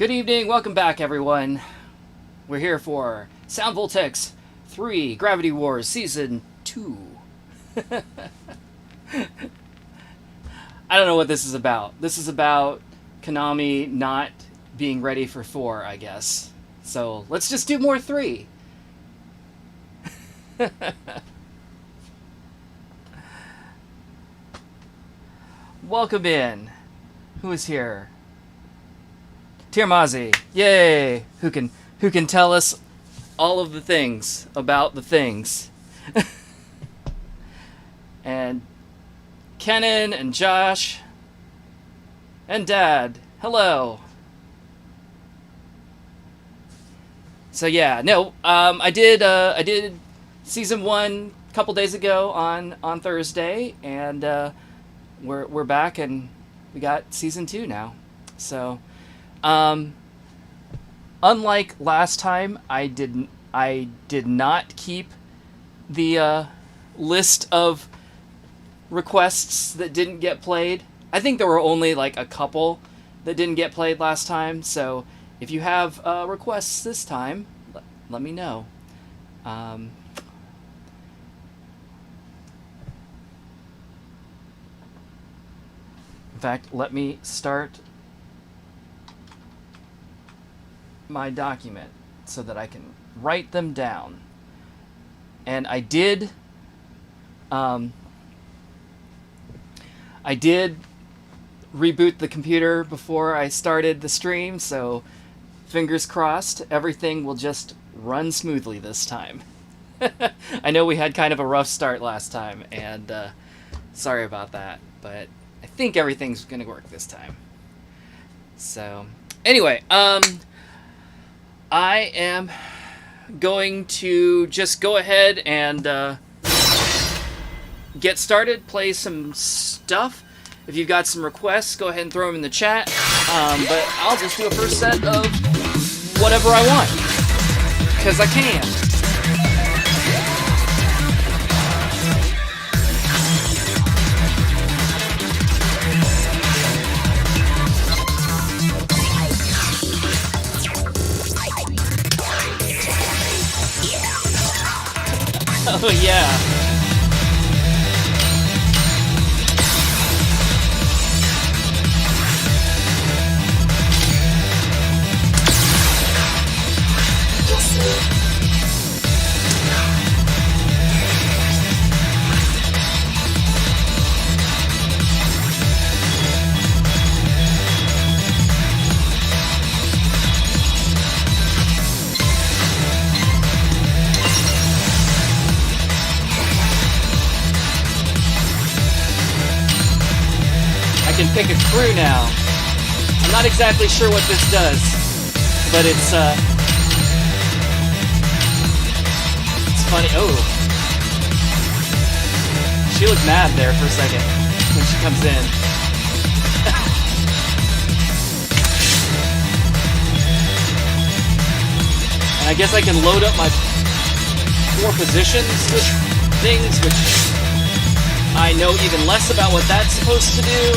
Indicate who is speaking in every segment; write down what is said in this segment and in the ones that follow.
Speaker 1: Good evening, welcome back everyone. We're here for Sound VOLTEX III Gravity Wars Season 2. I don't know what this is about. This is about Konami not being ready for 4, I guess. So let's just do more 3. Welcome in. Who is here? Tirmazi, yay! Who can tell us all of the things about the things? And Kenan and Josh and Dad, hello. So yeah, no, I did season 1 a couple days ago on Thursday, and we're back and we got season 2 now. So. Unlike last time, I did not keep the list of requests that didn't get played. I think there were only like a couple that didn't get played last time, so if you have requests this time, let me know. In fact, let me start my document so that I can write them down. And I did reboot the computer before I started the stream, so fingers crossed everything will just run smoothly this time. I know we had kind of a rough start last time, and sorry about that, but I think everything's gonna work this time. So anyway, I am going to just go ahead and get started, play some stuff. If you've got some requests, go ahead and throw them in the chat. But I'll just do a first set of whatever I want, because I can. Oh yeah. Pick a crew now. I'm not exactly sure what this does, but it's funny. Oh, she looked mad there for a second when she comes in. And I guess I can load up my 4 positions with things, which I know even less about what that's supposed to do.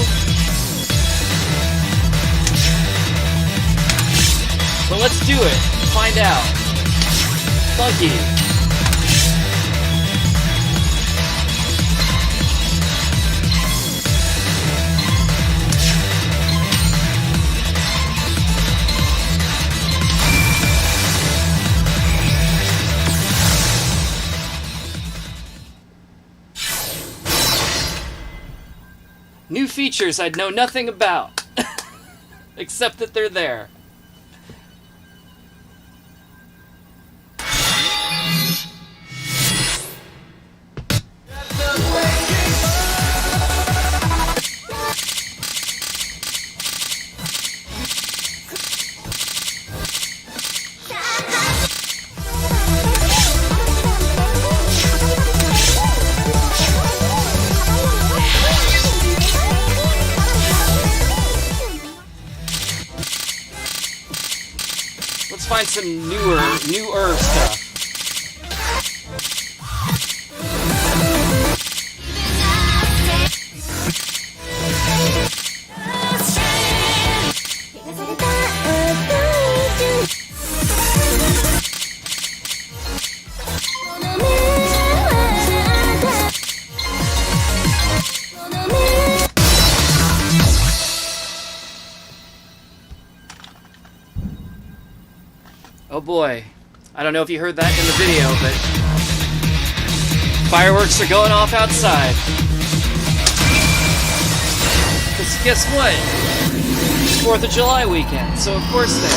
Speaker 1: But let's do it. Find out. Funky. New features I'd know nothing about, except that they're there. Let's find some newer stuff. boy. I don't know if you heard that in the video, but fireworks are going off outside. Because guess what? It's 4th of July weekend, so of course they are.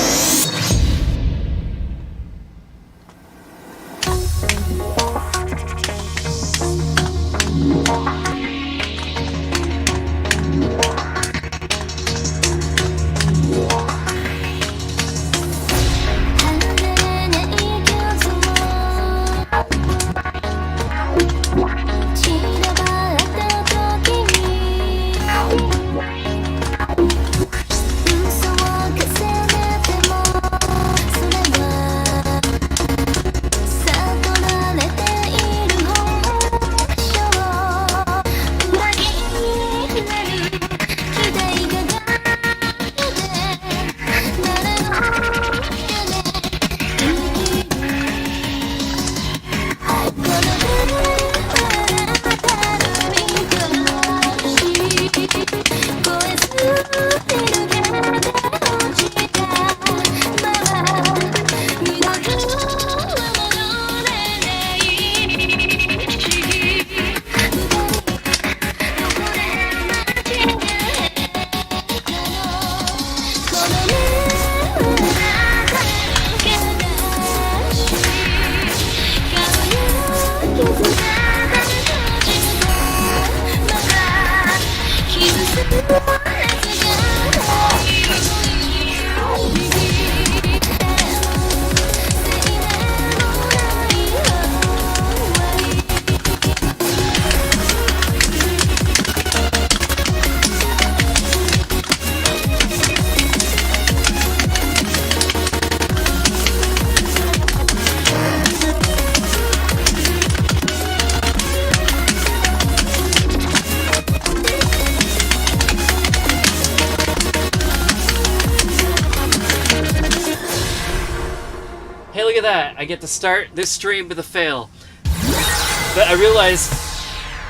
Speaker 1: Hey, look at that. I get to start this stream with a fail. But I realized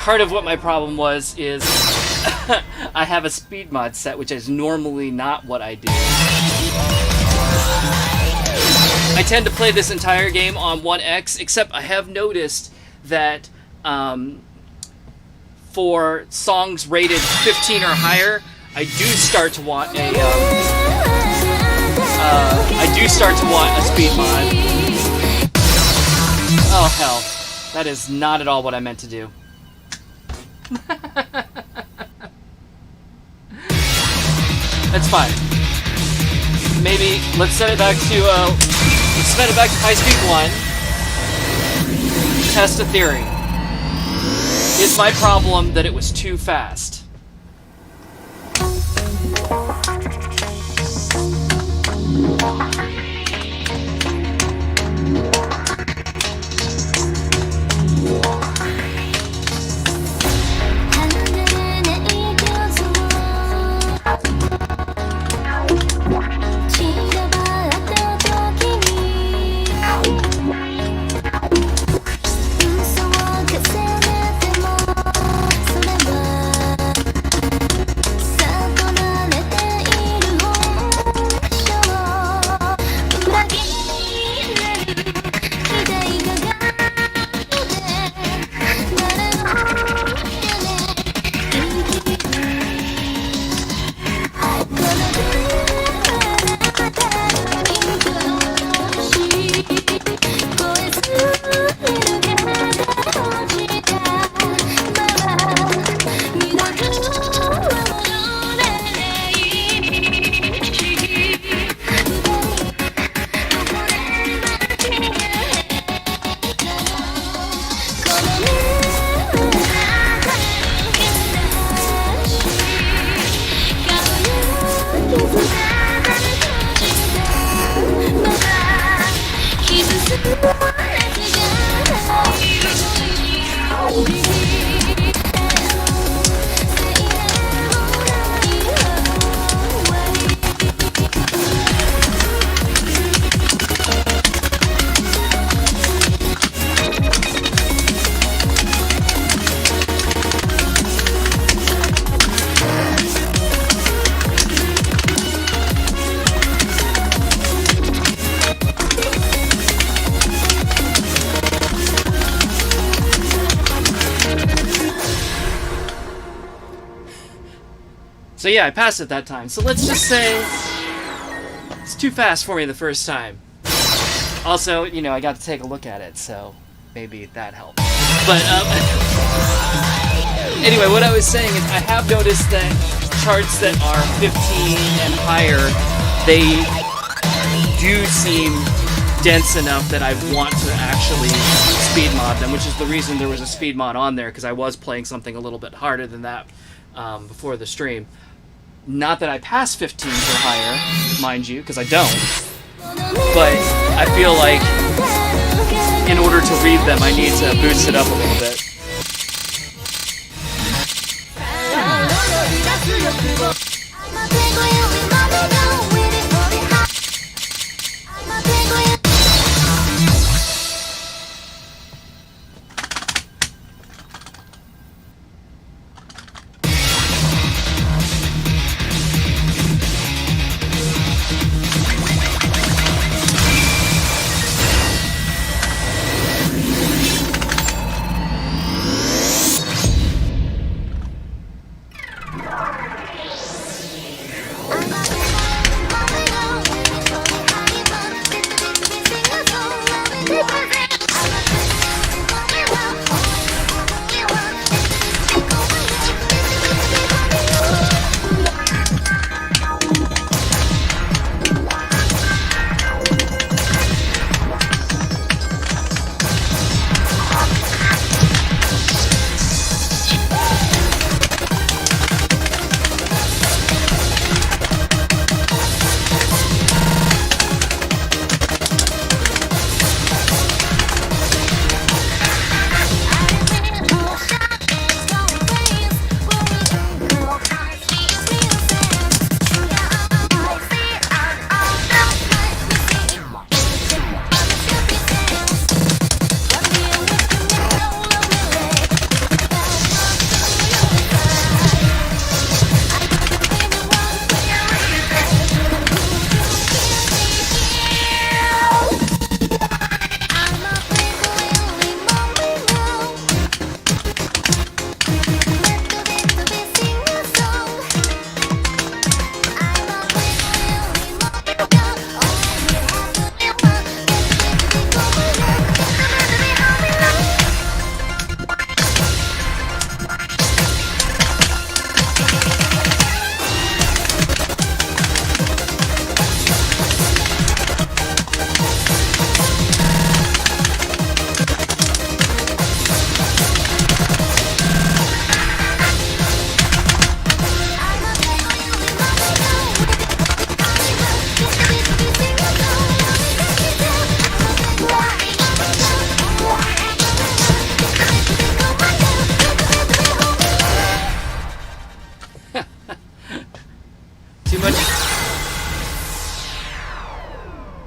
Speaker 1: part of what my problem was is I have a speed mod set, which is normally not what I do. I tend to play this entire game on 1x, except I have noticed that for songs rated 15 or higher, I do start to want a speed mod. Oh hell, that is not at all what I meant to do. That's fine. Maybe let's set it back to high speed 1. Test a theory. Is my problem that it was too fast? So yeah, I passed it that time. So let's just say it's too fast for me the first time. Also, you know, I got to take a look at it, so maybe that helped. But anyway, what I was saying is I have noticed that charts that are 15 and higher, they do seem dense enough that I want to actually speed mod them, which is the reason there was a speed mod on there, because I was playing something a little bit harder than that before the stream. Not that I pass 15 or higher, mind you, because I don't. But I feel like in order to read them, I need to boost it up a little bit.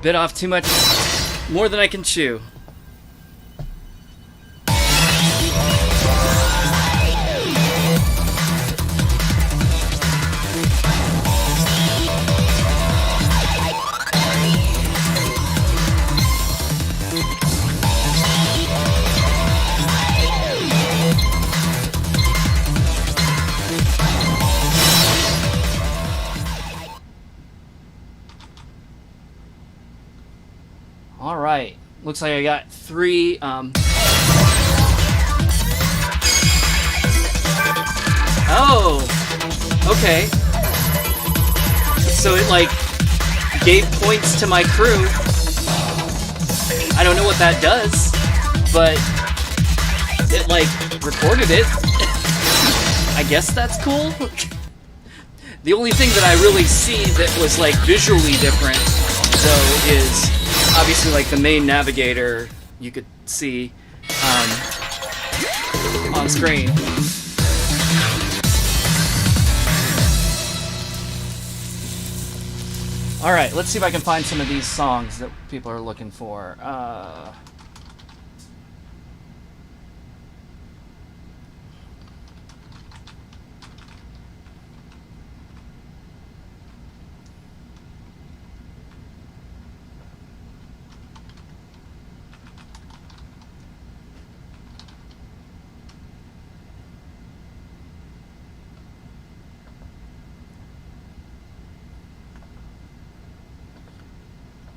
Speaker 1: Bit off too much, more than I can chew. Alright, looks like I got 3, Oh! Okay. So it, like, gave points to my crew. I don't know what that does, but it, like, recorded it. I guess that's cool. The only thing that I really see that was, like, visually different, though, is obviously, like, the main navigator you could see on screen. Alright, let's see if I can find some of these songs that people are looking for.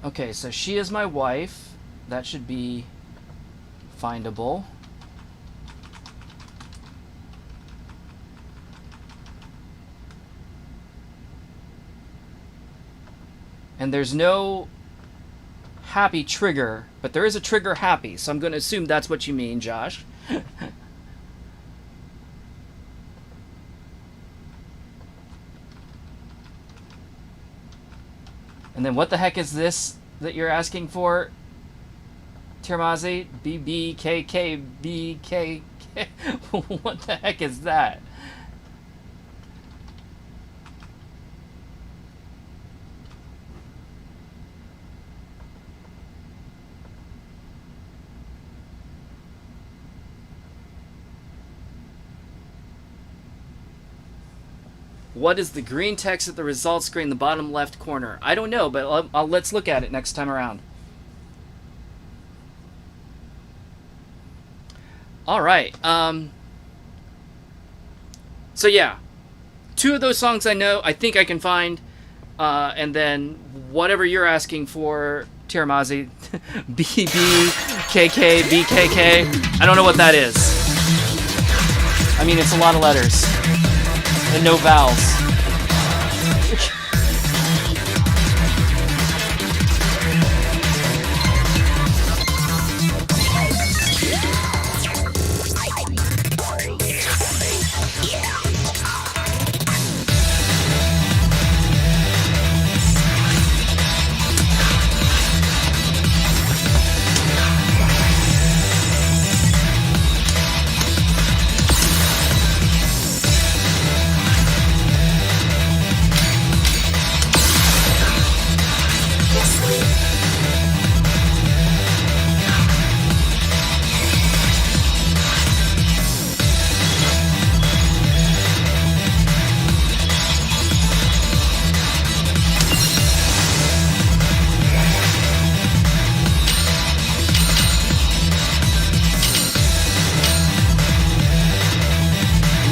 Speaker 1: Okay, so she is my wife. That should be findable. And there's no happy trigger, but there is a trigger happy, so I'm going to assume that's what you mean, Josh. And then what the heck is this that you're asking for, Tirmazi? BBKKBKK? What the heck is that? What is the green text at the results screen in the bottom left corner? I don't know, but let's look at it next time around. All right. So yeah, 2 of those songs I know. I think I can find, and then whatever you're asking for, Tiramazi, BBKKBKK. I don't know what that is. I mean, it's a lot of letters. And no vowels.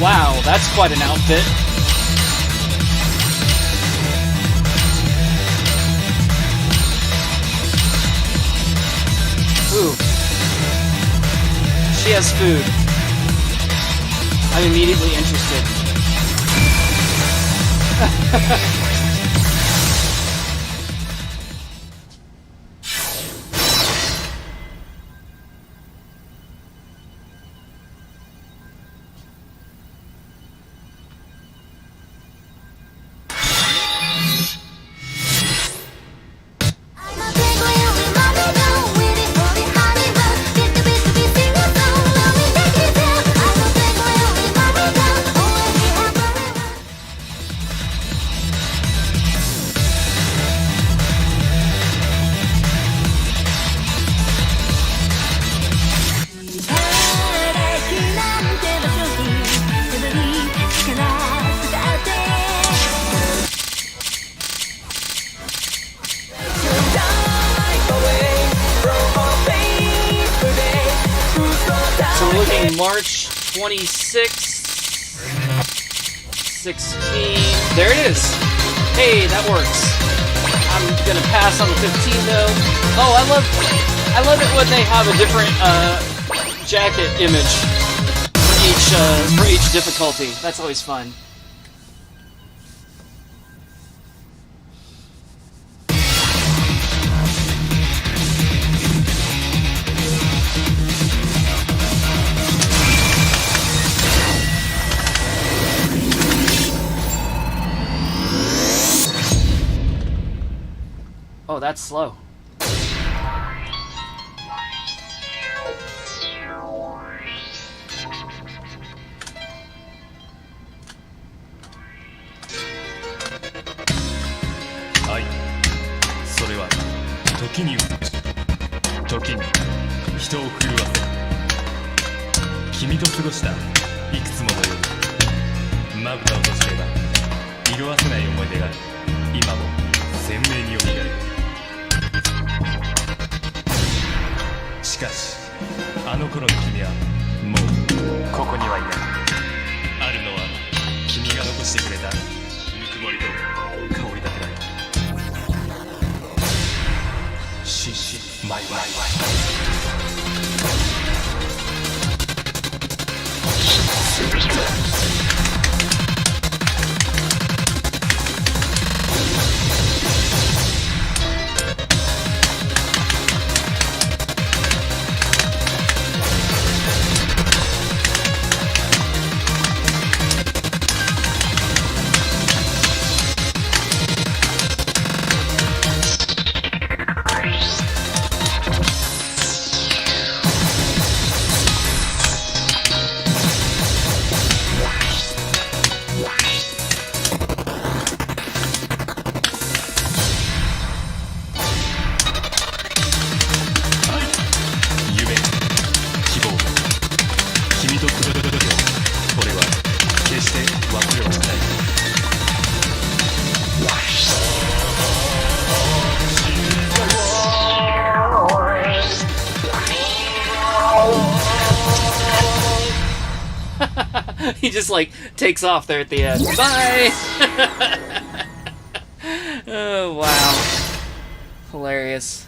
Speaker 1: Wow, that's quite an outfit. Ooh. She has food. I'm immediately interested. March 26th, 16. There it is. Hey, that works. I'm gonna pass on the 15 though. Oh, I love it when they have a different jacket image for each difficulty. That's always fun. Oh, that's slow.
Speaker 2: Ai. それは時に時に人を狂わせ君と過ごしたいくつもの夜まぶたを閉じれば色あせない思い出が今も鮮明によみがえるしかしあの頃の君はもうここにはいないあるのは君が残してくれたぬくもりと香りだけだよ
Speaker 1: just like takes off there at the end. Bye. Oh wow, hilarious.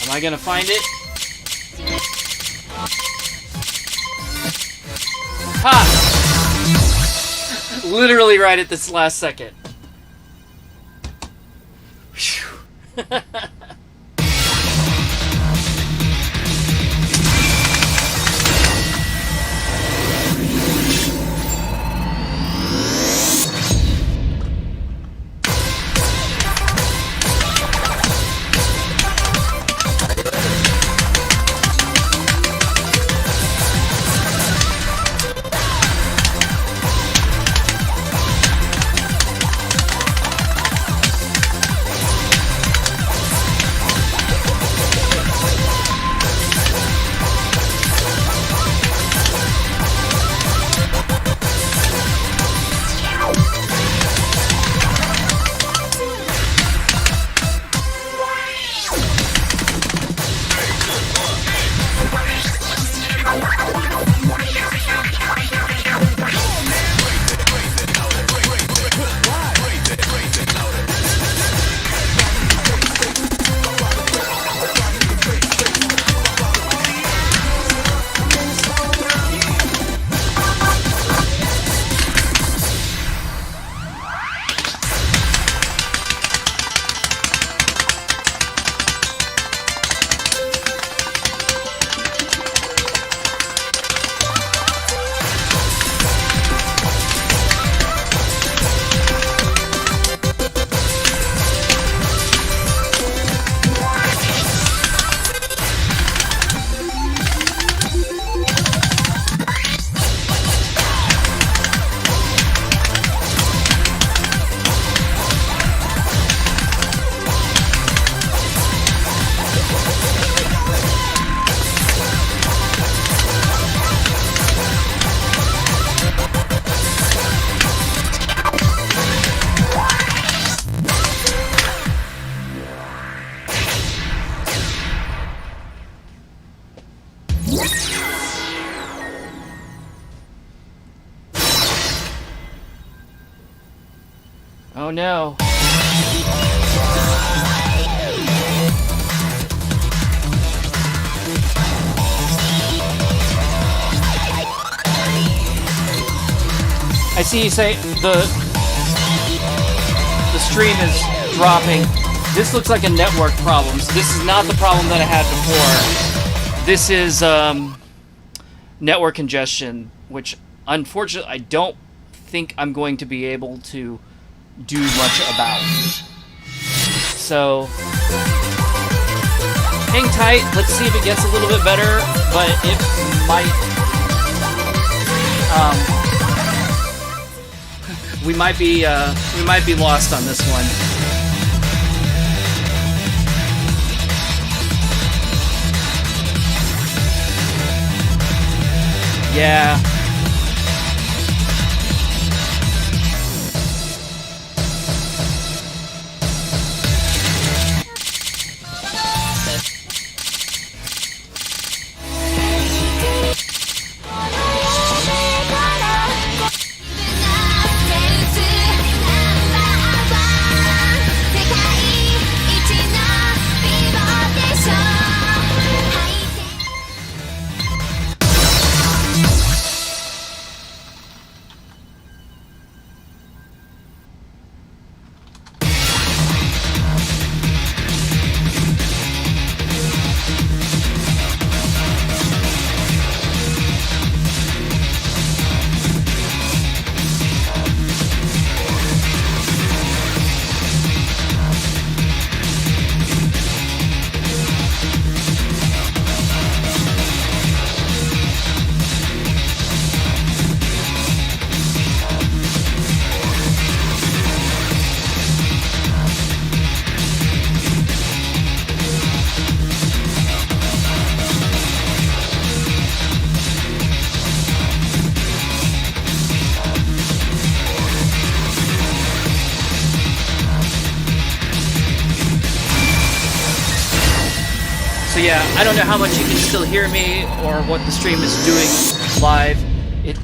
Speaker 1: Am I gonna find it? Ha! Literally right at this last second. Phew. Oh no. I see you say the stream is dropping. This looks like a network problem, so this is not the problem that I had before. This is network congestion, which unfortunately I don't think I'm going to be able to do much about. So hang tight, let's see if it gets a little bit better, but it might we might be lost on this one. Yeah. So yeah, I don't know how much you can still hear me or what the stream is doing live. It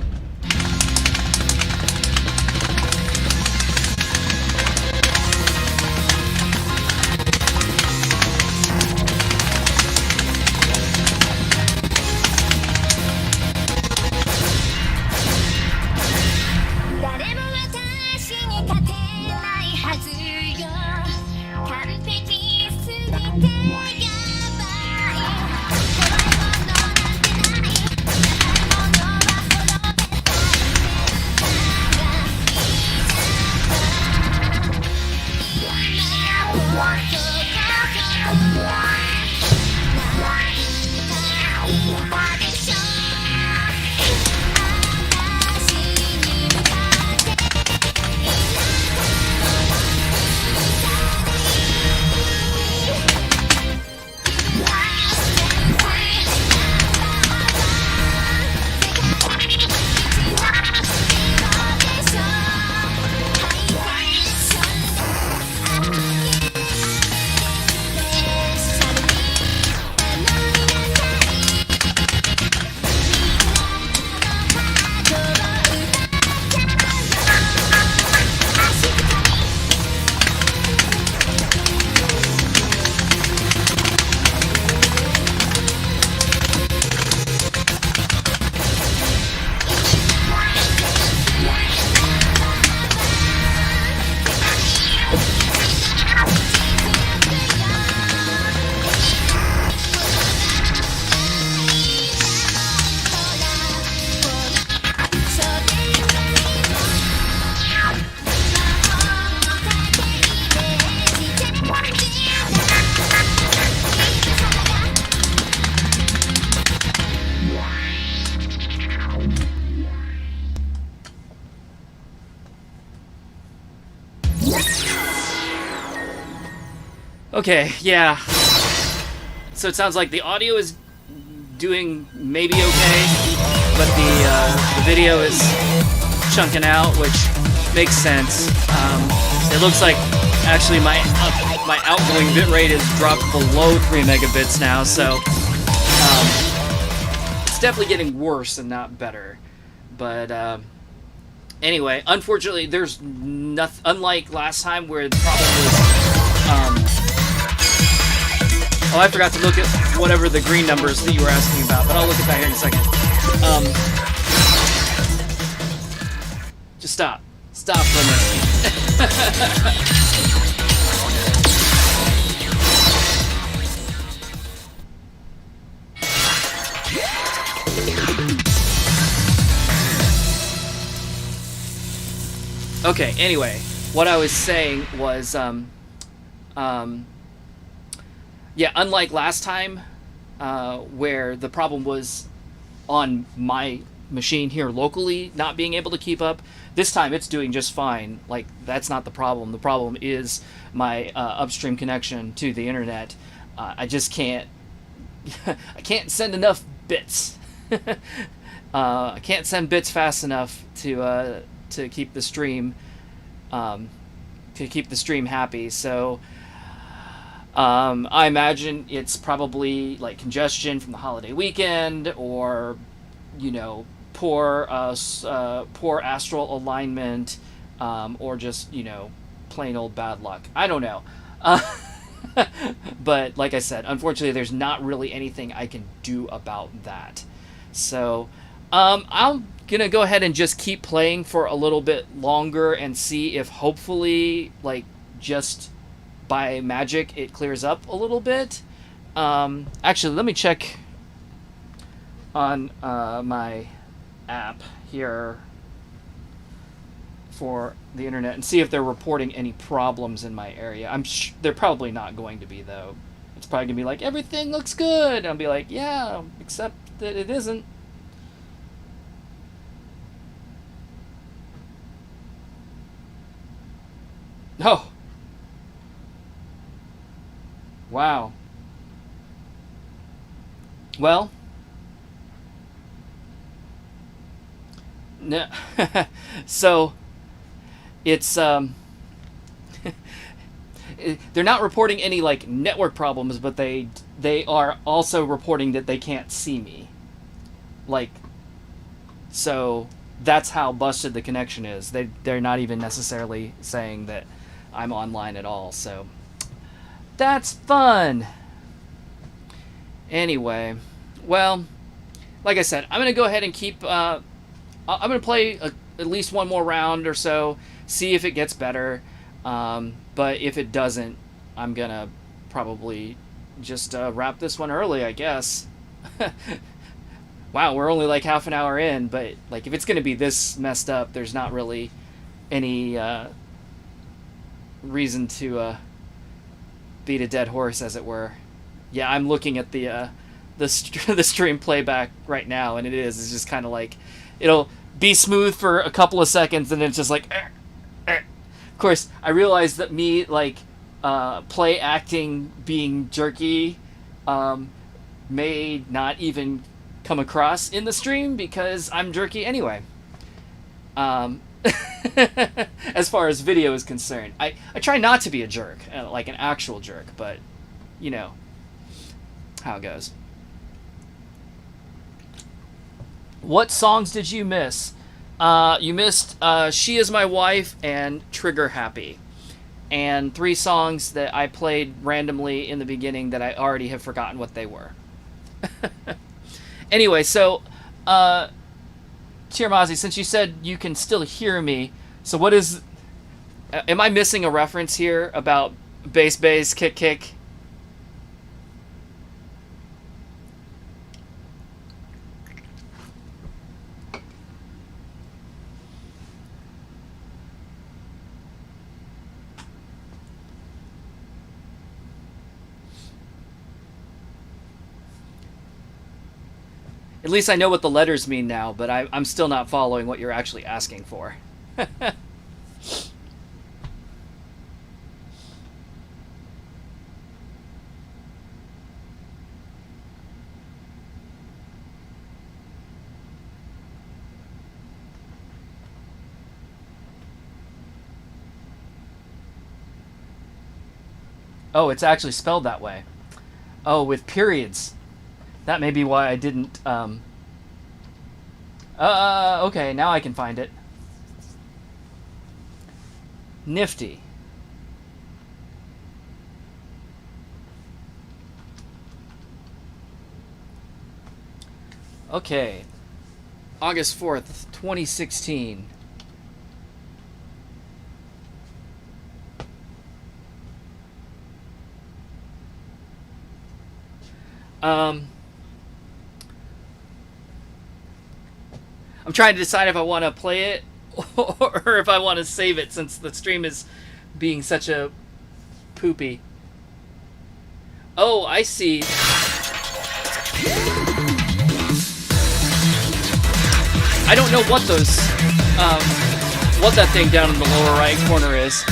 Speaker 1: Okay, yeah. So it sounds like the audio is doing maybe okay, but the video is chunking out, which makes sense. It looks like actually my outgoing bitrate is dropped below 3 megabits now, so it's definitely getting worse and not better. But anyway, unfortunately, there's nothing. Unlike last time where the problem was. Oh, I forgot to look at whatever the green numbers that you were asking about, but I'll look at that here in a second. Just stop. Stop for a minute. Okay, anyway, what I was saying was, yeah, unlike last time, where the problem was on my machine here locally not being able to keep up, this time it's doing just fine. Like, that's not the problem. The problem is my upstream connection to the internet. I just can't I can't send enough bits. I can't send bits fast enough to keep the stream happy. So I imagine it's probably like congestion from the holiday weekend, or poor astral alignment, or just plain old bad luck. I don't know. But like I said, unfortunately, there's not really anything I can do about that. So I'm gonna go ahead and just keep playing for a little bit longer and see if hopefully, like, just by magic it clears up a little bit. Actually, let me check on my app here for the internet and see if they're reporting any problems in my area. They're probably not going to be, though. It's probably gonna be like, everything looks good, and I'll be like, yeah, except that it isn't. Oh, wow. Well, no. So it's they're not reporting any like network problems, but they are also reporting that they can't see me. Like, so that's how busted the connection is. They're not even necessarily saying that I'm online at all. So that's fun. Anyway, well, like I said, I'm gonna go ahead and keep. I'm gonna play at least one more round or so, see if it gets better. But if it doesn't, I'm gonna probably just wrap this one early, I guess. Wow, we're only like half an hour in, but like if it's gonna be this messed up, there's not really any reason to beat a dead horse, as it were. Yeah, I'm looking at the stream playback right now, and it's just kind of like it'll be smooth for a couple of seconds, and then it's just like. Of course, I realize that me like play acting being jerky may not even come across in the stream because I'm jerky anyway. As far as video is concerned, I try not to be a jerk, like an actual jerk, but you know how it goes. What songs did you miss? You missed She Is My Wife and Trigger Happy. And 3 songs that I played randomly in the beginning that I already have forgotten what they were. Anyway, so, Tiramazi, since you said you can still hear me, so what is... am I missing a reference here about bass, bass, kick, kick? At least I know what the letters mean now, but I'm still not following what you're actually asking for. Oh, it's actually spelled that way. Oh, with periods. That may be why I didn't, okay, now I can find it. Nifty. Okay. August 4th, 2016. I'm trying to decide if I want to play it or if I want to save it since the stream is being such a poopy. Oh, I see. I don't know what those, what that thing down in the lower right corner is.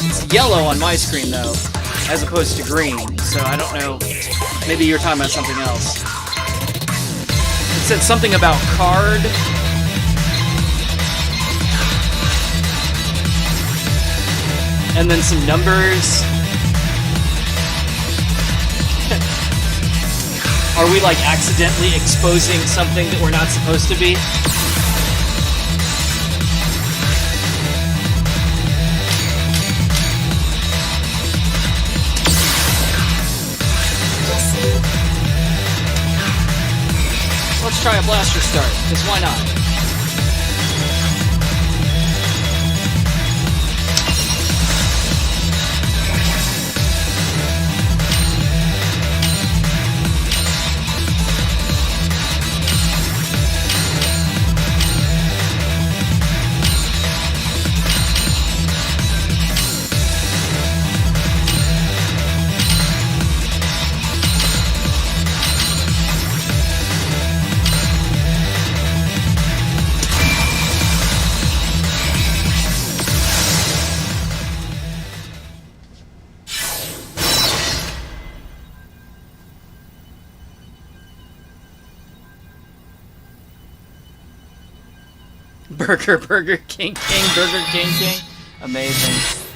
Speaker 1: It's yellow on my screen though, as opposed to green, so I don't know. Maybe you're talking about something else. It said something about card. And then some numbers. Are we like accidentally exposing something that we're not supposed to be? Let's try a blaster start, because why not? Burger King, Burger King. Amazing.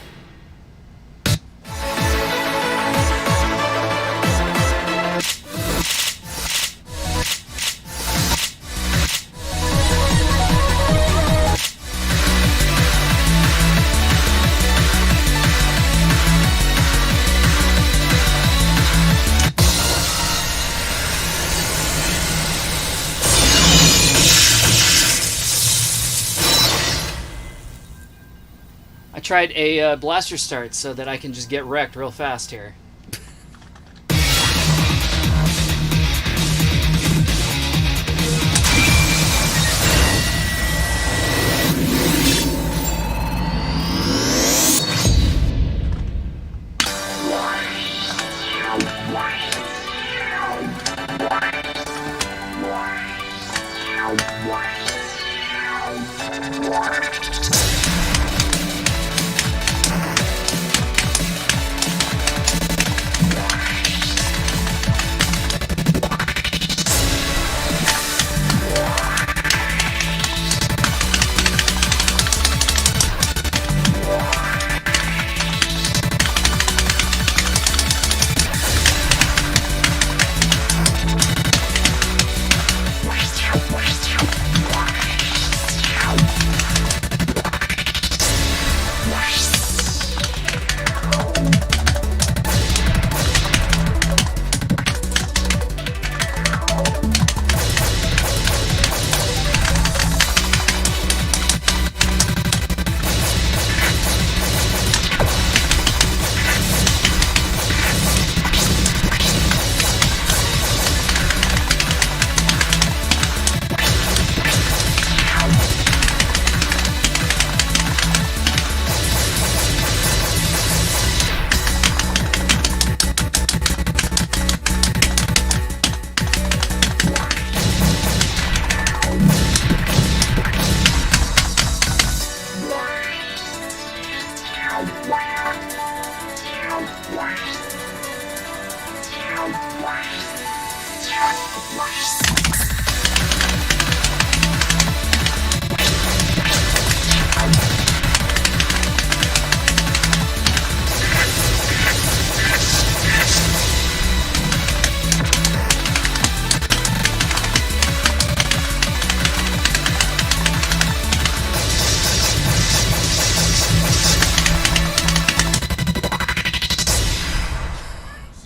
Speaker 1: I tried a blaster start so that I can just get wrecked real fast here.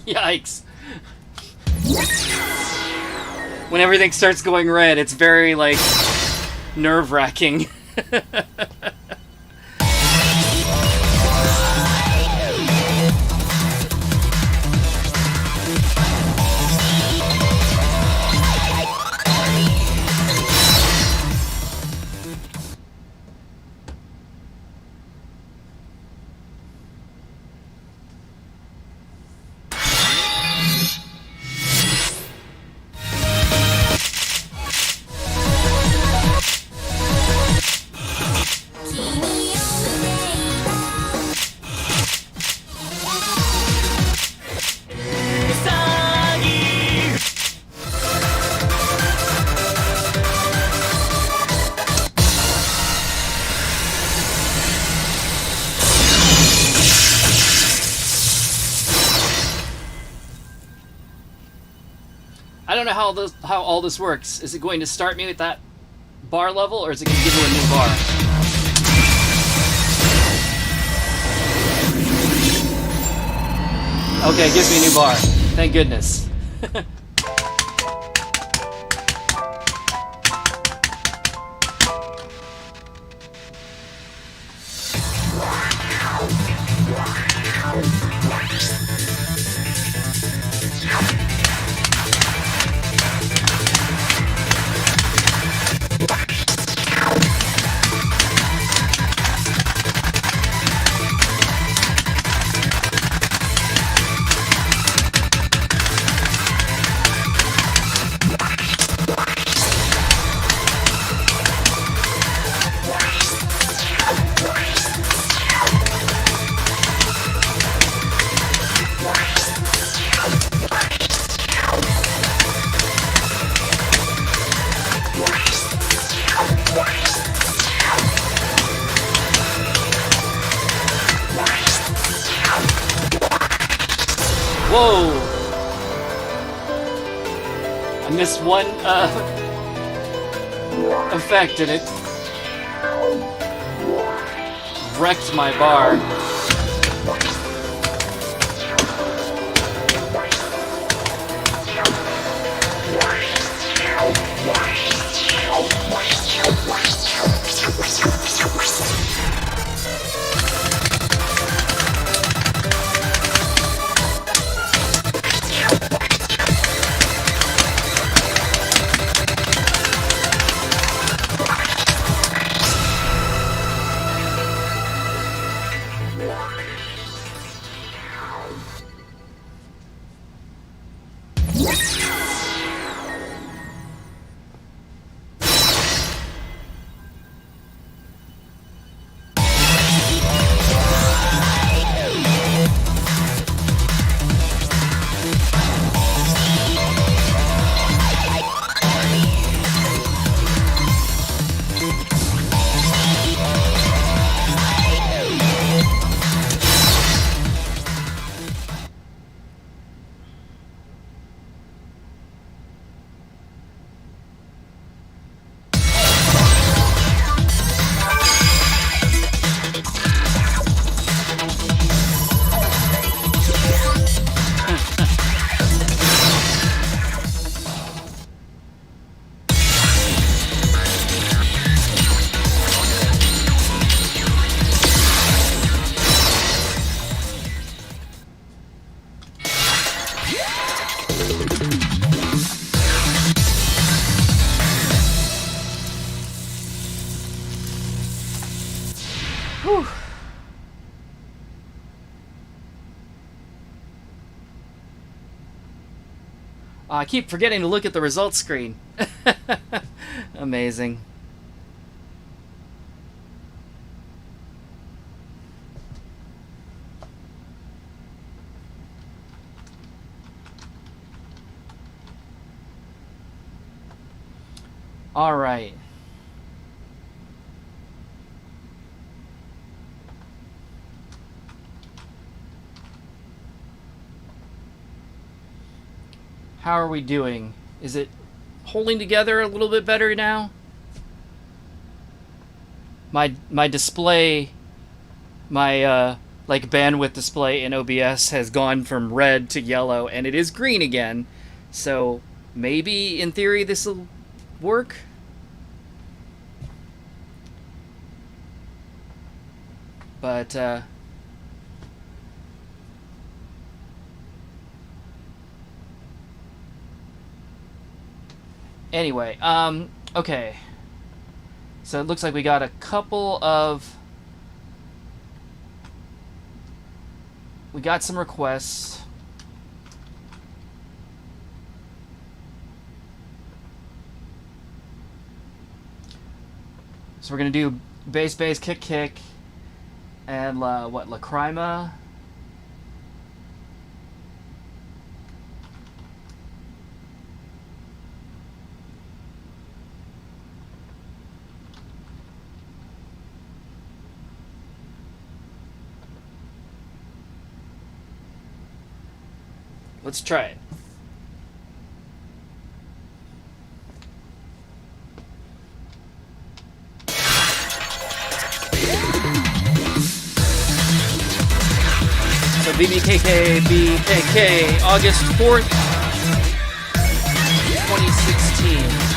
Speaker 1: Yikes. When everything starts going red, it's very, like, nerve-wracking. I don't know how all this works. Is it going to start me with that bar level, or is it going to give me a new bar? Okay, it gives me a new bar. Thank goodness. Whoa! I missed one effect and it wrecked my bar. Whew. I keep forgetting to look at the results screen. Amazing. All right. How are we doing? Is it holding together a little bit better now? My display, my like bandwidth display in OBS has gone from red to yellow, and it is green again. So maybe in theory this will work. But anyway, okay. So it looks like we got a couple of... We got some requests. So we're gonna do bass, bass, kick, kick, and what, Lacrima? Let's try it. So BBKK, BKK, August 4th, 2016.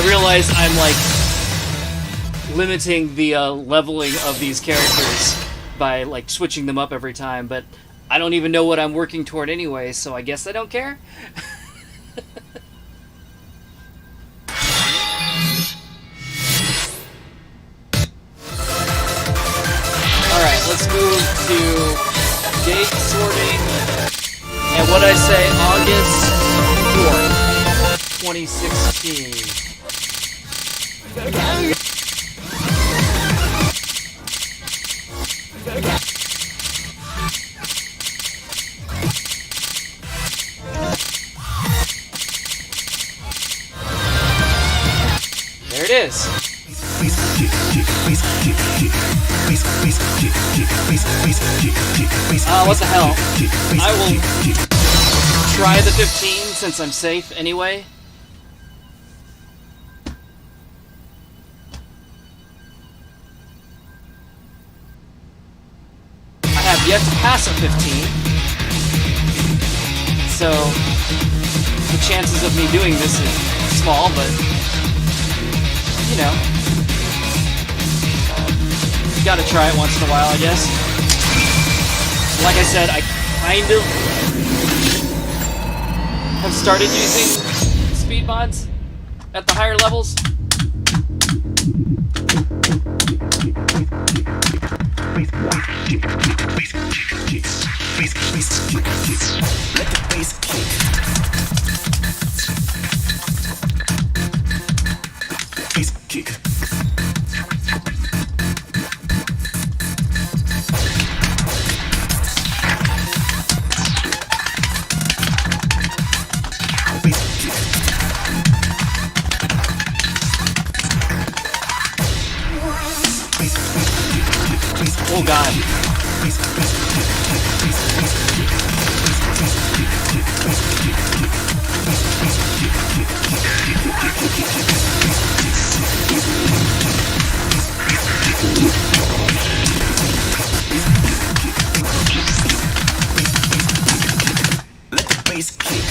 Speaker 1: realize I'm like limiting the leveling of these characters by like switching them up every time, but I don't even know what I'm working toward anyway, so I guess I don't care. Alright, let's move to date sorting. And what I say, August 4th, 2016. There it is. What the hell? I will try the 15 since I'm safe anyway. I have yet to pass a 15, so the chances of me doing this is small, but you know, you gotta try it once in a while, I guess. Like I said, I kind of have started using speed mods at the higher levels.
Speaker 3: Let the bass kick. Bass kick.
Speaker 1: Oh god.
Speaker 3: Let the bass kick.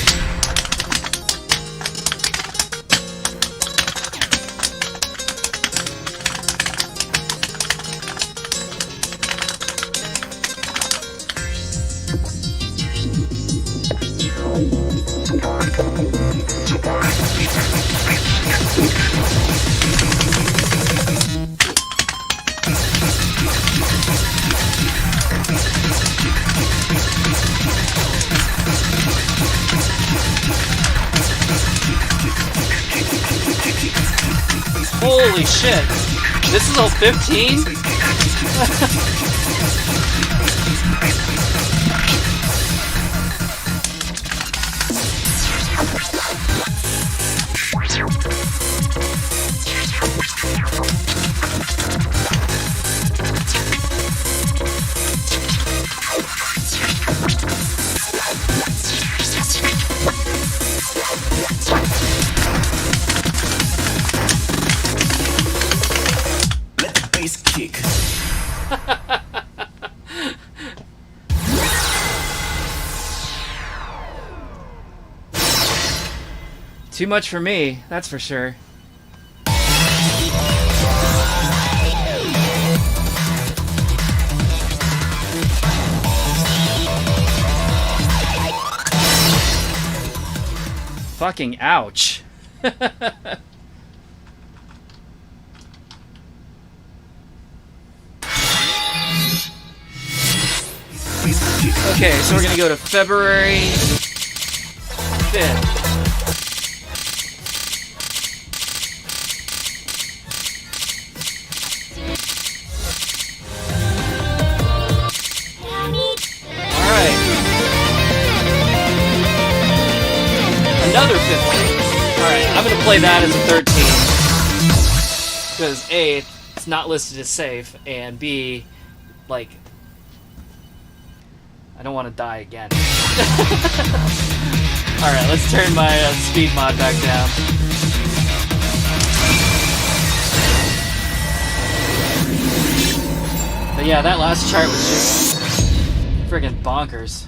Speaker 1: Holy shit. This is all 15?
Speaker 3: Let the bass kick.
Speaker 1: Too much for me, that's for sure. Fucking ouch. Okay, so we're gonna go to February 5th. Alright. Another 15. Alright, I'm gonna play that as a 13. Because A, it's not listed as safe, and B, like, I don't want to die again. Alright, let's turn my speed mod back down. But yeah, that last chart was just friggin' bonkers.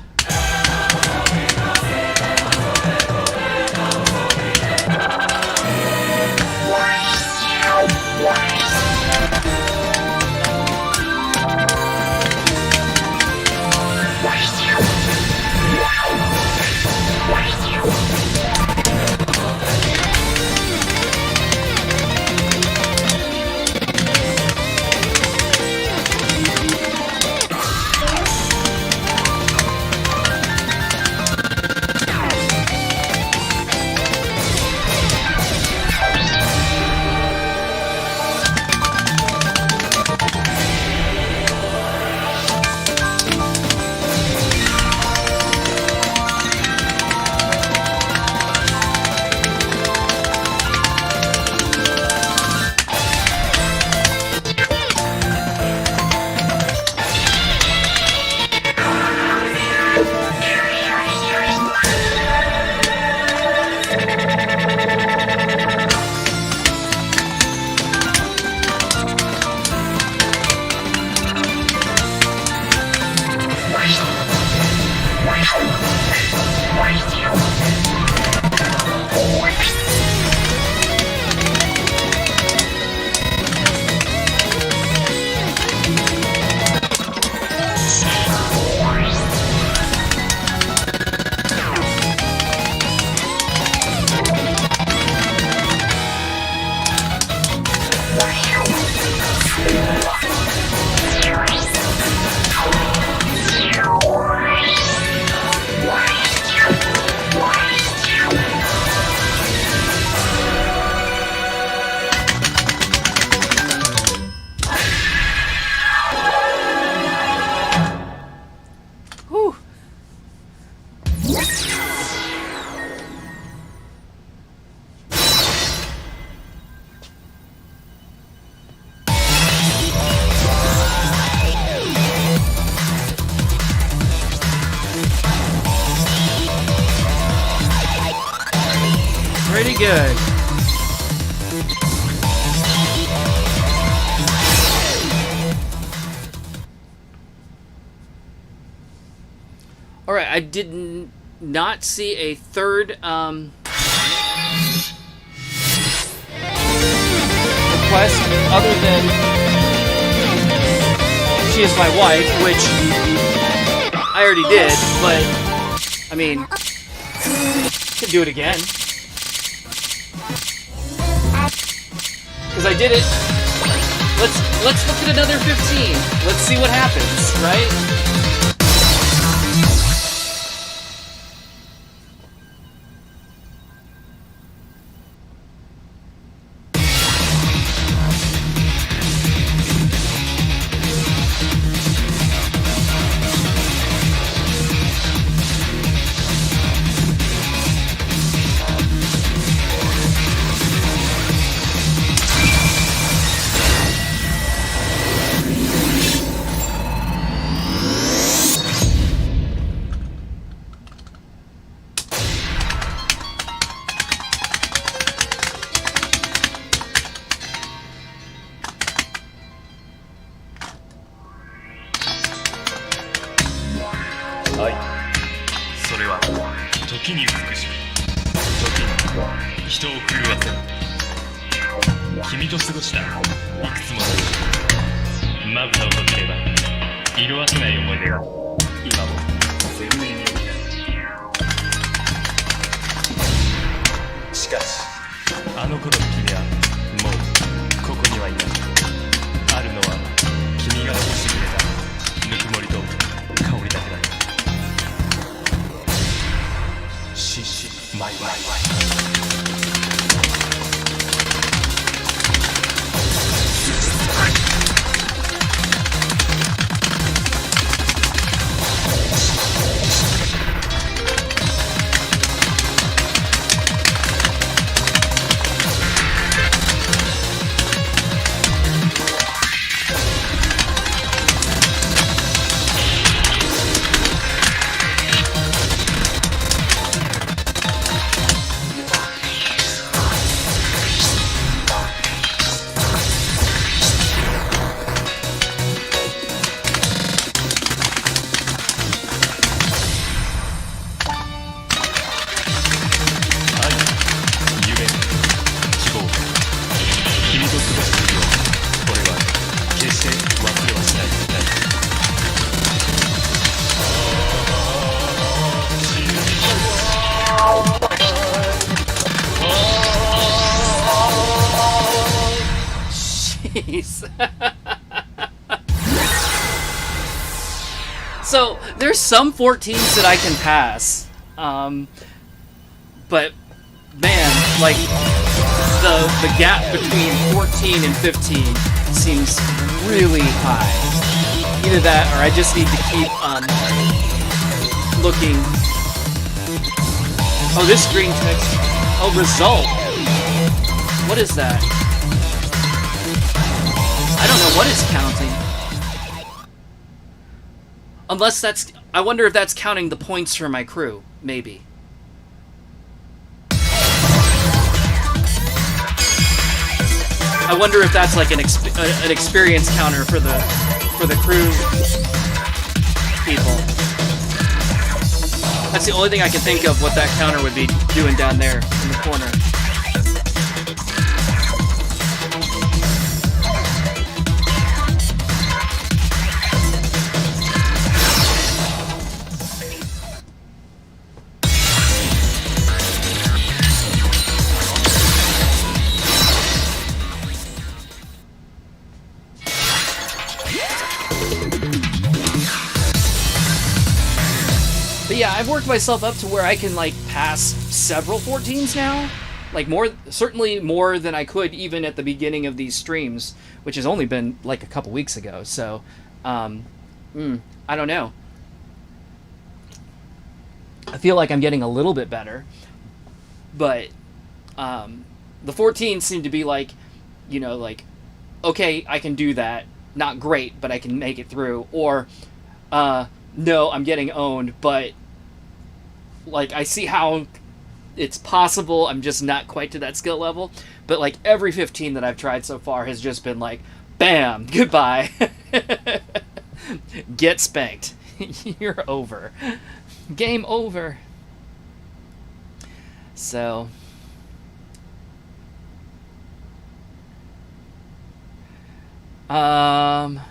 Speaker 1: pretty good. Alright, I did not see a third request other than she is my wife, which I already did, but I mean, can do it again. Because I did it. Let's look at another 15. Let's see what happens, right? So there's some 14s that I can pass, but man, like the gap between 14 and 15 seems really high. Either that, or I just need to keep looking. Oh, this green text. Oh, result. What is that? I don't know what it's counting. Unless that's... I wonder if that's counting the points for my crew. Maybe. I wonder if that's like an experience counter for the crew people. That's the only thing I can think of what that counter would be doing down there in the corner. Yeah, I've worked myself up to where I can like pass several 14s now, like certainly more than I could even at the beginning of these streams, which has only been like a couple weeks ago. So, I don't know. I feel like I'm getting a little bit better, but the 14s seem to be like, you know, like, okay, I can do that. Not great, but I can make it through. Or, no, I'm getting owned, but like I see how it's possible. I'm just not quite to that skill level. But like every 15 that I've tried so far has just been like, bam, goodbye. Get spanked. You're over. Game over. So... Oh,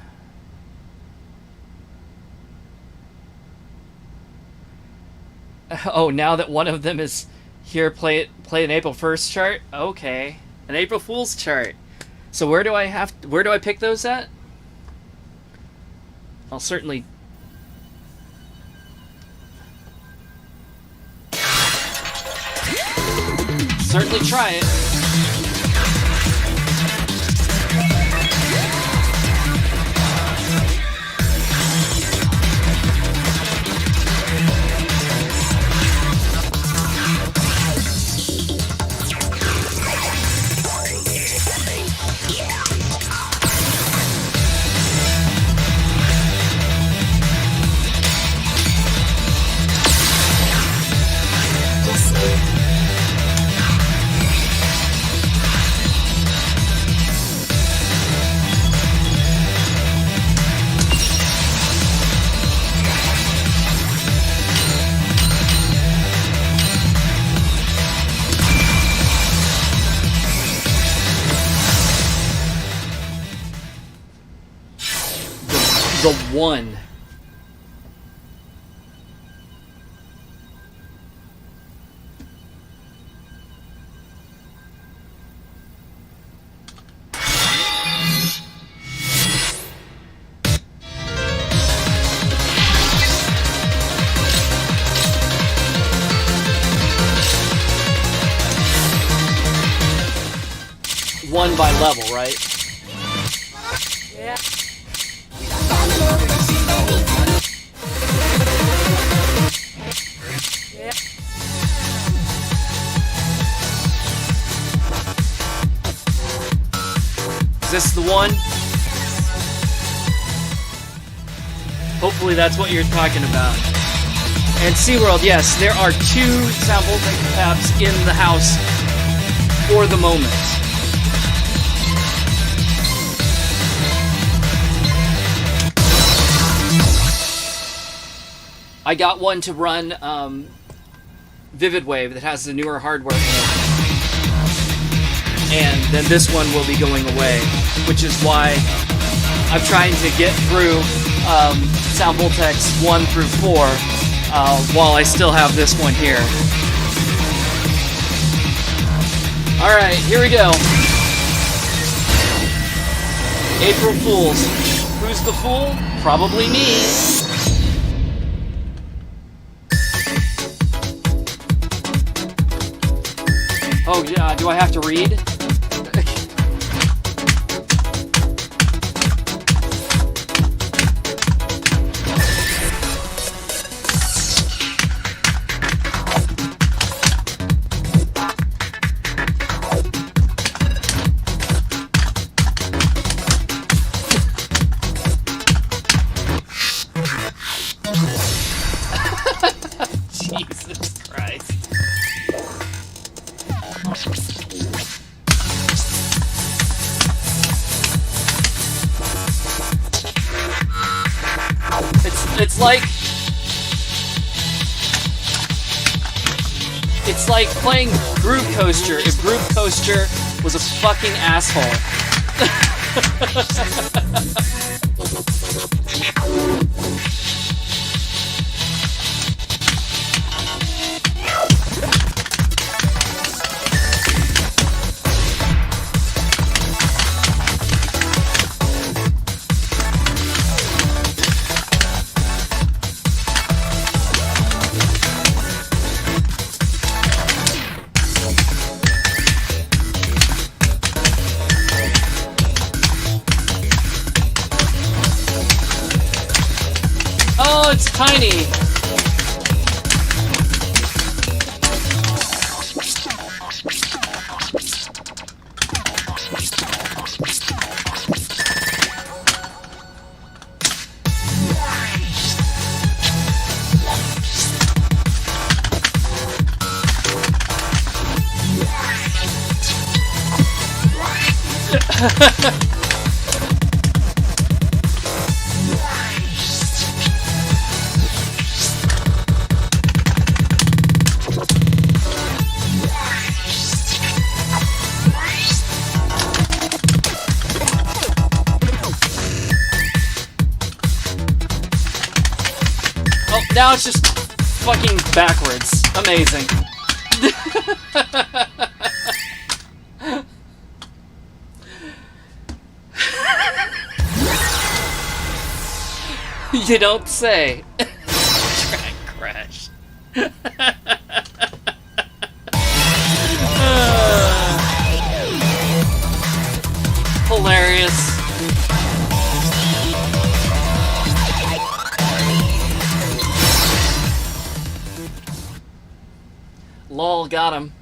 Speaker 1: now that one of them is here, play an April 1st chart? Okay. An April Fool's chart. So where do I pick those at? I'll certainly... certainly try it. The one. One by level, right?
Speaker 4: Yeah.
Speaker 1: Is this the one? Hopefully that's what you're talking about. And SeaWorld, yes, there are 2 sound voltaic tabs in the house for the moment. I got one to run Vivid Wave that has the newer hardware in it. And then this one will be going away, which is why I'm trying to get through Sound Voltex 1 through 4 while I still have this one here. Alright, here we go. April Fools. Who's the fool? Probably me. Oh yeah, do I have to read? Jesus Christ. It's like playing Groove Coaster if Groove Coaster was a fucking asshole. Oh, it's tiny. Oh, now it's just fucking backwards. Amazing. You don't say. Track crash. Hilarious. Lol, got him.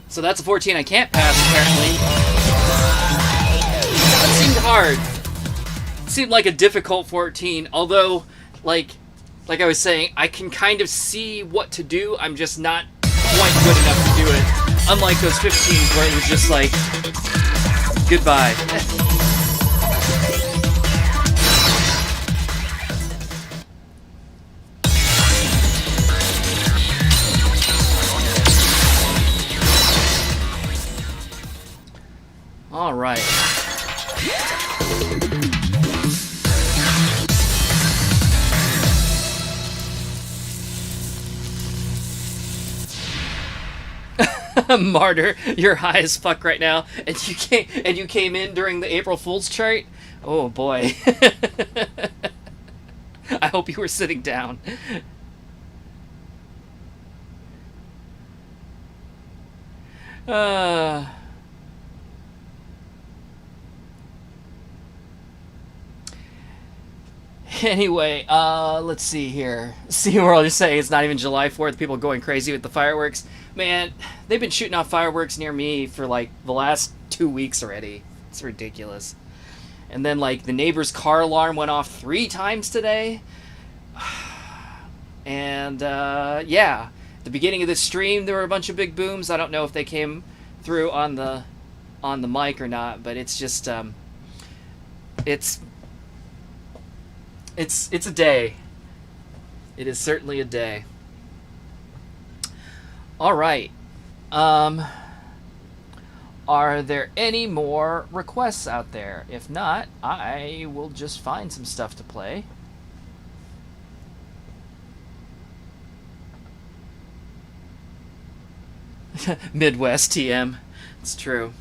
Speaker 1: So that's a 14 I can't pass, apparently. That seemed hard. It seemed like a difficult 14, although, like I was saying, I can kind of see what to do, I'm just not quite good enough to do it. Unlike those 15s where it was just like, goodbye. All right. Martyr, you're high as fuck right now, and you came in during the April Fool's chart. Oh boy. I hope you were sitting down. Uh, anyway, let's see here. See, we're all just saying it's not even July 4th. People going crazy with the fireworks. Man, they've been shooting off fireworks near me for like the last 2 weeks already. It's ridiculous. And then like the neighbor's car alarm went off 3 times today. And yeah, at the beginning of this stream there were a bunch of big booms. I don't know if they came through on the mic or not, but it's just it's a day. It is certainly a day. All right. Are there any more requests out there? If not, I will just find some stuff to play. Midwest TM. It's true.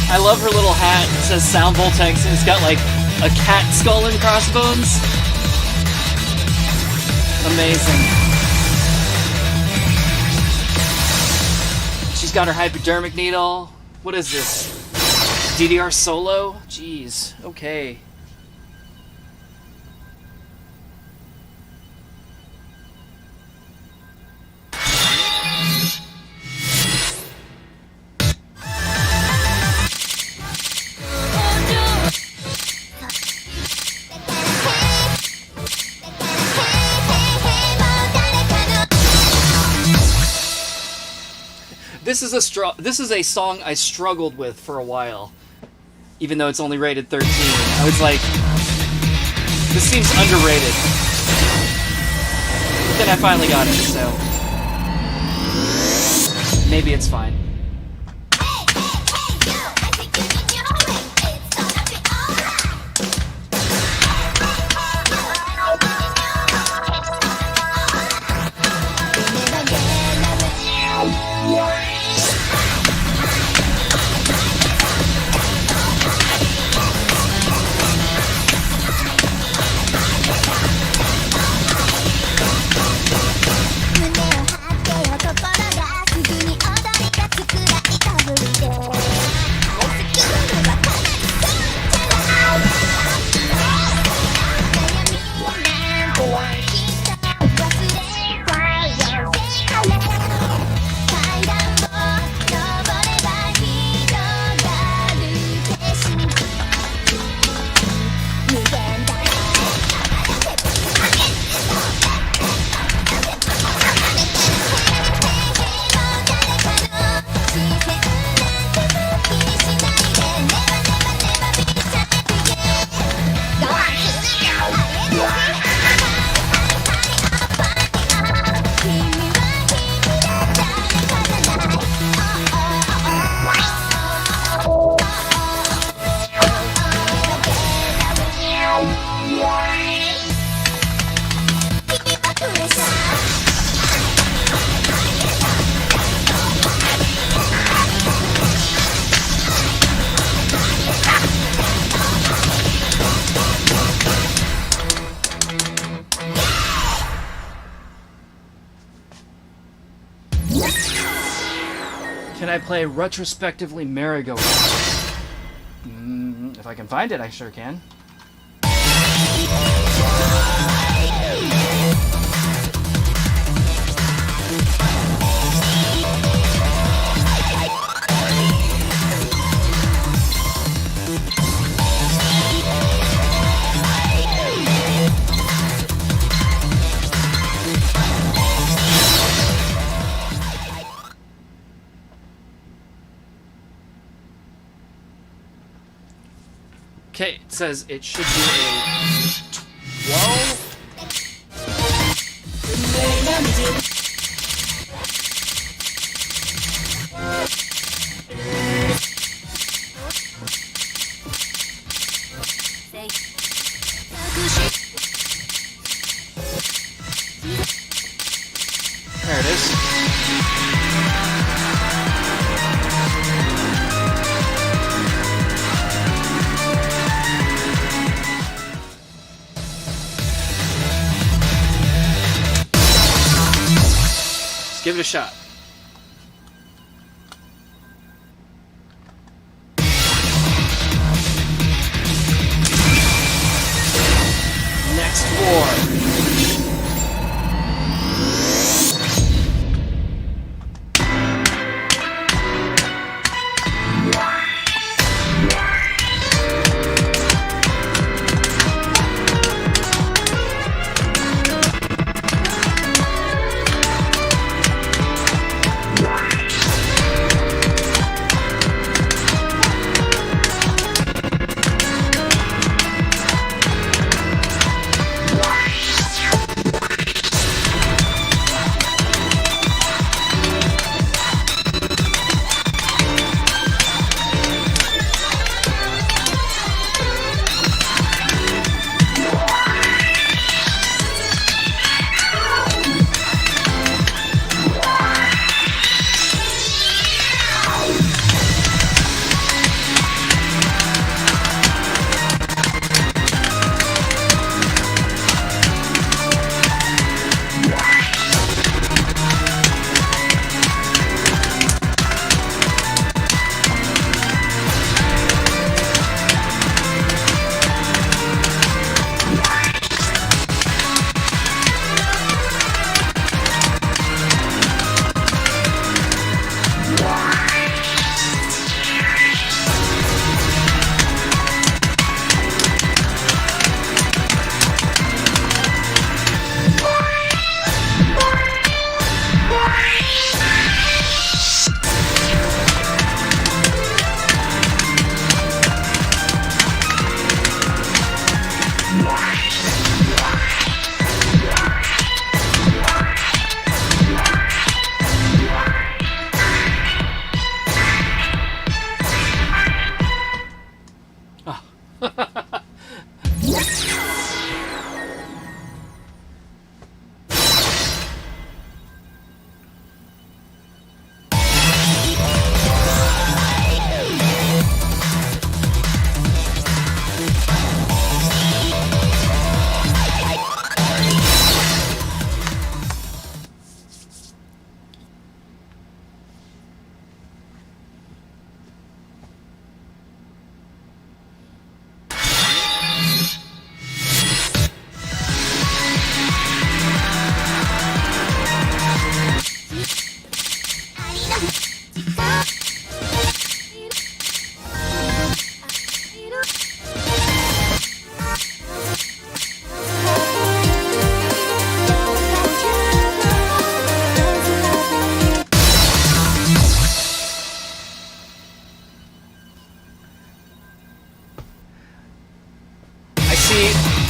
Speaker 1: I love her little hat. It says Sound Voltex and it's got like a cat skull and crossbones. Amazing. She's got her hypodermic needle. What is this? DDR Solo? Jeez. Okay. This is a song I struggled with for a while, even though it's only rated 13. I was like, this seems underrated. But then I finally got it, so maybe it's fine. Can I play retrospectively merry-go-round? If I can find it, I sure can. Okay, it says it should be a 12. There it is. Let's give it a shot. Next war.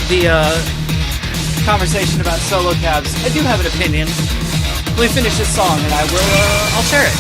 Speaker 1: The conversation about solo cabs. I do have an opinion. Let me finish this song and I'll share it.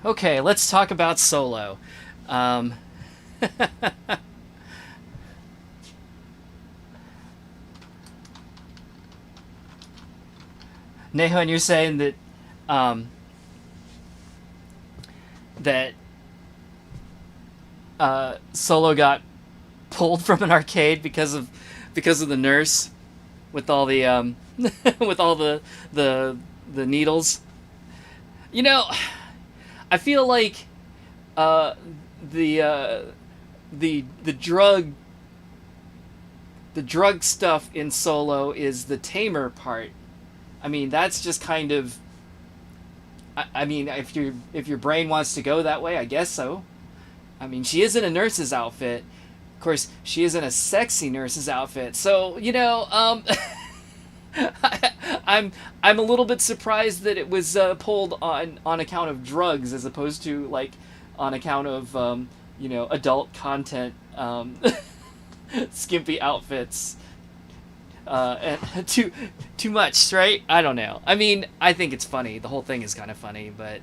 Speaker 1: Okay, let's talk about Solo. Um, Nahon, you're saying that um, that Solo got pulled from an arcade because of the nurse with all the with all the needles. You know, I feel like uh, the uh, the drug stuff in Solo is the tamer part. I mean, that's just kind of. I mean, if your brain wants to go that way, I guess so. I mean, she is in a nurse's outfit. Of course, she is in a sexy nurse's outfit. So I'm a little bit surprised that it was pulled on account of drugs as opposed to like on account of adult content, skimpy outfits. And too much, right? I don't know. I mean, I think it's funny. The whole thing is kind of funny, but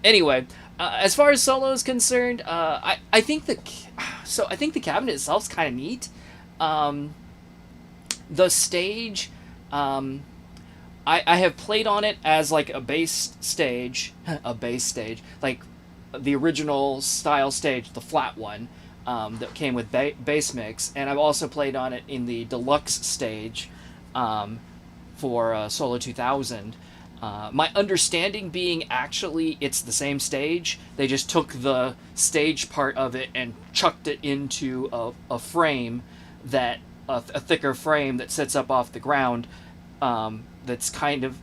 Speaker 1: anyway, as far as Solo is concerned, I think I think the cabinet itself is kind of neat. The stage, I have played on it as like a base stage, like the original style stage, the flat one. That came with bass mix, and I've also played on it in the deluxe stage for Solo 2000. My understanding being actually it's the same stage. They just took the stage part of it and chucked it into a frame that a thicker frame that sits up off the ground. That's kind of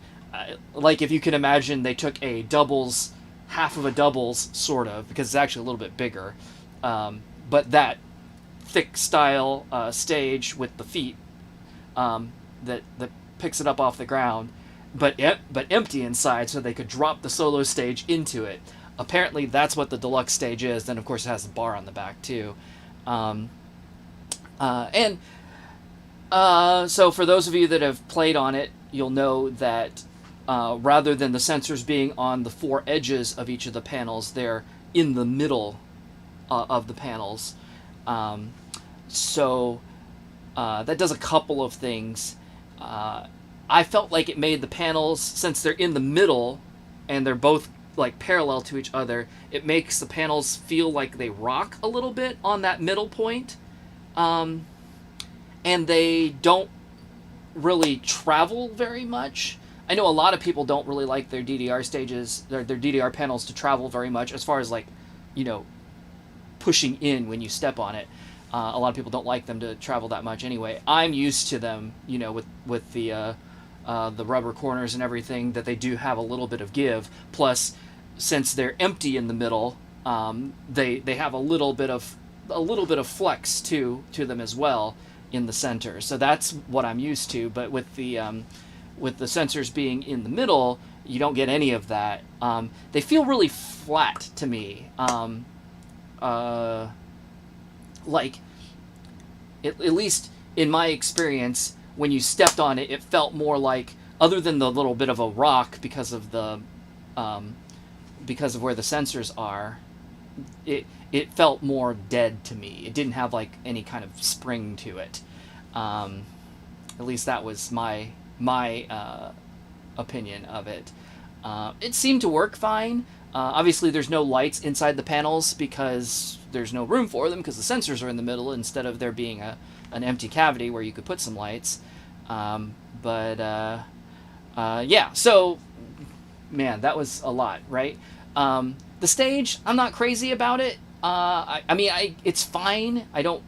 Speaker 1: like if you can imagine they took a doubles, half of a doubles sort of, because it's actually a little bit bigger. But that thick style stage with the feet that picks it up off the ground, but empty inside, so they could drop the Solo stage into it. Apparently, that's what the deluxe stage is. Then, of course, it has a bar on the back too. So for those of you that have played on it, you'll know that rather than the sensors being on the four edges of each of the panels, they're in the middle of the panels. So that does a couple of things. I felt like it made the panels, since they're in the middle and they're both like parallel to each other, it makes the panels feel like they rock a little bit on that middle point. And they don't really travel very much. I know a lot of people don't really like their DDR stages, their DDR panels to travel very much as far as like, pushing in when you step on it. A lot of people don't like them to travel that much anyway. I'm used to them, with the rubber corners and everything, that they do have a little bit of give. Plus, since they're empty in the middle, they have a little bit of flex to them as well in the center. So that's what I'm used to. But with the sensors being in the middle, you don't get any of that. They feel really flat to me. Like, at least in my experience, when you stepped on it, it felt more like, other than the little bit of a rock because of where the sensors are, it felt more dead to me. It didn't have like any kind of spring to it. At least that was my opinion of it. It seemed to work fine. Obviously, there's no lights inside the panels because there's no room for them, because the sensors are in the middle instead of there being an empty cavity where you could put some lights. Yeah, so, man, that was a lot, right? The stage, I'm not crazy about it. I mean, it's fine. I don't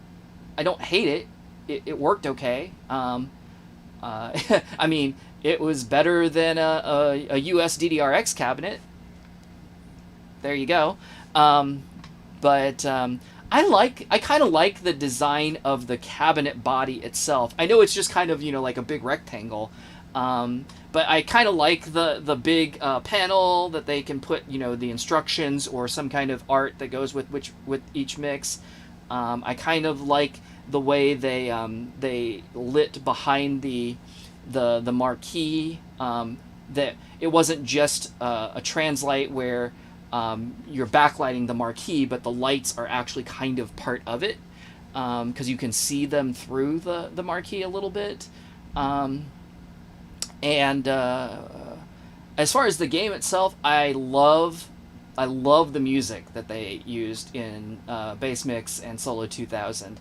Speaker 1: hate it. It worked okay. I mean, it was better than a US DDRX cabinet. There you go. But I kind of like the design of the cabinet body itself. I know it's just kind of, like a big rectangle. But I kind of like the big panel that they can put, the instructions or some kind of art that goes with each mix. I kind of like the way they lit behind the marquee. That it wasn't just a translite where you're backlighting the marquee, but the lights are actually kind of part of it, because you can see them through the marquee a little bit. And as far as the game itself, I love the music that they used in Bass Mix and Solo 2000.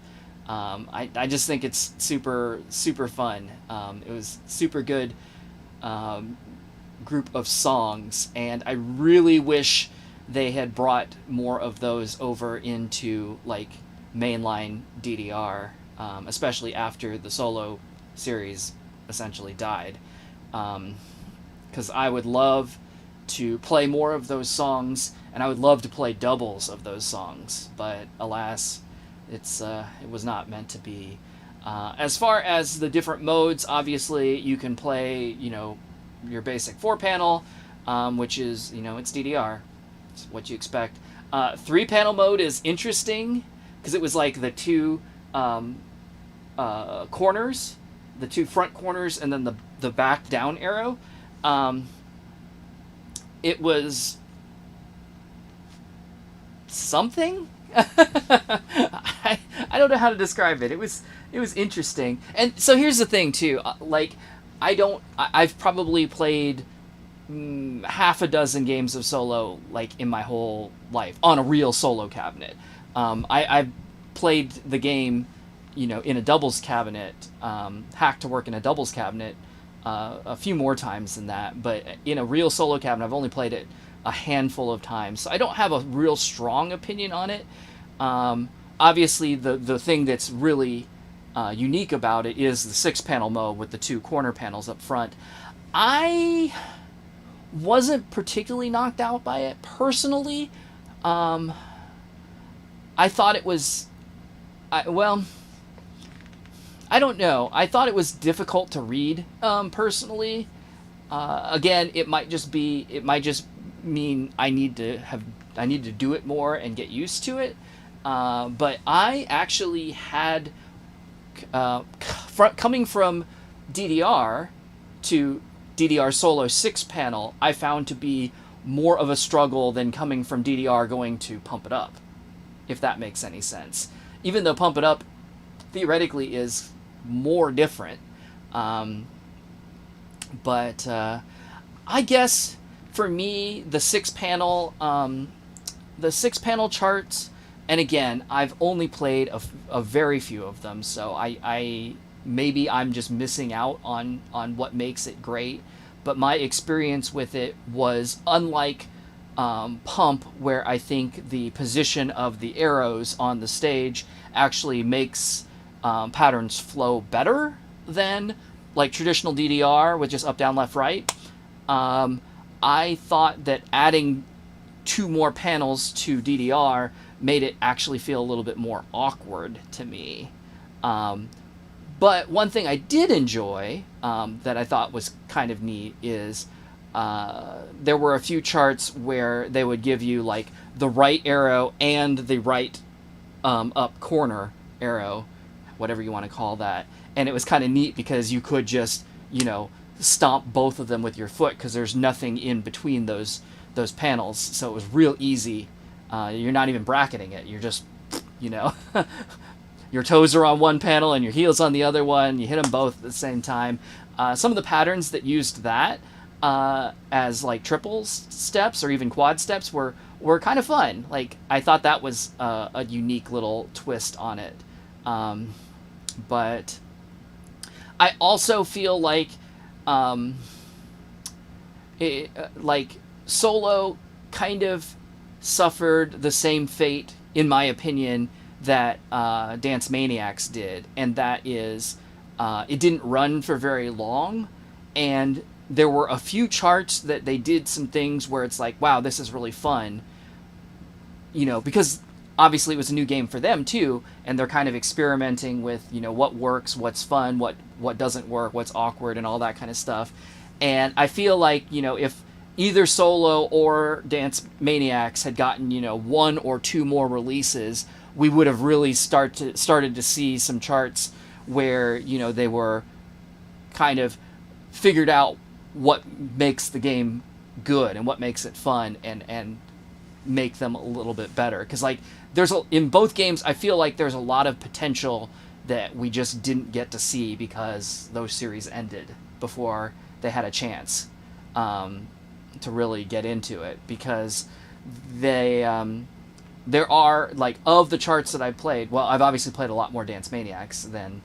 Speaker 1: I just think it's super fun. It was super good group of songs, and I really wish they had brought more of those over into like mainline DDR, especially after the Solo series essentially died. Because I would love to play more of those songs, and I would love to play doubles of those songs, but alas, it was not meant to be. As far as the different modes, obviously you can play, your basic 4-panel, which is, it's DDR. It's what you expect. 3-panel mode is interesting because it was like the two corners, the two front corners, and then the back down arrow. It was something. I don't know how to describe it. It was interesting. And so here's the thing too. I've probably played half a dozen games of Solo like in my whole life on a real Solo cabinet. I've played the game, in a doubles cabinet, hacked to work in a doubles cabinet a few more times than that. But in a real Solo cabinet, I've only played it a handful of times, so I don't have a real strong opinion on it. Obviously, the thing that's really unique about it is the 6-panel mode with the 2 corner panels up front. I wasn't particularly knocked out by it personally. I thought it was, I don't know. I thought it was difficult to read personally. Again, it might just mean I need to do it more and get used to it. But I actually had coming from DDR to DDR Solo 6-panel, I found to be more of a struggle than coming from DDR going to Pump It Up, if that makes any sense. Even though Pump It Up theoretically is more different. But I guess for me, the 6-panel charts, and again, I've only played a very few of them, so I maybe I'm just missing out on what makes it great. But my experience with it was unlike Pump, where I think the position of the arrows on the stage actually makes patterns flow better than like traditional DDR with just up, down, left, right. I thought that adding 2 more panels to DDR made it actually feel a little bit more awkward to me. But one thing I did enjoy that I thought was kind of neat is there were a few charts where they would give you like the right arrow and the right up corner arrow, whatever you want to call that. And it was kind of neat because you could just, stomp both of them with your foot because there's nothing in between those panels. So it was real easy. You're not even bracketing it. You're just, your toes are on one panel and your heels on the other one. You hit them both at the same time. Some of the patterns that used that as like triple steps or even quad steps were kind of fun. Like, I thought that was a unique little twist on it. But I also feel like Solo kind of suffered the same fate, in my opinion, that Dance Maniacs did, and that is it didn't run for very long, and there were a few charts that they did some things where it's like, wow, this is really fun, because obviously it was a new game for them too, and they're kind of experimenting with, what works, what's fun, what doesn't work, what's awkward, and all that kind of stuff. And I feel like, if either Solo or Dance Maniacs had gotten, 1 or 2 more releases, we would have really started to see some charts where, they were kind of figured out what makes the game good and what makes it fun, and make them a little bit better. Because like in both games, I feel like there's a lot of potential that we just didn't get to see because those series ended before they had a chance to really get into it. Because they there are, like, of the charts that I've played, well, I've obviously played a lot more Dance Maniacs than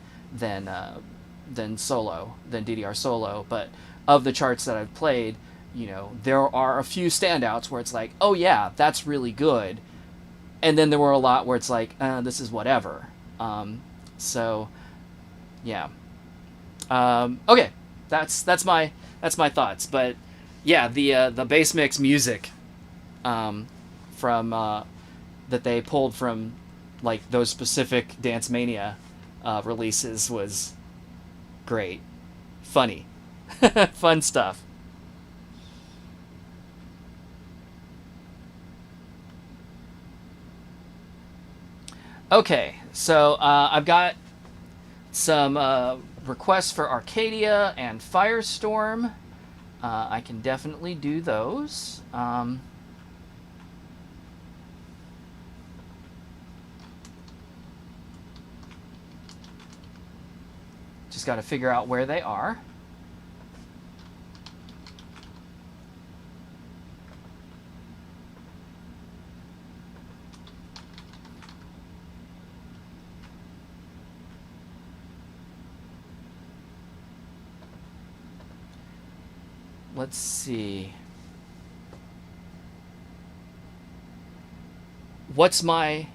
Speaker 1: Solo, than DDR Solo, but of the charts that I've played, you know, there are a few standouts where it's like, oh yeah, that's really good, and then there were a lot where it's like, this is whatever. So, yeah. Okay, that's my thoughts. But yeah, the bass mix music from that they pulled from like those specific Dance Mania releases was great, funny, fun stuff. Okay, so I've got some requests for Arcadia and Firestorm. I can definitely do those. Just got to figure out where they are. Let's see. What's my...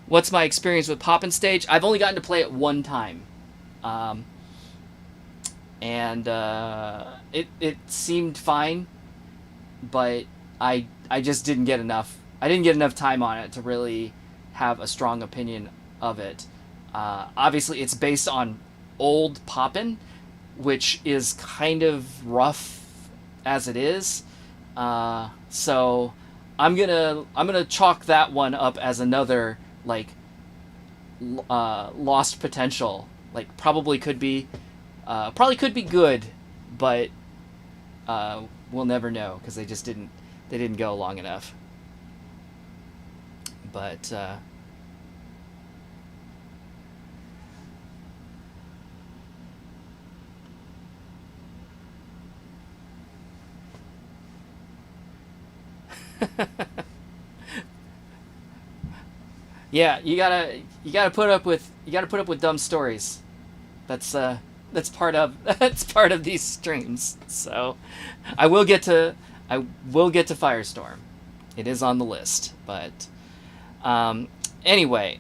Speaker 1: What's my experience with Poppin' Stage? I've only gotten to play it one time. And it seemed fine, but I just didn't get enough. I didn't get enough time on it to really have a strong opinion of it. Obviously, it's based on old Poppin', which is kind of rough as it is. So I'm gonna chalk that one up as another like lost potential. Like probably could be good, but we'll never know because they didn't go long enough. But yeah, you gotta put up with dumb stories. That's part of these streams. So I will get to Firestorm. It is on the list, but anyway,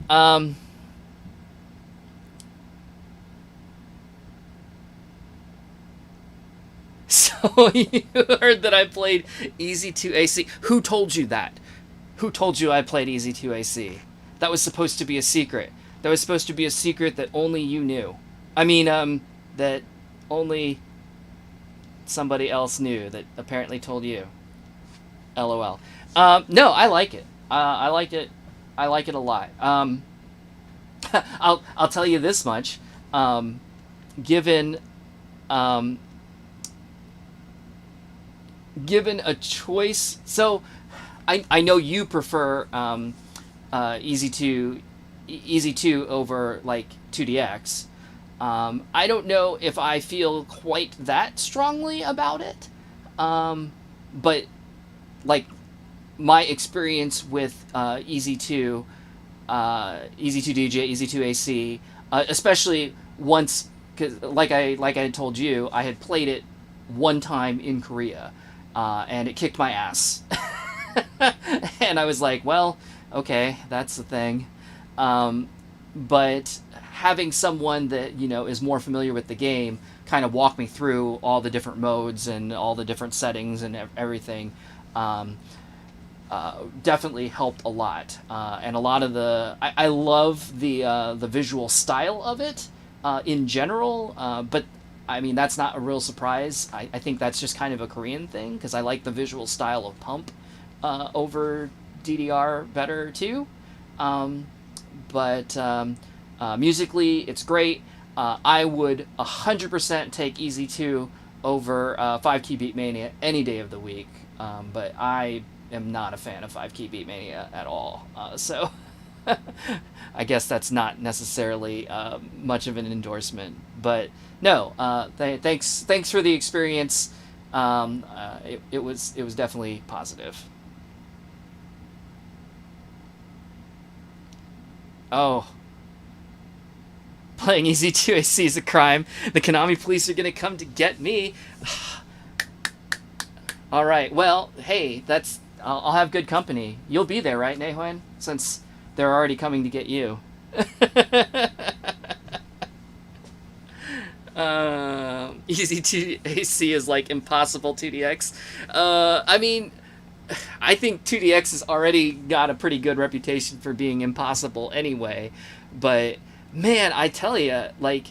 Speaker 1: so you heard that I played Easy 2 AC. Who told you that? Who told you I played Easy 2 AC? That was supposed to be a secret. That was supposed to be a secret that only you knew. I mean, that only somebody else knew that apparently told you. LOL. No, I like it. I like it. I like it a lot. I'll tell you this much. Given a choice, so I know you prefer Easy 2 over like 2DX. I don't know if I feel quite that strongly about it, but like my experience with Easy 2 DJ, Easy 2 AC, especially once, because like I had told you, I had played it one time in Korea, and it kicked my ass. And I was like, well, okay, that's the thing. But having someone that, you know, is more familiar with the game kind of walk me through all the different modes and all the different settings and everything definitely helped a lot. And a lot of I love the visual style of it in general, but I mean, that's not a real surprise. I think that's just kind of a Korean thing, because I like the visual style of Pump over DDR better too. But musically, it's great. I would 100% take Easy 2 over 5 key Beatmania any day of the week. But I am not a fan of 5 key Beatmania at all. So I guess that's not necessarily much of an endorsement. But no, thanks for the experience. It was definitely positive. Oh, playing EZ2AC is a crime. The Konami police are gonna come to get me. All right. Well, hey, I'll have good company. You'll be there, right, Nehuen? Since they're already coming to get you. EZ2AC is like impossible 2DX. I mean, I think 2DX has already got a pretty good reputation for being impossible anyway. But man, I tell you, like,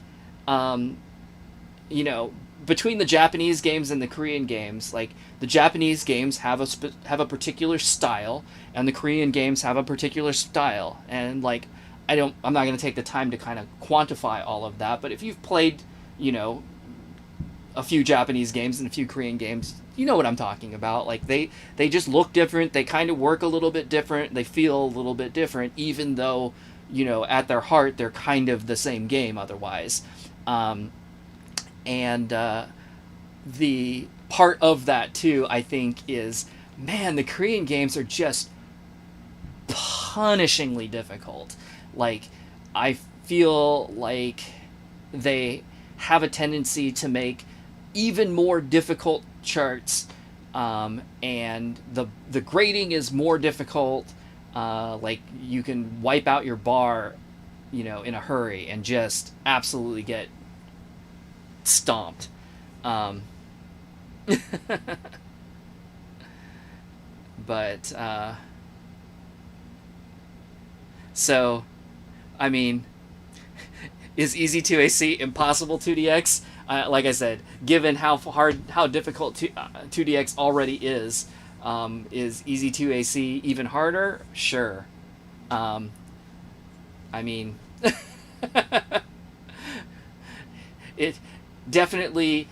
Speaker 1: between the Japanese games and the Korean games, like the Japanese games have a particular style, and the Korean games have a particular style, and like I'm not going to take the time to kind of quantify all of that, but if you've played, a few Japanese games and a few Korean games, you know what I'm talking about. Like they just look different, they kind of work a little bit different, they feel a little bit different, even though, at their heart they're kind of the same game otherwise. And the part of that too, I think, is, man, the Korean games are just punishingly difficult. Like, I feel like they have a tendency to make even more difficult charts, and the grading is more difficult. Like, you can wipe out your bar, in a hurry and just absolutely get stomped. But so, I mean, is EZ2AC impossible 2DX? Like I said, given how difficult 2DX already is EZ2AC even harder? Sure. I mean, it definitely,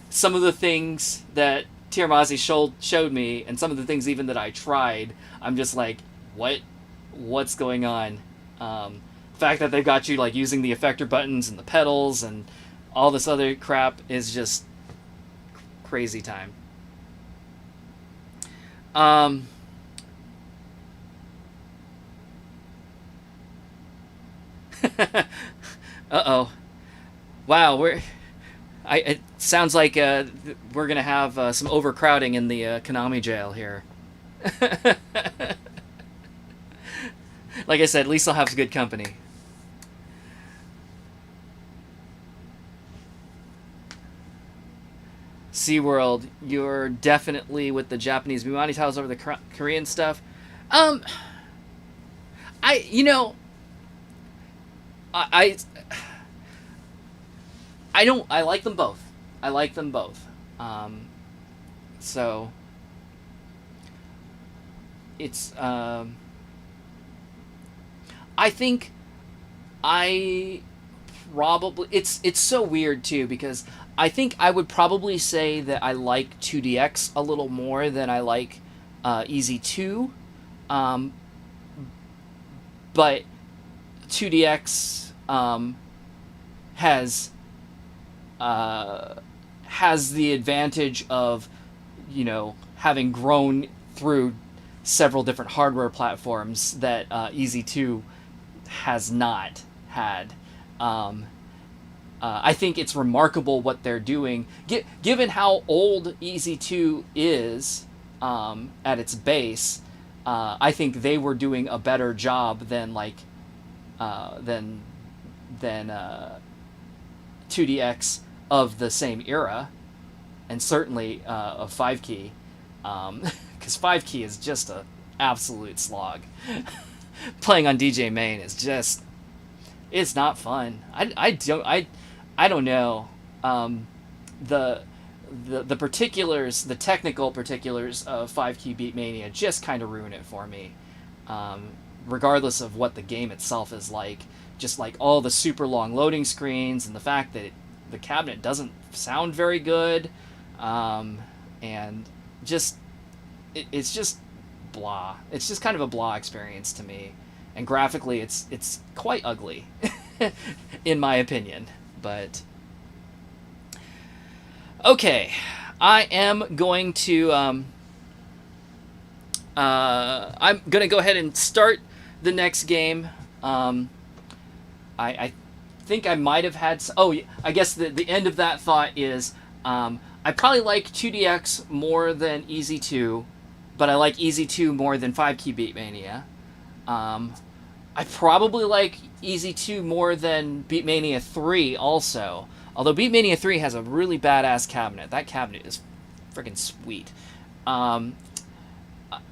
Speaker 1: some of the things that Tiramazi showed me, and some of the things even that I tried, I'm just like, what's going on? The fact that they've got you like using the effector buttons and the pedals and all this other crap is just crazy time. Uh-oh. Wow, it sounds like we're gonna have some overcrowding in the Konami jail here. Like I said, at least I'll have some good company. SeaWorld, you're definitely with the Japanese Mimani titles over the Korean stuff. I like them both. I like them both. So it's I think I probably, it's so weird too, because I think I would probably say that I like 2DX a little more than I like EZ2. But 2DX has the advantage of, having grown through several different hardware platforms that EZ2 has not had. I think it's remarkable what they're doing, given how old EZ2 is at its base. I think they were doing a better job than 2DX of the same era, and certainly of 5-key, because 5-key is just a absolute slog. Playing on DJ Main is just, it's not fun. I don't know. The particulars, the technical particulars of 5-key Beatmania just kind of ruin it for me. Regardless of what the game itself is like, just like all the super long loading screens and the fact that the cabinet doesn't sound very good. And just it's just blah. It's just kind of a blah experience to me, and graphically, it's quite ugly, in my opinion. But okay, I am going to I'm gonna go ahead and start the next game. I think I might have had. I guess the end of that thought is I probably like 2DX more than Easy 2, but I like Easy 2 more than 5-Key Beatmania. I probably like Easy 2 more than Beatmania 3 also. Although Beatmania 3 has a really badass cabinet. That cabinet is freaking sweet. And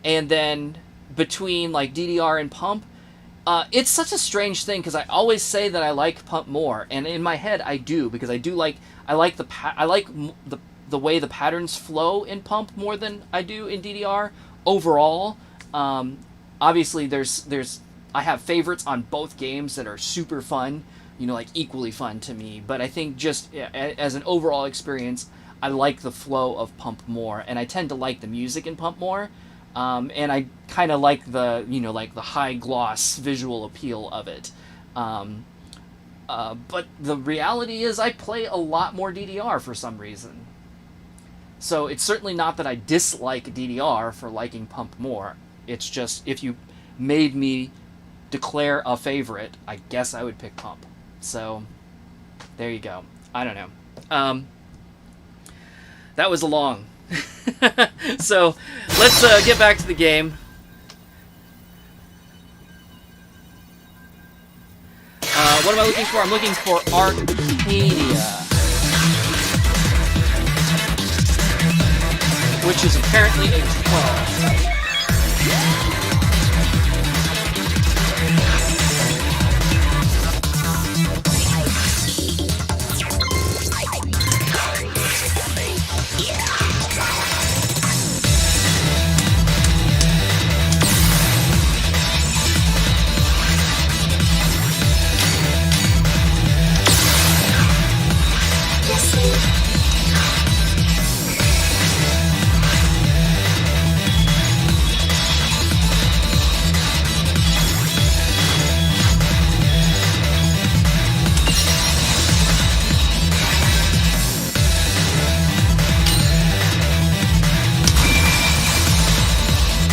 Speaker 1: then between like DDR and Pump, it's such a strange thing because I always say that I like Pump more, and in my head I do, because I like the way the patterns flow in Pump more than I do in DDR overall. Obviously, I have favorites on both games that are super fun, like equally fun to me. But I think just as an overall experience, I like the flow of Pump more, and I tend to like the music in Pump more. And I kind of like the the high gloss visual appeal of it. But the reality is I play a lot more DDR for some reason. So it's certainly not that I dislike DDR for liking Pump more. It's just, if you made me declare a favorite, I guess I would pick Pump. So there you go. I don't know. That was long. So let's get back to the game. What am I looking for? I'm looking for Arcadia, which is apparently a 12.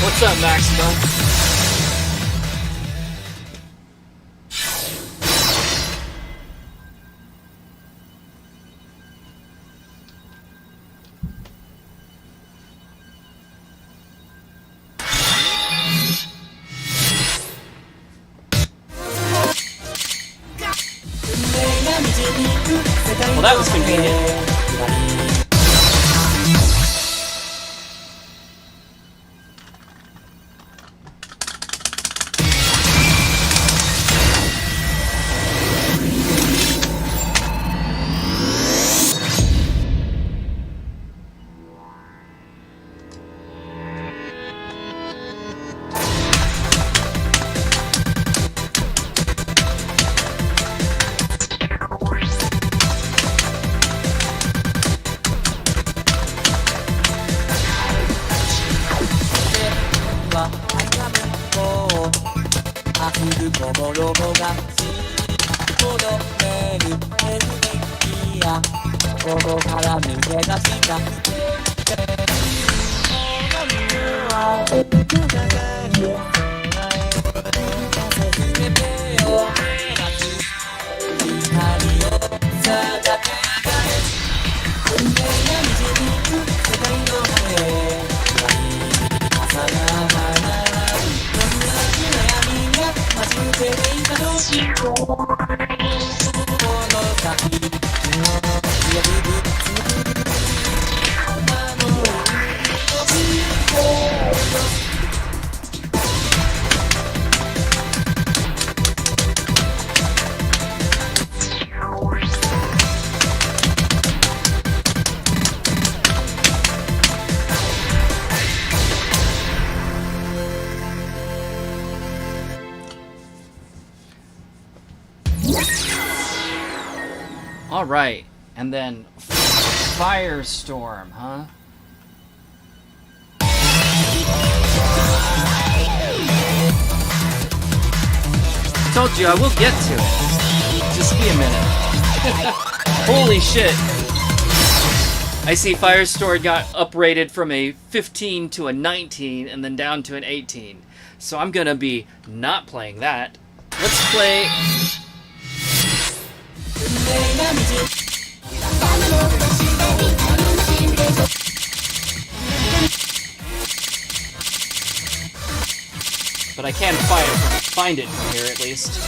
Speaker 1: What's up, Maximo? Well, that was convenient. All right, and then Firestorm, huh? Told you I will get to it. Just be a minute. Holy shit. I see Firestorm got uprated from a 15 to a 19 and then down to an 18. So I'm gonna be not playing that. Let's play... But I can find it from here, at least.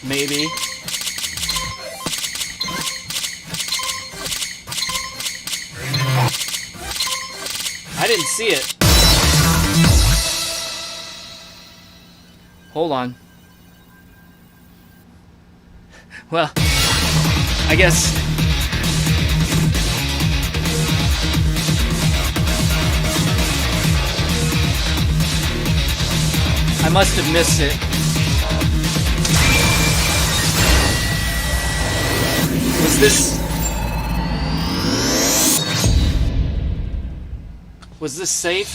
Speaker 1: Maybe. I didn't see it. Hold on. Well, I guess... I must have missed it. Was this safe?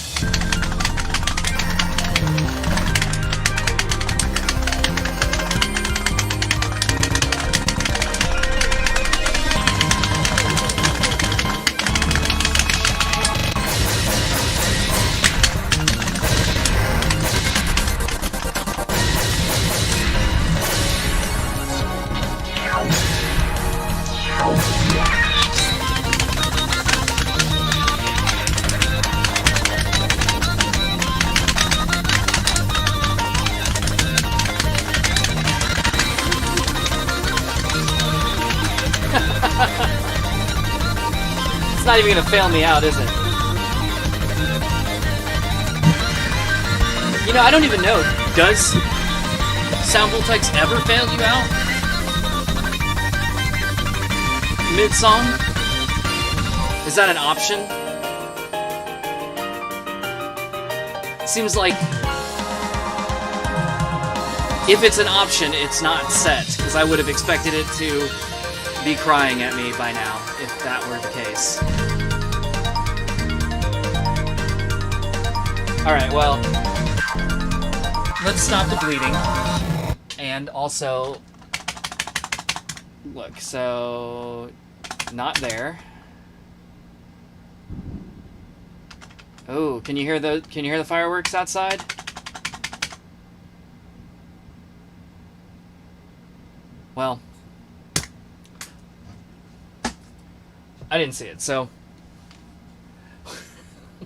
Speaker 1: It's not even gonna fail me out, is it? You know, I don't even know. Does Sound VOLTEX ever fail you out? Mid-song? Is that an option? Seems like if it's an option, it's not set, because I would have expected it to be crying at me by now, if that were the case. Alright, well, let's stop the bleeding. And also, look, so, not there. Oh, can you hear the fireworks outside? Well, I didn't see it, so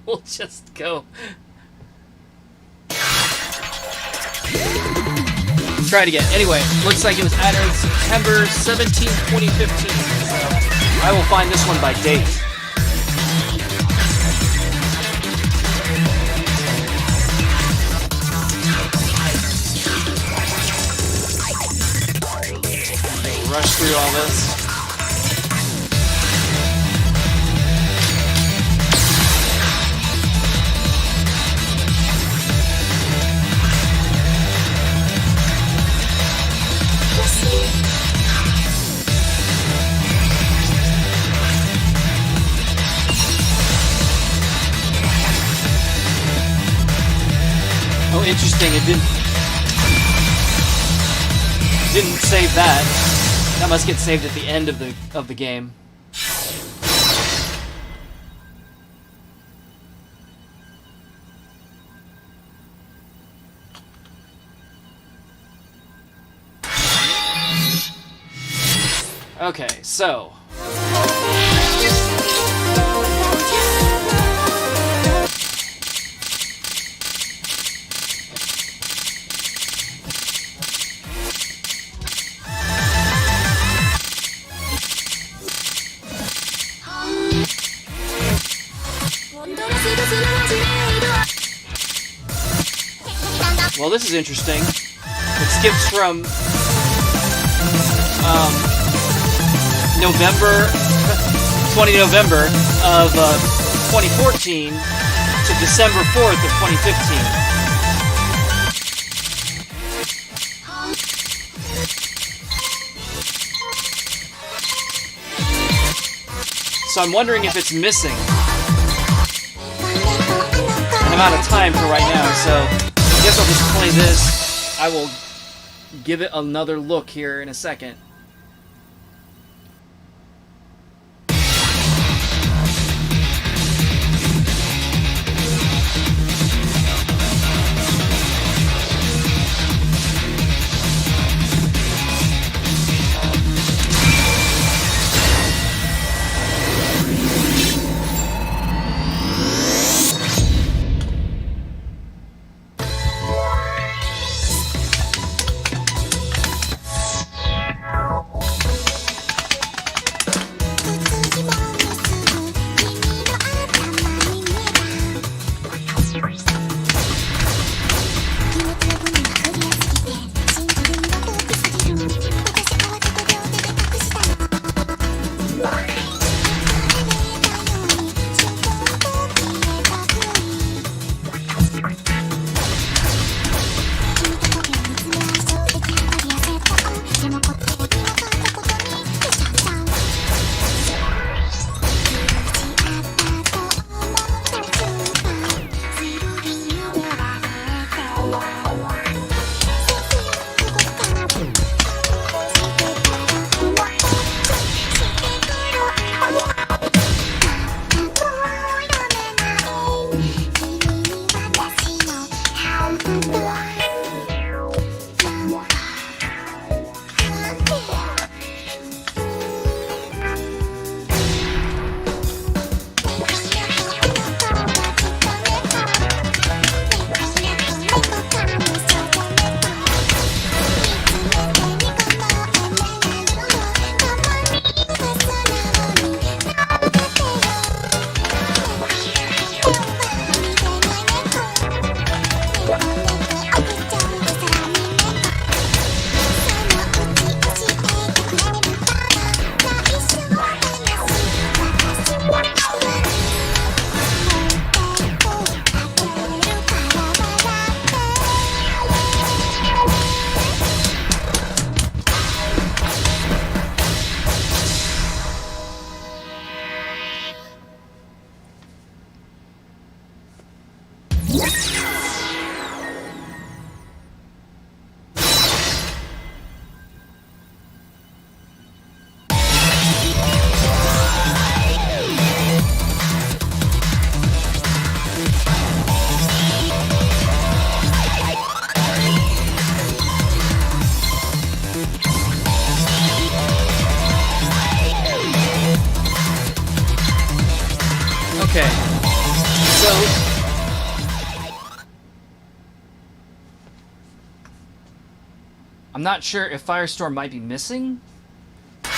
Speaker 1: we'll just go. Try it again. Anyway, looks like it was added September 17th, 2015. So I will find this one by date. Rush through all this. Oh, interesting. It didn't save that. That must get saved at the end of the game. Okay, so Well, this is interesting. It skips from November 2014 to December 4th of 2015. So I'm wondering if it's missing. And I'm out of time for right now, so I guess I'll just play this. I will give it another look here in a second. Okay. So I'm not sure if Firestorm might be missing. It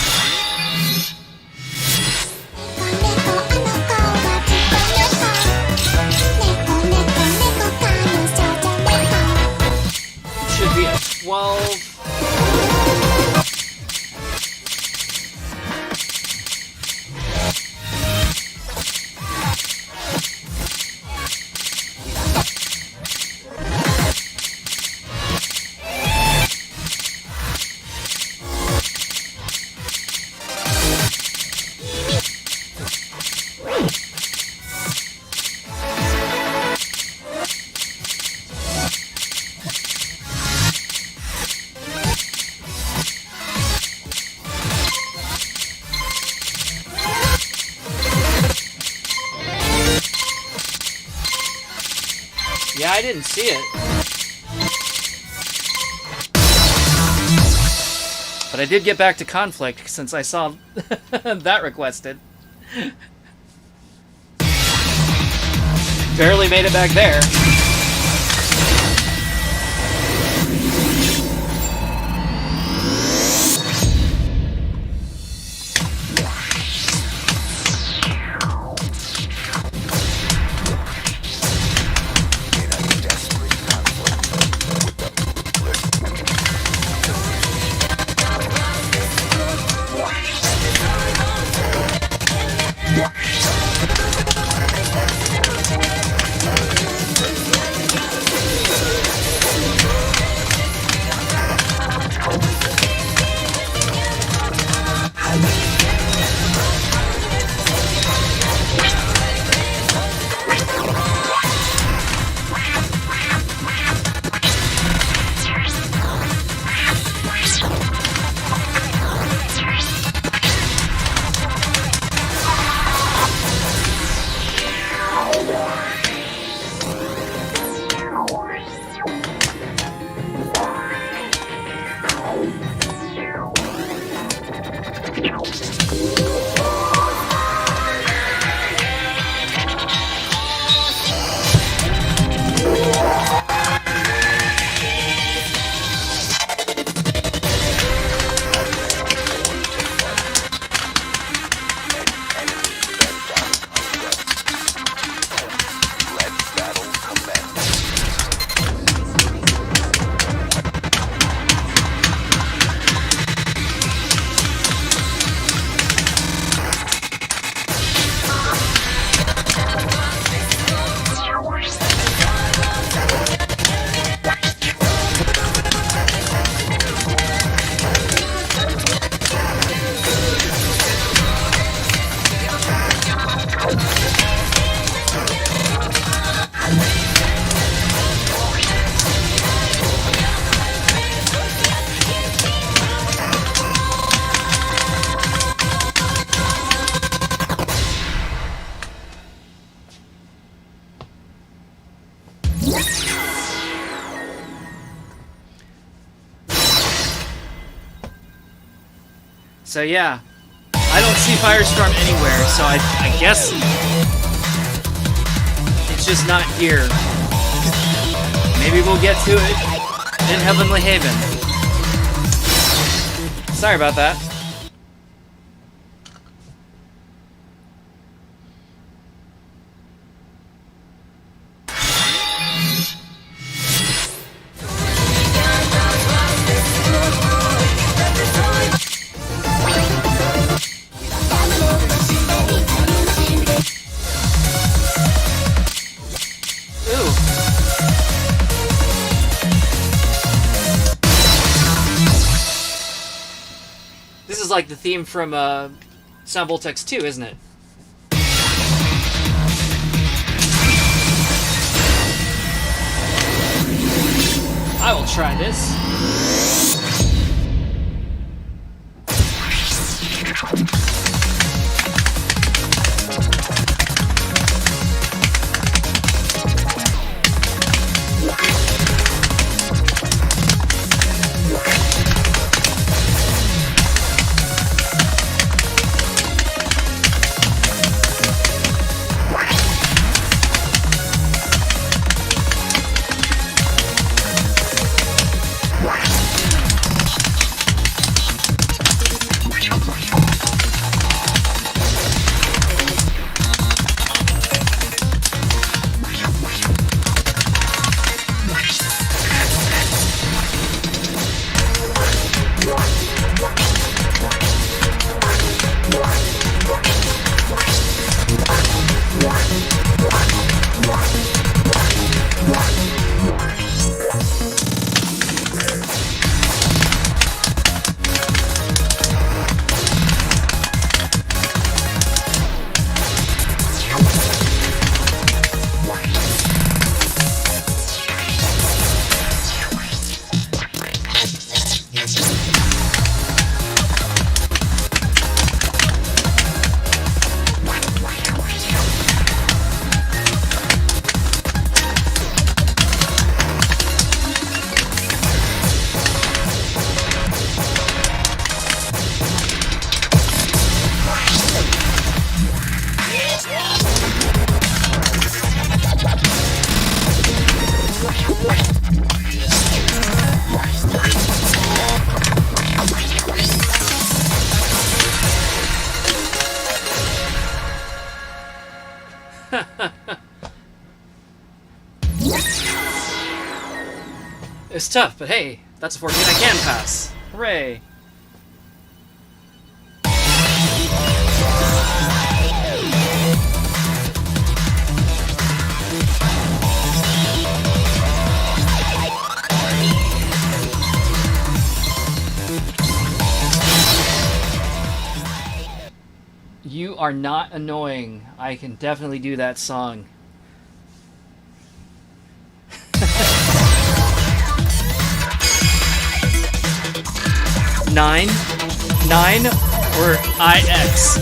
Speaker 1: should be at 12. Yeah, I didn't see it. But I did get back to Conflict since I saw that requested. Barely made it back there. So yeah, I don't see Firestorm anywhere, so I guess it's just not here. Maybe we'll get to it in Heavenly Haven. Sorry about that. This is like the theme from Sound VOLTEX 2, isn't it? I will try this. It's tough, but hey, that's a 14 I can pass. Hooray! You are not annoying. I can definitely do that song. Nine or IX?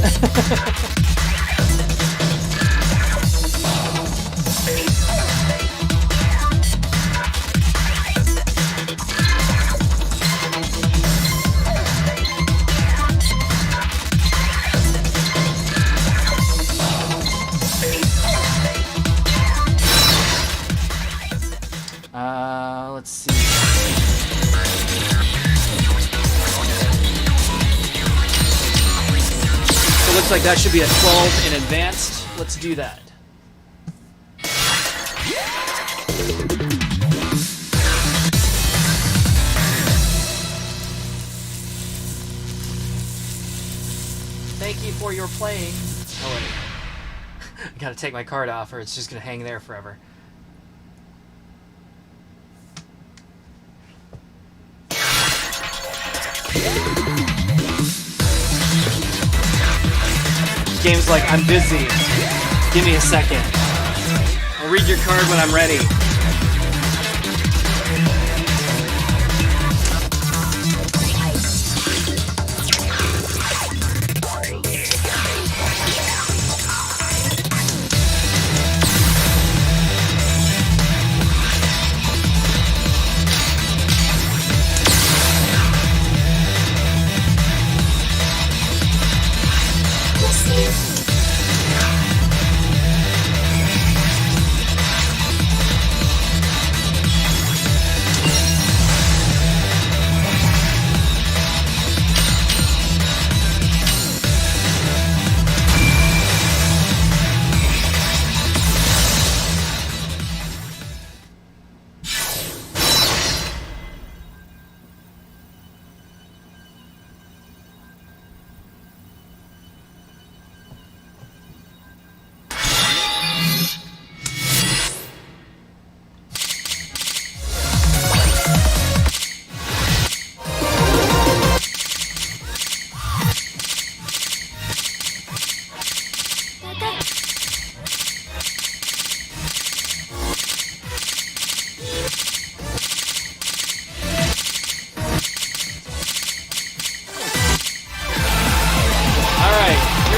Speaker 1: Let's see. So it looks like that should be a 12 in advanced. Let's do that. Thank you for your playing. Oh wait. I gotta take my card off or it's just gonna hang there forever. Game's like, I'm busy. Give me a second. I'll read your card when I'm ready.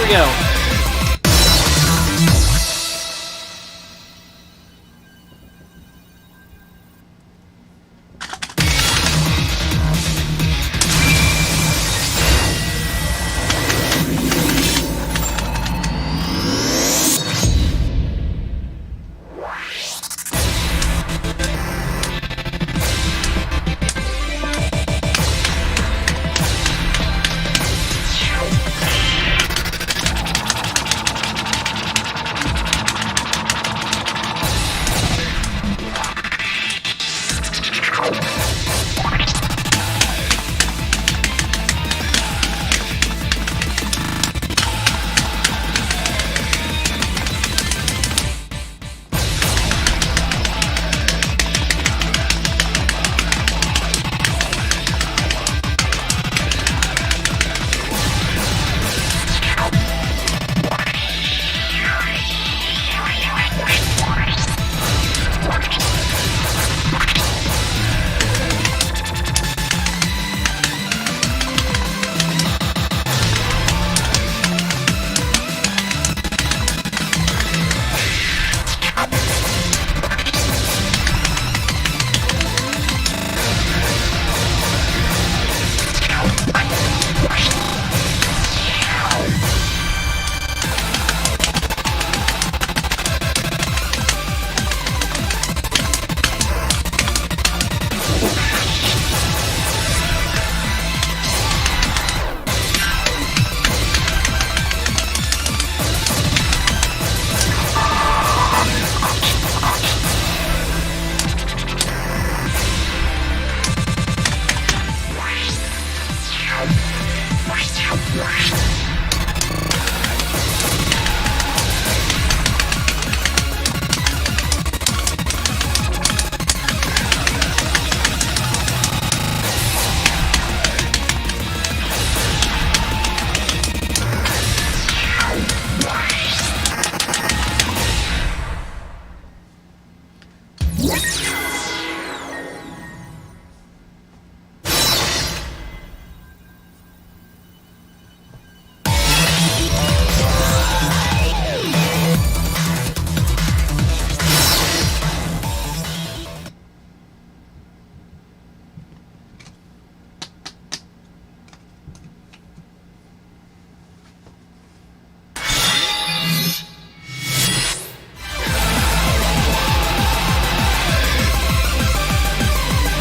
Speaker 1: Go.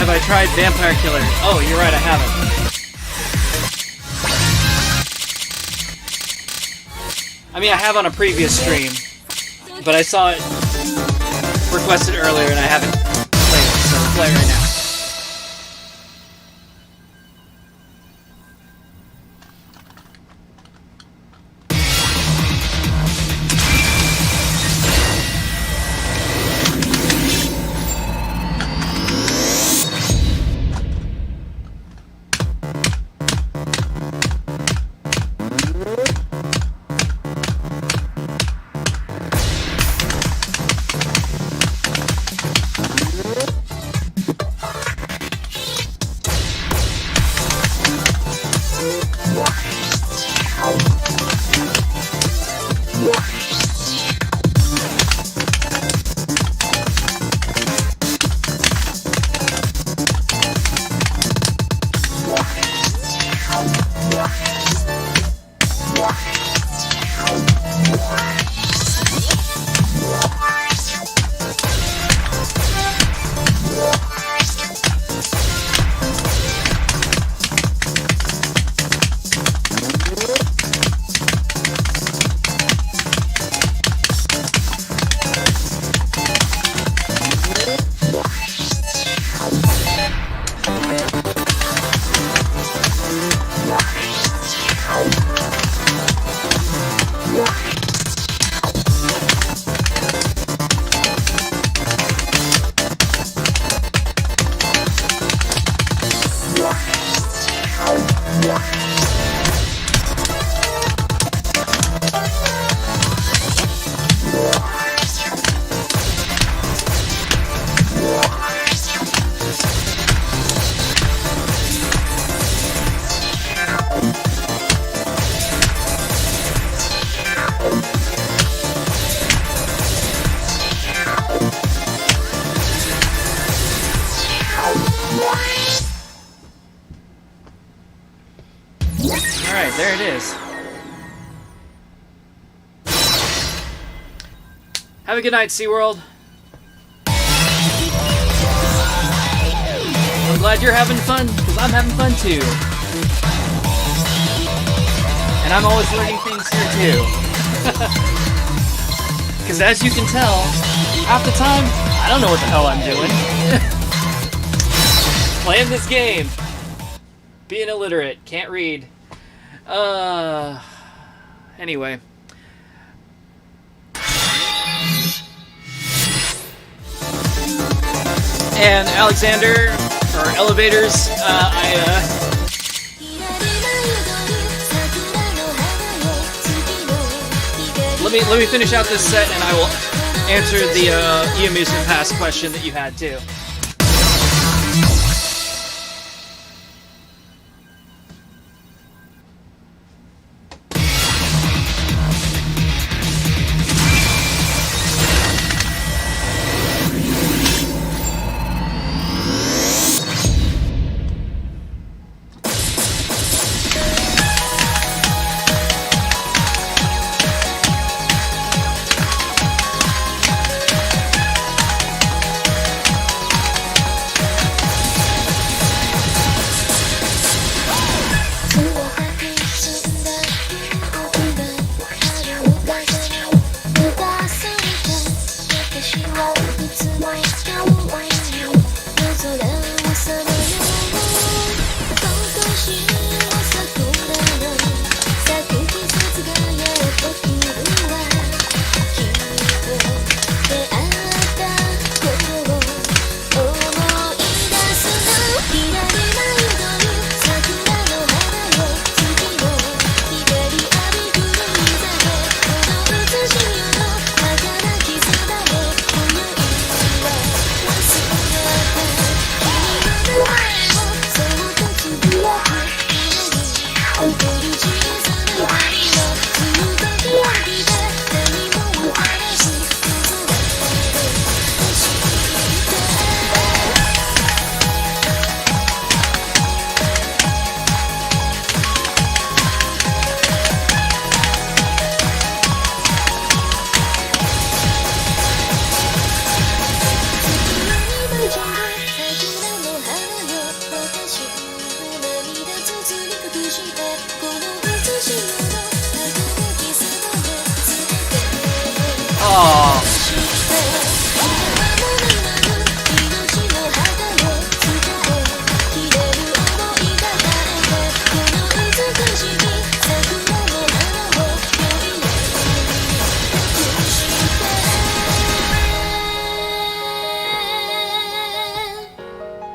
Speaker 1: Have I tried Vampire Killer? Oh, you're right, I haven't. I mean, I have on a previous stream, but I saw it requested earlier and I haven't played it, so we'll play it right now. Have a good night, SeaWorld. I'm glad you're having fun, because I'm having fun too. And I'm always learning things here too. Because as you can tell, half the time, I don't know what the hell I'm doing. Playing this game. Being illiterate, can't read. Anyway. And Alexander, or Elevators, let me finish out this set, and I will answer the e-amusement pass question that you had too.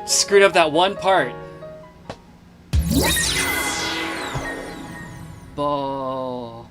Speaker 1: Screwed up that one part. Ball.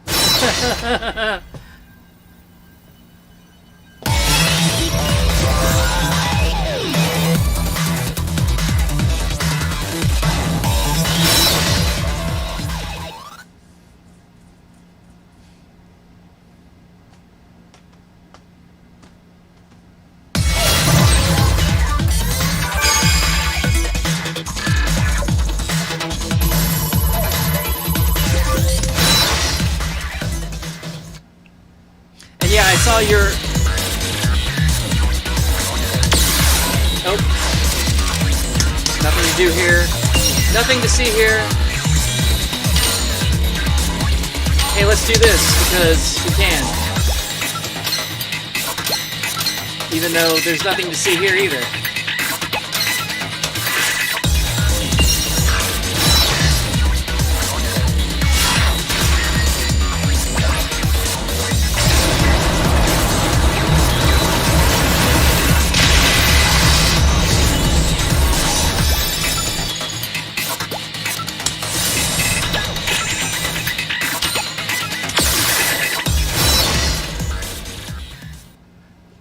Speaker 1: I saw your... Oh. Nothing to do here. Nothing to see here. Hey, let's do this, because we can. Even though there's nothing to see here either.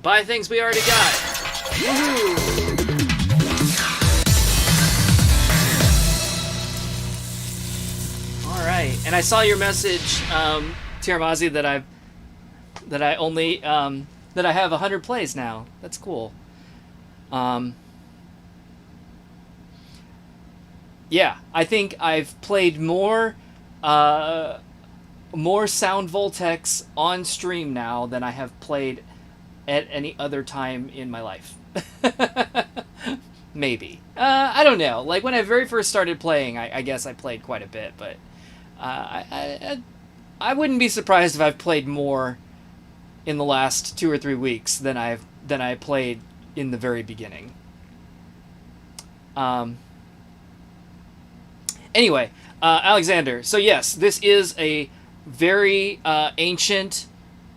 Speaker 1: Buy things we already got. Woohoo! All right, and I saw your message, Tiramazi, that I have 100 plays now. That's cool. Yeah, I think I've played more Sound Voltex on stream now than I have played at any other time in my life. Maybe. I don't know. Like, when I very first started playing, I guess I played quite a bit, but I wouldn't be surprised if I've played more in the last 2 or 3 weeks than I played in the very beginning. Anyway, Alexander. So yes, this is a very ancient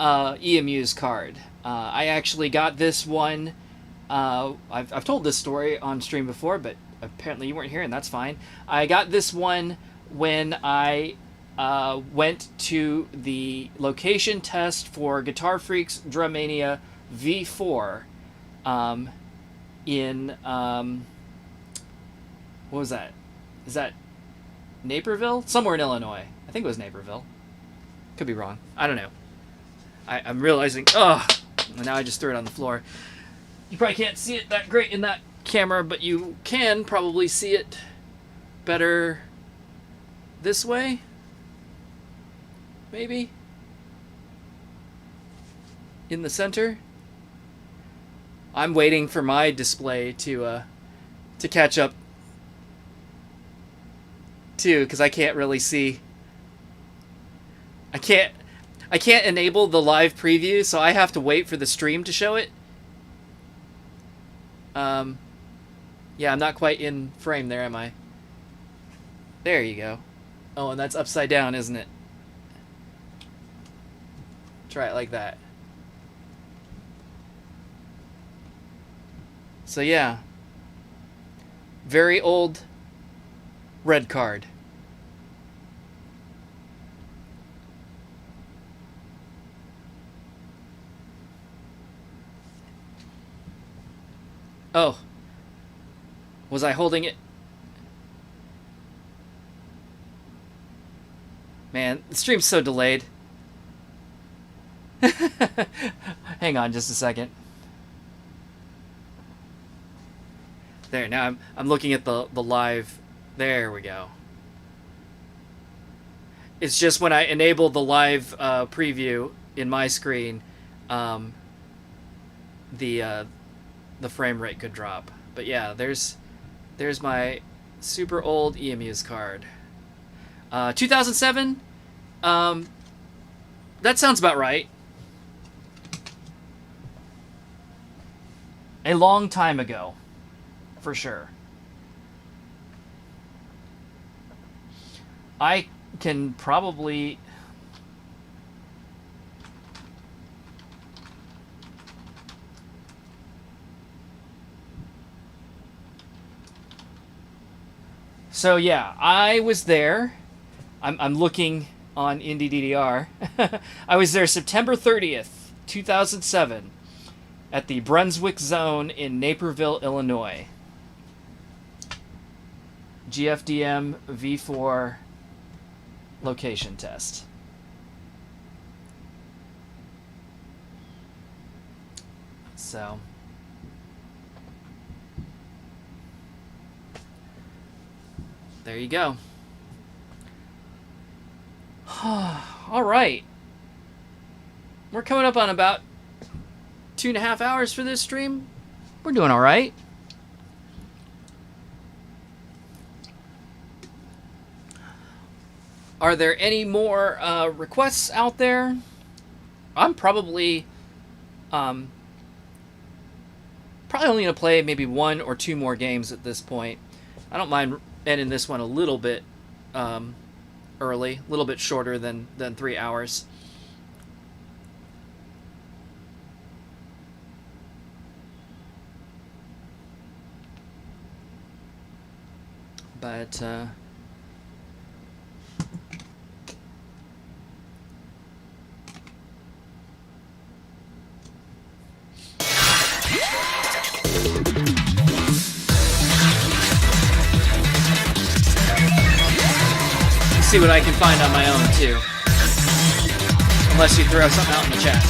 Speaker 1: EMU's card. I actually got this one. I've told this story on stream before, but apparently you weren't here, and that's fine. I got this one when I went to the location test for Guitar Freak's Drummania V4 in what was that? Is that Naperville? Somewhere in Illinois. I think it was Naperville. Could be wrong. I don't know. I'm realizing, and now I just threw it on the floor. You probably can't see it that great in that camera, but you can probably see it better this way. Maybe? In the center? I'm waiting for my display to catch up too, because I can't really see. I can't enable the live preview, so I have to wait for the stream to show it. Yeah, I'm not quite in frame there, am I? There you go. Oh, and that's upside down, isn't it? Try it like that. So yeah. Very old red card. Oh. Was I holding it? Man, the stream's so delayed. Hang on just a second. There, now I'm looking at the live. There we go. It's just when I enable the live preview in my screen, the frame rate could drop. But yeah, there's my super old EMU's card. 2007. That sounds about right. A long time ago, for sure. I can probably... So yeah, I was there. I'm looking on Indie DDR. I was there September 30th, 2007, at the Brunswick Zone in Naperville, Illinois. GFDM V4 location test. So... there you go. All right. We're coming up on about 2.5 hours for this stream. We're doing all right. Are there any more requests out there? I'm probably only going to play maybe 1 or 2 more games at this point. I don't mind ending this one a little bit early, a little bit shorter than 3 hours. But see what I can find on my own too. Unless you throw something out in the chat.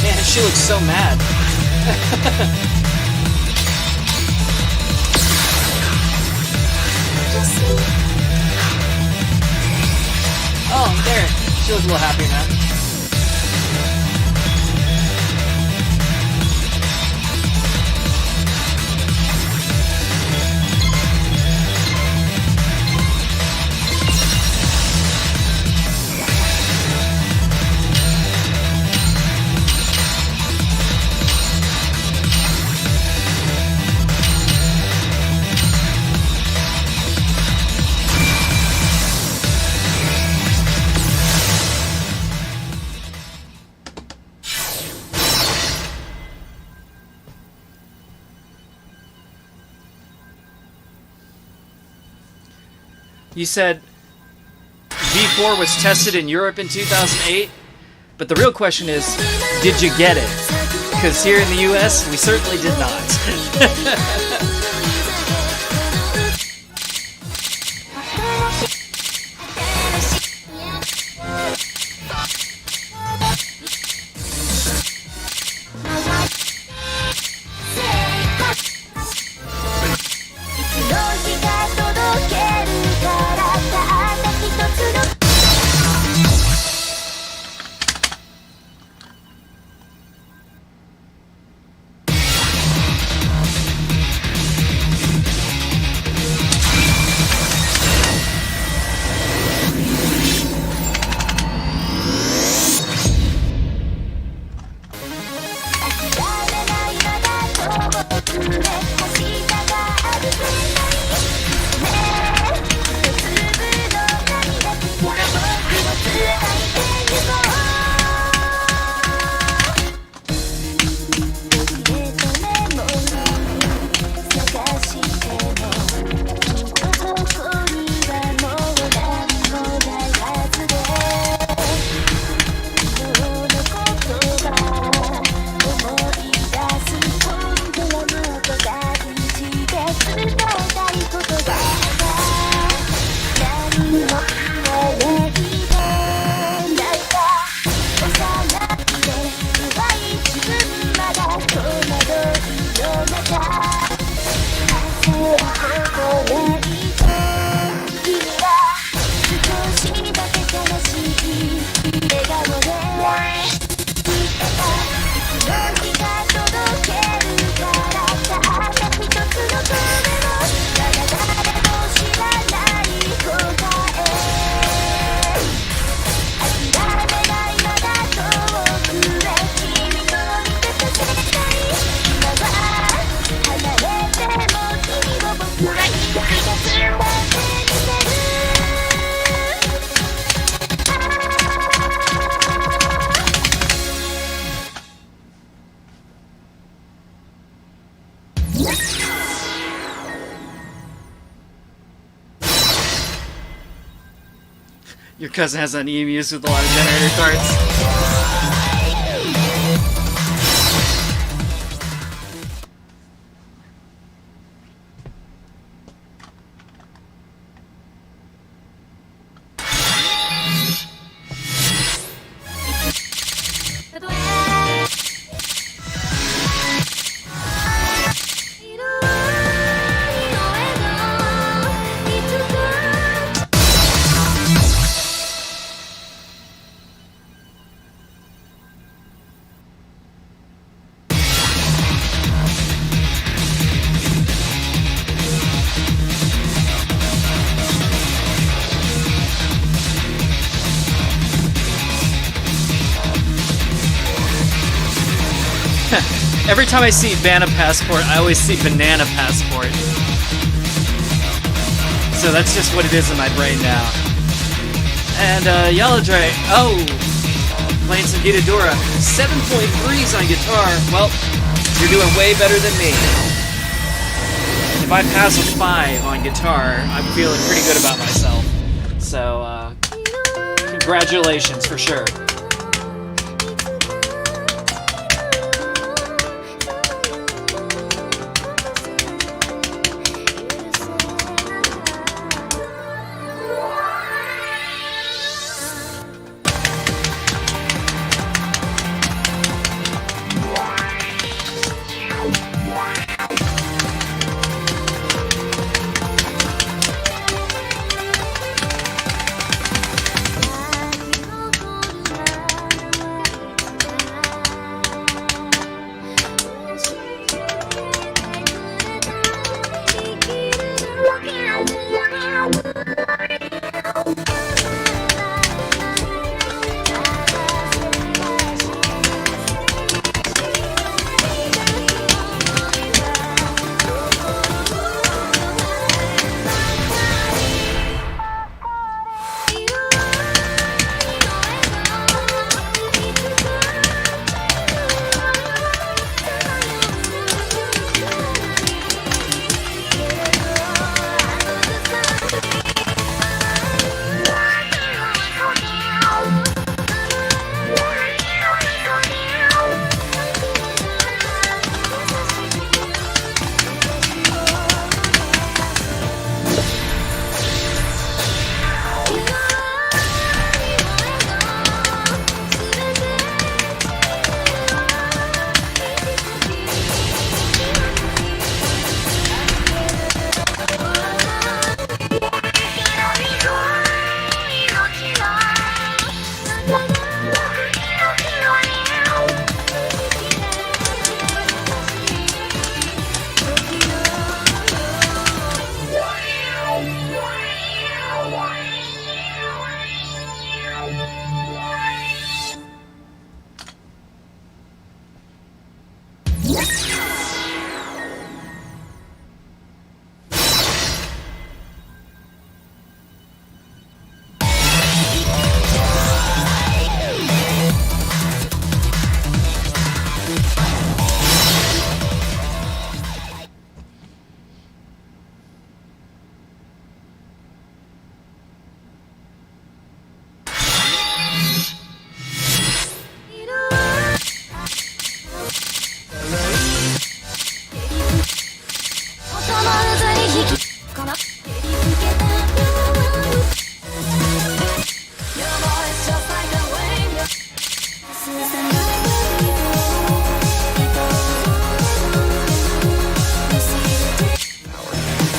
Speaker 1: Man, she looks so mad. Feels a little happy now. You said V4 was tested in Europe in 2008, but the real question is, did you get it? Because here in the US, we certainly did not. Your cousin has an EMUs with a lot of generator cards. Every time I see Banana Passport, I always see Banana Passport. So that's just what it is in my brain now. And, Yellow Dre, oh, playing some Gitadora. 7.3s on guitar. Well, you're doing way better than me. If I pass a 5 on guitar, I'm feeling pretty good about myself. So, congratulations, for sure.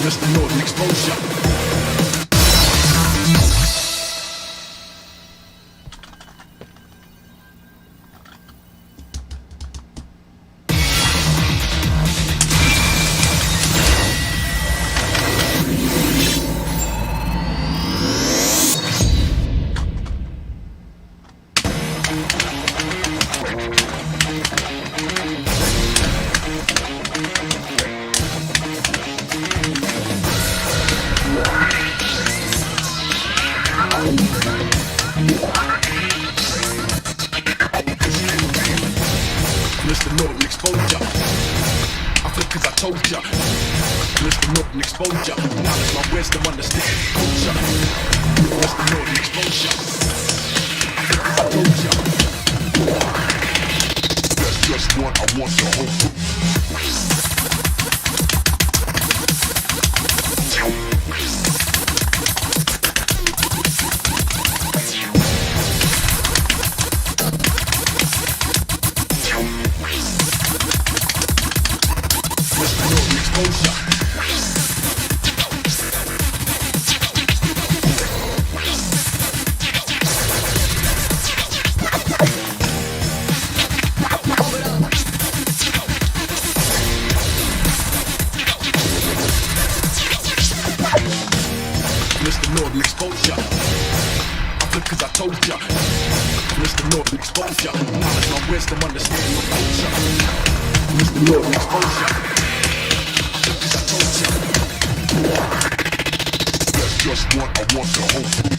Speaker 3: Mr. Northern Exposure. Mr. Norton Exposure. I flip cause I told ya. Mr. Norton Exposure. Knowledge, my wisdom, understand culture. Mr. Norton Exposure. I flip cause I told ya. That's just what I want the whole group. Mr. Northern Exposure. I flip cause I told ya. Mr. Northern Exposure. Knowledge, my wisdom, understand my culture. Mr. Northern Exposure. I flip cause I told ya. That's just what I want the whole group.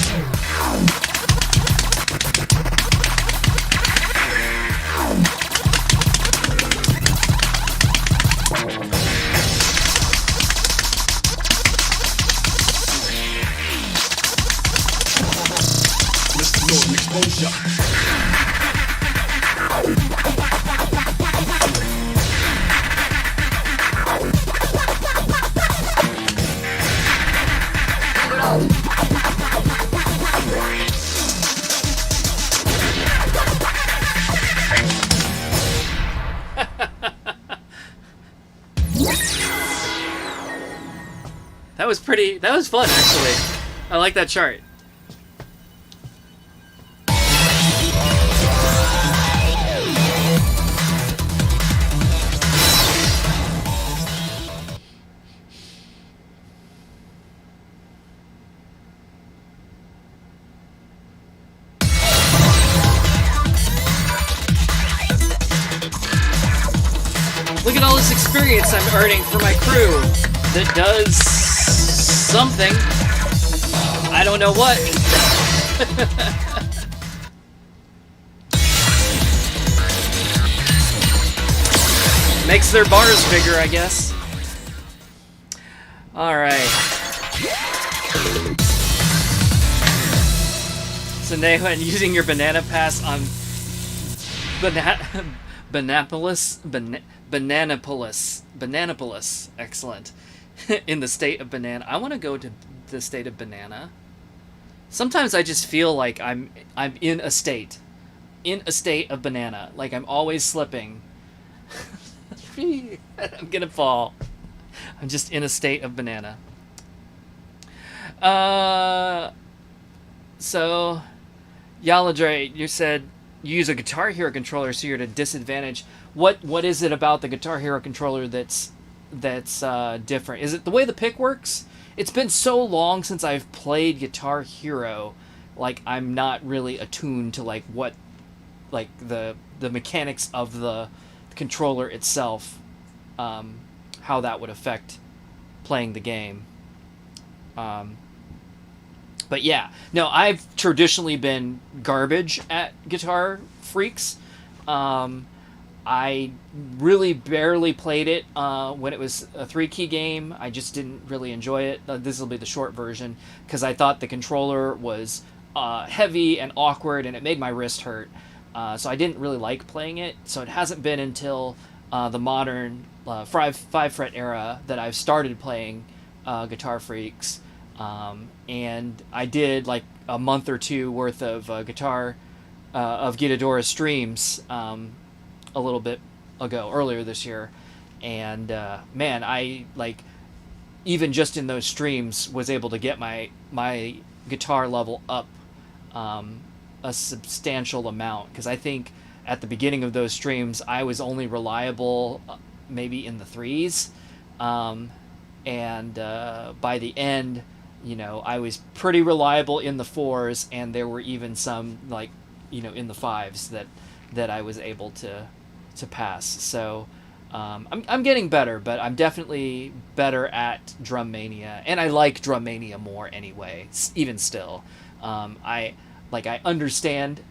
Speaker 3: Northern Exposure.
Speaker 1: That was fun, actually. I like that chart. Look at all this experience I'm earning for my crew that does something. I don't know what. Makes their bars bigger, I guess. Alright. So Nahuen, using your banana pass on Bananapolis. Excellent. In the state of banana. I want to go to the state of banana. Sometimes I just feel like I'm in a state of banana. Like I'm always slipping. I'm gonna fall. I'm just in a state of banana. So Yaladre, you said you use a Guitar Hero controller, so you're at a disadvantage. What is it about the Guitar Hero controller that's different? Is it the way the pick works? It's been so long since I've played Guitar Hero, like I'm not really attuned to like what, like the mechanics of the controller itself, how that would affect playing the game. But yeah, no, I've traditionally been garbage at Guitar Freaks. I really barely played it when it was a 3-key game. I just didn't really enjoy it. This will be the short version, because I thought the controller was heavy and awkward, and it made my wrist hurt. So I didn't really like playing it. So it hasn't been until the modern 5-fret era that I've started playing Guitar Freaks, and I did like a month or two worth of Gitadora streams a little bit ago, earlier this year, and man, I like even just in those streams was able to get my guitar level up a substantial amount, because I think at the beginning of those streams I was only reliable maybe in the threes, and by the end, I was pretty reliable in the fours, and there were even some like in the fives that I was able to pass. So I'm getting better, but I'm definitely better at Drum Mania, and I like Drum Mania more anyway. Even still, I understand.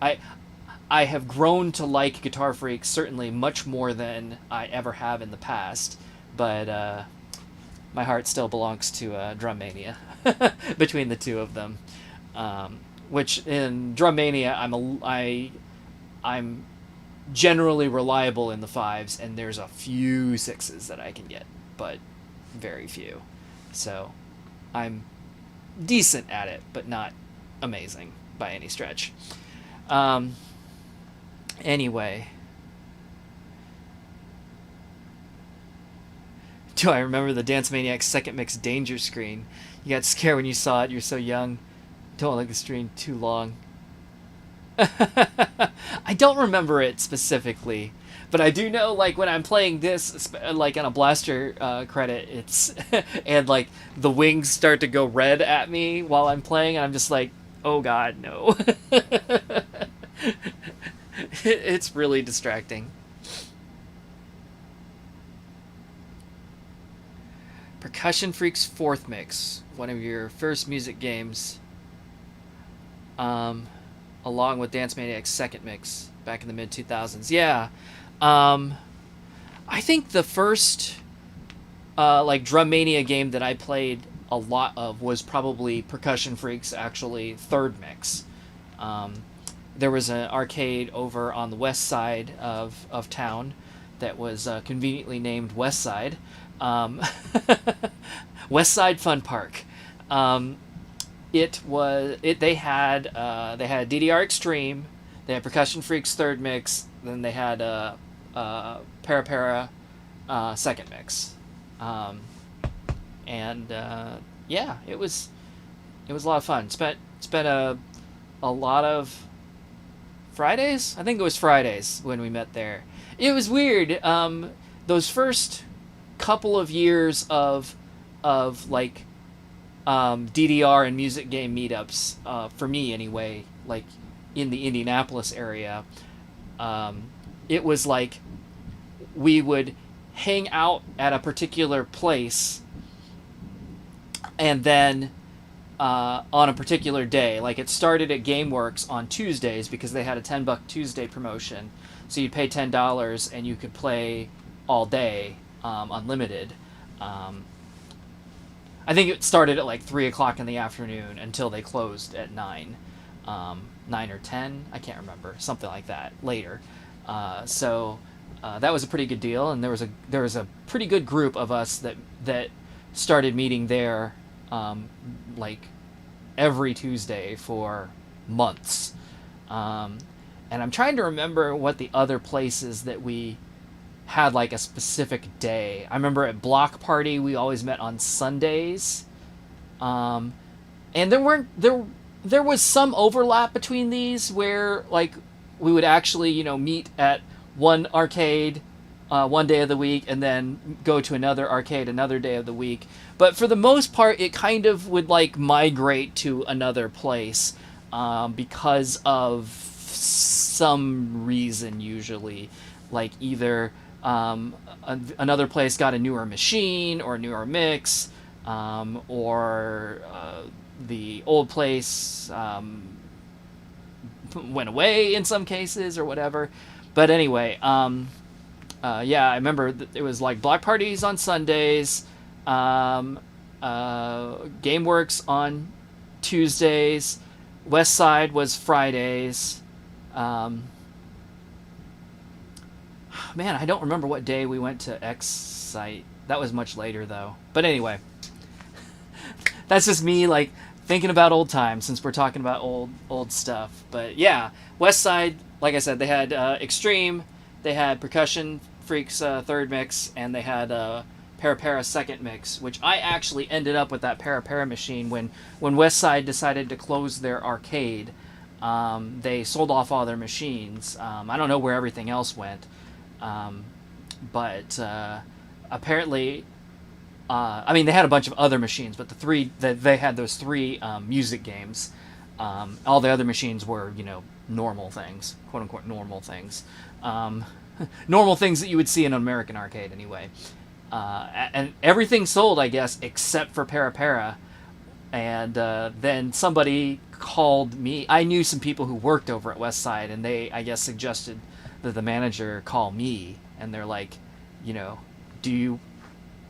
Speaker 1: I have grown to like Guitar Freak certainly much more than I ever have in the past, but my heart still belongs to Drum Mania between the two of them. Which in Drum Mania, I'm generally reliable in the fives, and there's a few sixes that I can get, but very few. So I'm decent at it, but not amazing by any stretch. Anyway, do I remember the Dance Maniac's second mix danger screen? You got scared when you saw it. You're so young. Don't let the screen too long. I don't remember it specifically, but I do know, like, when I'm playing this, like on a blaster credit, it's and like the wings start to go red at me while I'm playing, and I'm just like, oh god, no. It's really distracting. Percussion Freak's fourth mix, one of your first music games, along with Dance Maniac's second mix back in the mid 2000s. Yeah, I think the first like Drum Mania game that I played a lot of was probably Percussion Freak's actually third mix. There was an arcade over on the west side of town that was conveniently named West Side. West Side Fun Park. They had DDR Extreme, they had Percussion Freak's third mix, then they had Para second mix, and yeah, it was a lot of fun. Spent a lot of Fridays. I think it was Fridays when we met there. It was weird. Those first couple of years of like DDR and music game meetups, for me anyway, like in the Indianapolis area, it was like we would hang out at a particular place, and then on a particular day, like it started at GameWorks on Tuesdays because they had a $10 Tuesday promotion, so you'd pay $10 and you could play all day, unlimited. I think it started at like 3 o'clock in the afternoon until they closed at 9 or 10. I can't remember, something like that later. So that was a pretty good deal, and there was a pretty good group of us that started meeting there, like every Tuesday for months. And I'm trying to remember what the other places that we had like a specific day. I remember at Block Party we always met on Sundays, and there was some overlap between these where like we would actually meet at one arcade one day of the week and then go to another arcade another day of the week. But for the most part, it kind of would like migrate to another place because of some reason, usually like either another place got a newer machine or a newer mix, or the old place went away in some cases or whatever. But anyway, yeah, I remember it was like block parties on Sundays, GameWorks on Tuesdays, West Side was Fridays. Man, I don't remember what day we went to X site. That was much later, though. But anyway, that's just me like thinking about old times since we're talking about old stuff. But yeah, West Side, like I said, they had Extreme, they had Percussion Freaks third mix, and they had Para second mix, which I actually ended up with that Para machine when West Side decided to close their arcade. They sold off all their machines. I don't know where everything else went, but apparently, I mean, they had a bunch of other machines, but they had those three music games. All the other machines were, normal things, quote unquote normal things, normal things that you would see in an American arcade anyway. And everything sold, I guess, except for Para. And then somebody called me. I knew some people who worked over at West Side, and they, I guess, suggested that the manager call me. And they're like,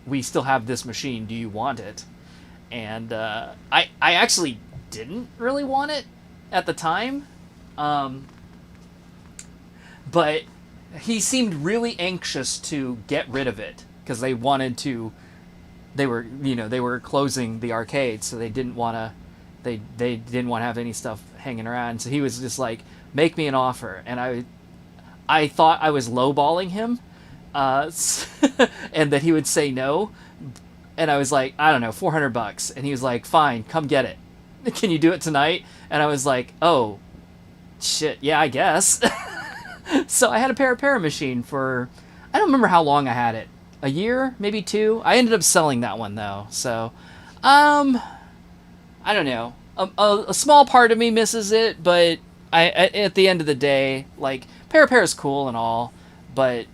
Speaker 1: we still have this machine. Do you want it? And I actually didn't really want it at the time. But he seemed really anxious to get rid of it because they wanted to. They were closing the arcade, so they didn't want to. They didn't want to have any stuff hanging around. So he was just like, "Make me an offer," and I thought I was lowballing him, and that he would say no, and I was like, I don't know, $400, and he was like, "Fine, come get it. Can you do it tonight?" And I was like, "Oh, shit, yeah, I guess." So I had a Para machine for, I don't remember how long I had it. A year, maybe 2. I ended up selling that one though. So, I don't know. A small part of me misses it, but at the end of the day, like Para is cool and all, but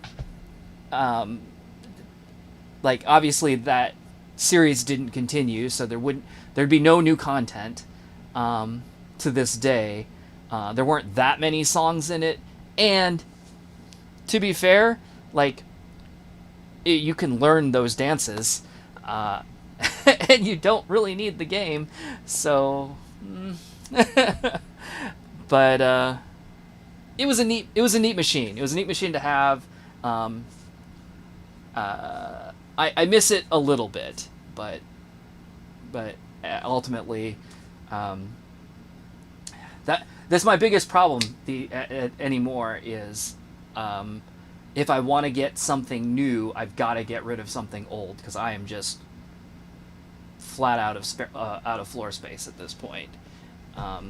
Speaker 1: like obviously that series didn't continue, so there'd be no new content to this day. There weren't that many songs in it, and to be fair, like, you can learn those dances, and you don't really need the game. So, but it was a neat machine. It was a neat machine to have. I miss it a little bit, but ultimately, that's my biggest problem anymore is. If I want to get something new, I've got to get rid of something old because I am just flat out of floor space at this point. I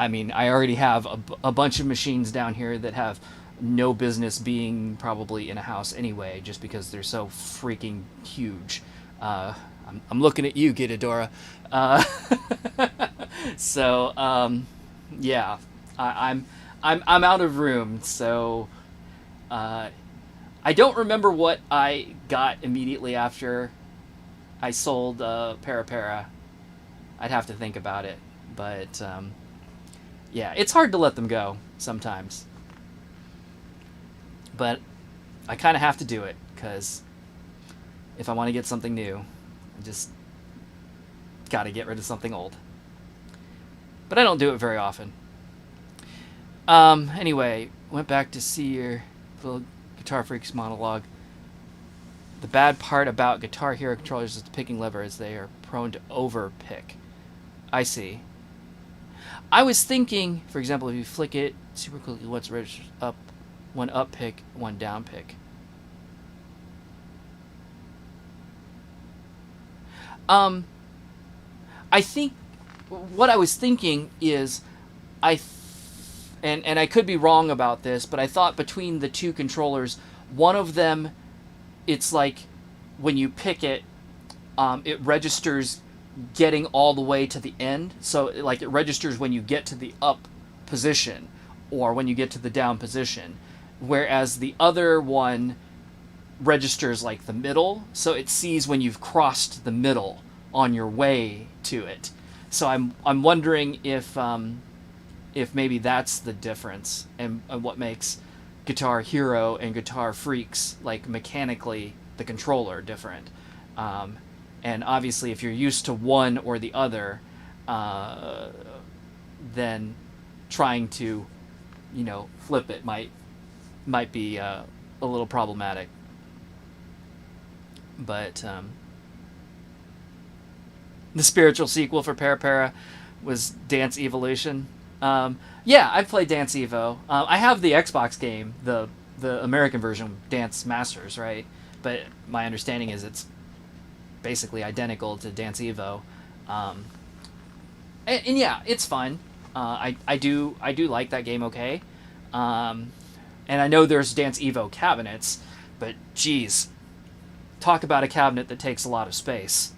Speaker 1: mean, I already have a bunch of machines down here that have no business being probably in a house anyway, just because they're so freaking huge. I'm looking at you, Gitadora. So yeah, I'm out of room, so. I don't remember what I got immediately after I sold Para. I'd have to think about it, but yeah, it's hard to let them go sometimes. But I kind of have to do it because if I want to get something new, I just got to get rid of something old. But I don't do it very often. Anyway, went back to see your little Guitar Freaks monologue. The bad part about Guitar Hero controllers is the picking lever, as they are prone to overpick. I see. I was thinking, for example, if you flick it super quickly, what's registered up, one up pick, one down pick. I think what I was thinking is, and I could be wrong about this, but I thought between the two controllers, one of them, it's like when you pick it, it registers getting all the way to the end. So like it registers when you get to the up position or when you get to the down position. Whereas the other one registers like the middle. So it sees when you've crossed the middle on your way to it. So I'm wondering if maybe that's the difference and what makes Guitar Hero and Guitar Freaks, like, mechanically the controller different. And obviously if you're used to one or the other, then trying to, flip it might be a little problematic. But The spiritual sequel for Para was Dance Evolution. Yeah, I've played Dance Evo. I have the Xbox game, the American version, Dance Masters, right? But my understanding is it's basically identical to Dance Evo. And yeah, it's fun. I do like that game. Okay, and I know there's Dance Evo cabinets, but geez, talk about a cabinet that takes a lot of space.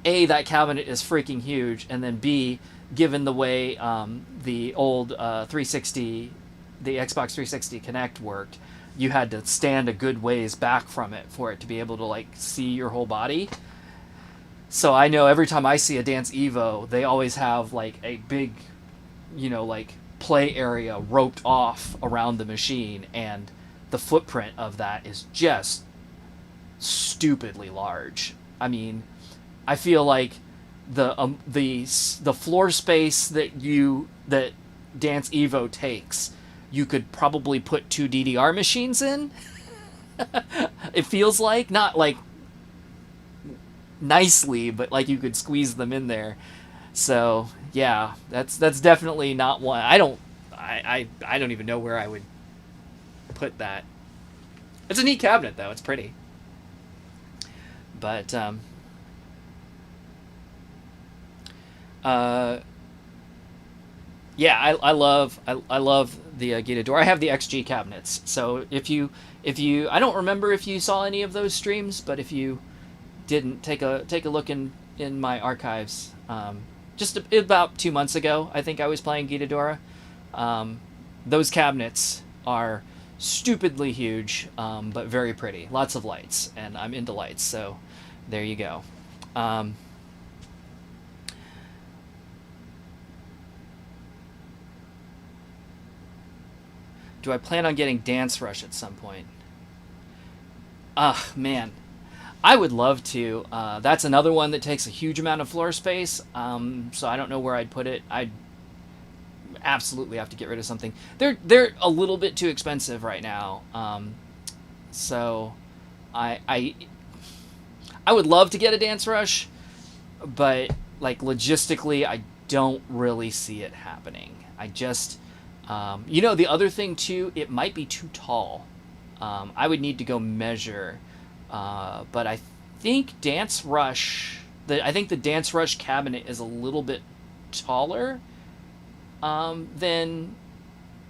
Speaker 1: A, that cabinet is freaking huge, and then B, given the way the old 360, the Xbox 360 Kinect worked, you had to stand a good ways back from it for it to be able to like see your whole body. So I know every time I see a Dance Evo, they always have like a big, like play area roped off around the machine, and the footprint of that is just stupidly large. I mean, I feel like the floor space that Dance Evo takes, you could probably put 2 DDR machines in. It feels like, not like nicely, but like you could squeeze them in there. So yeah, that's definitely not one. I don't even know where I would put that. It's a neat cabinet though. It's pretty. But yeah, I love the Gitadora. I have the XG cabinets. So if you I don't remember if you saw any of those streams, but if you didn't, take a look in my archives. Just about 2 months ago, I think I was playing Gitadora. Those cabinets are stupidly huge, but very pretty. Lots of lights, and I'm into lights, so there you go. Do I plan on getting Dance Rush at some point? Man. I would love to. That's another one that takes a huge amount of floor space, so I don't know where I'd put it. I'd absolutely have to get rid of something. They're a little bit too expensive right now, so I would love to get a Dance Rush, but like logistically, I don't really see it happening. I just, the other thing too, it might be too tall. I would need to go measure. But I think Dance Rush, the Dance Rush cabinet is a little bit taller than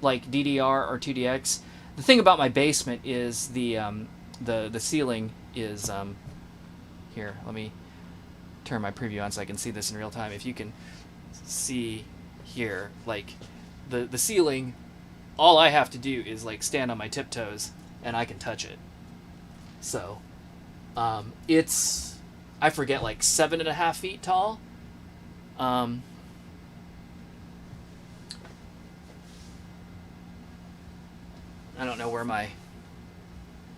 Speaker 1: like DDR or 2DX. The thing about my basement is the ceiling is here. Let me turn my preview on so I can see this in real time. If you can see here, like the ceiling, all I have to do is like stand on my tiptoes and I can touch it. So it's, I forget, like 7.5 feet tall. I don't know where my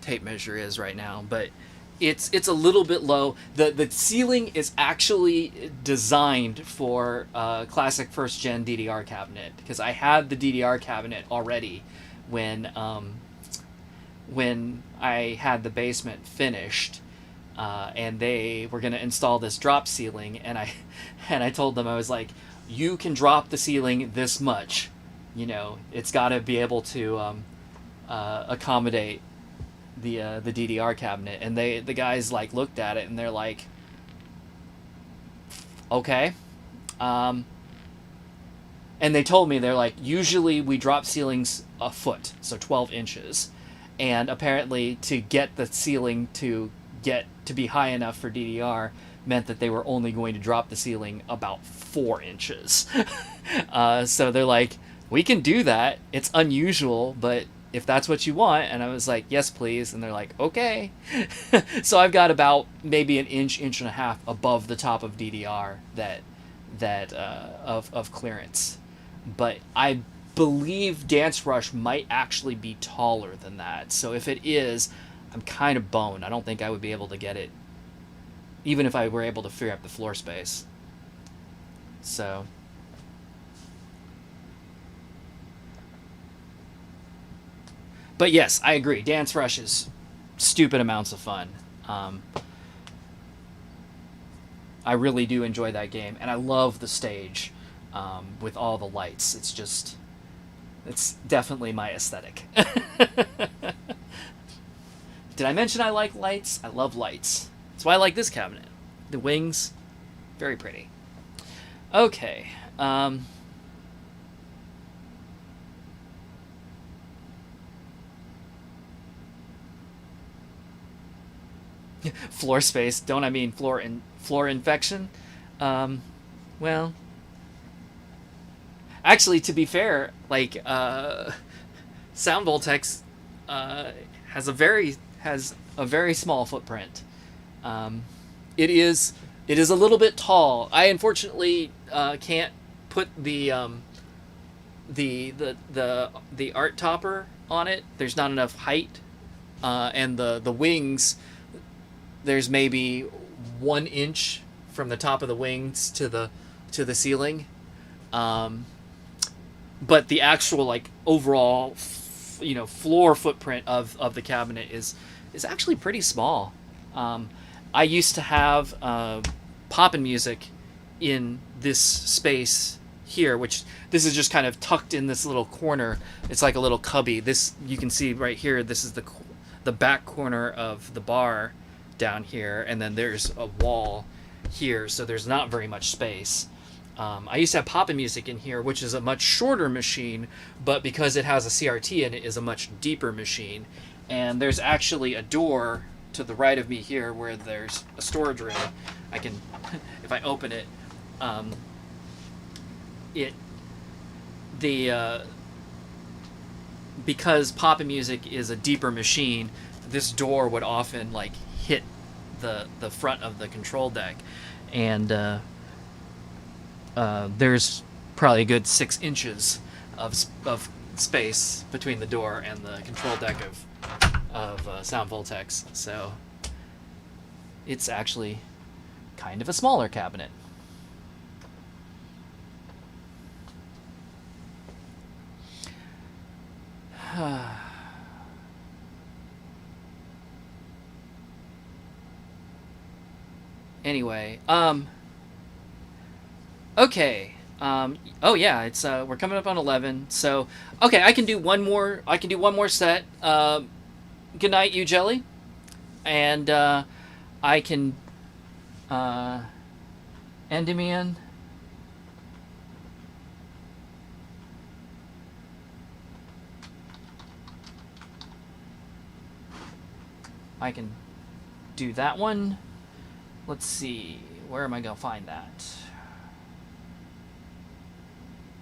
Speaker 1: tape measure is right now, but it's a little bit low. The ceiling is actually designed for a classic first gen DDR cabinet, because I had the DDR cabinet already when I had the basement finished, and they were going to install this drop ceiling, and I told them, I was like, you can drop the ceiling this much, it's got to be able to accommodate the DDR cabinet. And the guys like looked at it and they're like, okay. And they told me, they're like, usually we drop ceilings a foot, so 12 inches. And apparently to get the ceiling to be high enough for DDR meant that they were only going to drop the ceiling about 4 inches. So they're like, we can do that. It's unusual, but if that's what you want. And I was like, yes, please. And they're like, okay. So I've got about maybe an inch and a half above the top of DDR of clearance. But I believe Dance Rush might actually be taller than that. So if it is, I'm kind of boned. I don't think I would be able to get it, even if I were able to figure out the floor space. So but yes, I agree. Dance Rush is stupid amounts of fun. I really do enjoy that game, and I love the stage with all the lights. It's definitely my aesthetic. Did I mention I like lights? I love lights. That's why I like this cabinet. The wings, very pretty. Okay. Floor space. Don't I mean floor infection? Well, actually, to be fair, like Sound Voltex has a very small footprint. It is a little bit tall. I unfortunately can't put the art topper on it. There's not enough height, and the wings. There's maybe 1 inch from the top of the wings to the ceiling, but the actual like overall floor footprint of the cabinet is actually pretty small. I used to have poppin' music in this space here, which this is just kind of tucked in this little corner. It's like a little cubby. This you can see right here. This is the back corner of the bar down here, and then there's a wall here, so there's not very much space. I used to have poppin' music in here, which is a much shorter machine, but because it has a CRT in it, is a much deeper machine. And there's actually a door to the right of me here where there's a storage room. I can, if I open it, because poppin' music is a deeper machine, this door would often like hit the front of the control deck, and there's probably a good 6 inches of space between the door and the control deck of Sound Voltex, so it's actually kind of a smaller cabinet. Anyway, okay. Oh yeah, it's we're coming up on 11. So, okay, I can do one more set. Good night, you jelly. And I can Endymion. I can do that one. Let's see, where am I going to find that?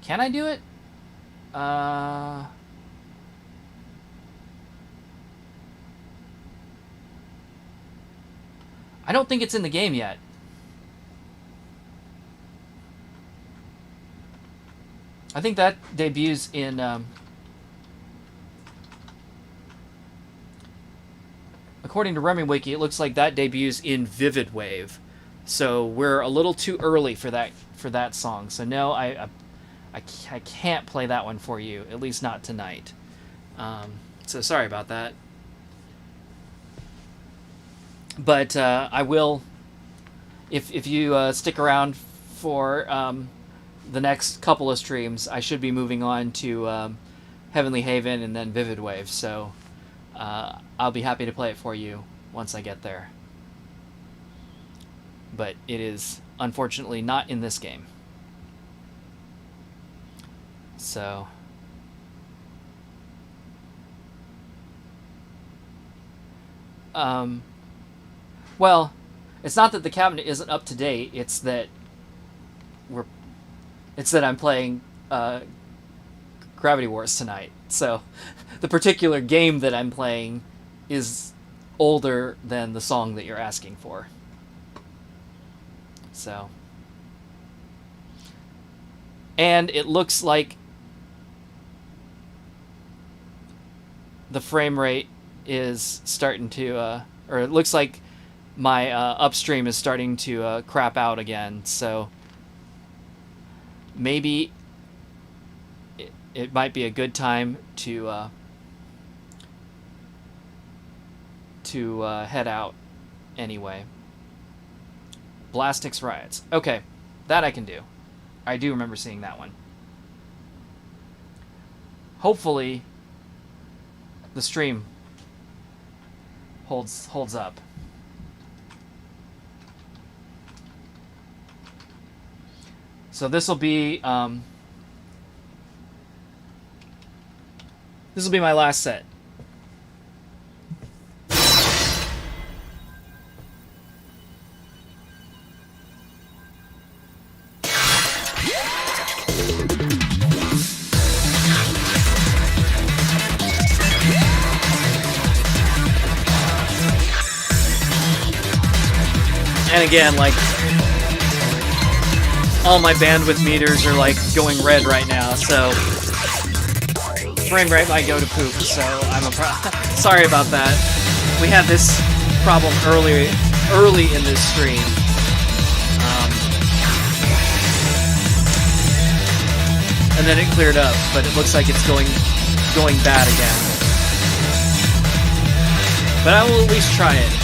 Speaker 1: Can I do it? I don't think it's in the game yet. I think that debuts in... according to Rummy Wiki, it looks like that debuts in Vivid Wave. So we're a little too early for that song. So no, I can't play that one for you, at least not tonight. So sorry about that. But I will, if you stick around for the next couple of streams, I should be moving on to Heavenly Haven and then Vivid Wave. So I'll be happy to play it for you once I get there. But it is unfortunately not in this game. So well, it's not that the cabinet isn't up to date, it's that I'm playing Gravity Wars tonight. So the particular game that I'm playing is older than the song that you're asking for. So, and it looks like the frame rate is starting to, or it looks like my upstream is starting to crap out again. So maybe it might be a good time to head out anyway. Blastix Riots. Okay, that I can do. I do remember seeing that one. Hopefully, the stream holds up. So this will be my last set. And again, like, all my bandwidth meters are like going red right now, so frame rate might go to poop, so I'm sorry about that. We had this problem early in this stream. And then it cleared up, but it looks like it's going bad again. But I will at least try it.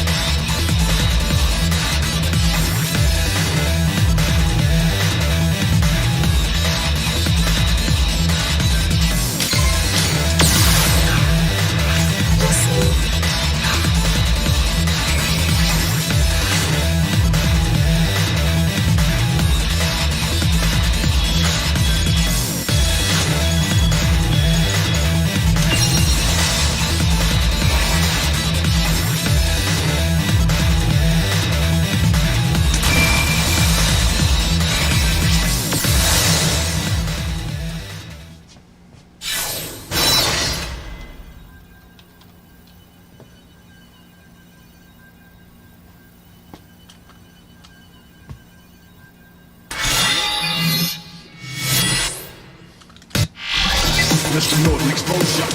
Speaker 3: Mr. Norton exposure.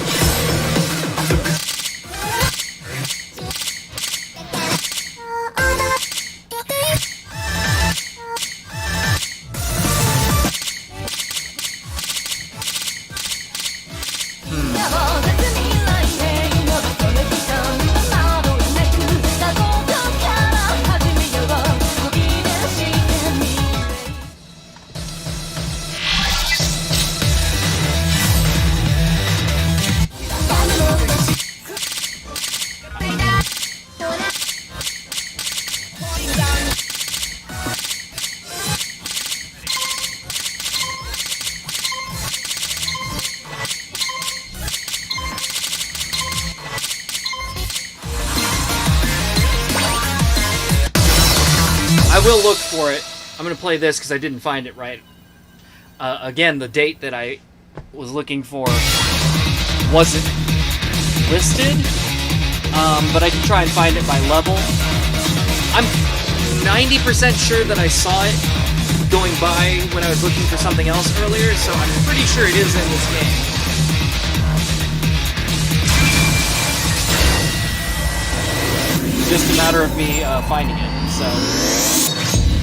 Speaker 1: I will look for it. I'm going to play this because I didn't find it right. Again, the date that I was looking for wasn't listed, but I can try and find it by level. I'm 90% sure that I saw it going by when I was looking for something else earlier, so I'm pretty sure it is in this game. Just a matter of me finding it, so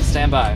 Speaker 1: stand by.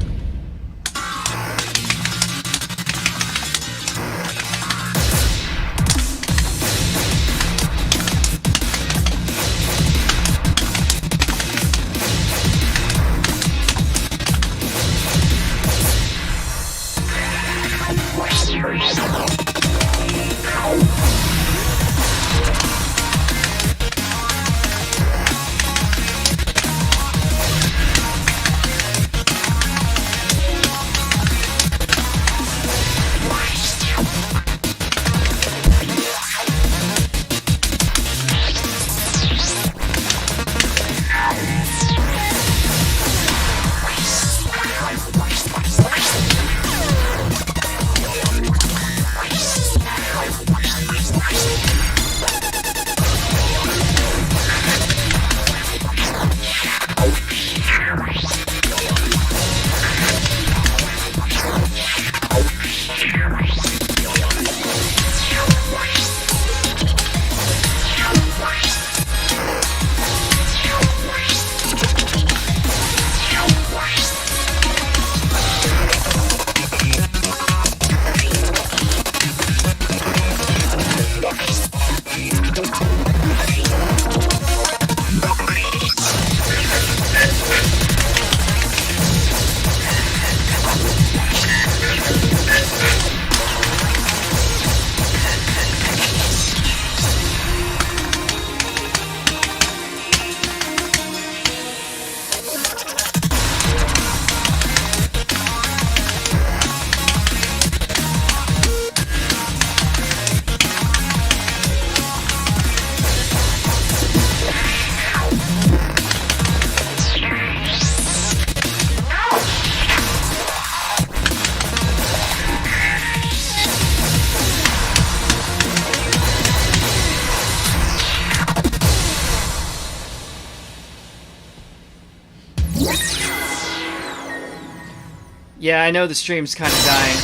Speaker 1: Yeah, I know the stream's kind of dying.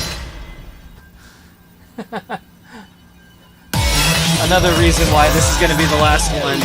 Speaker 1: Another reason why this is going to be the last one.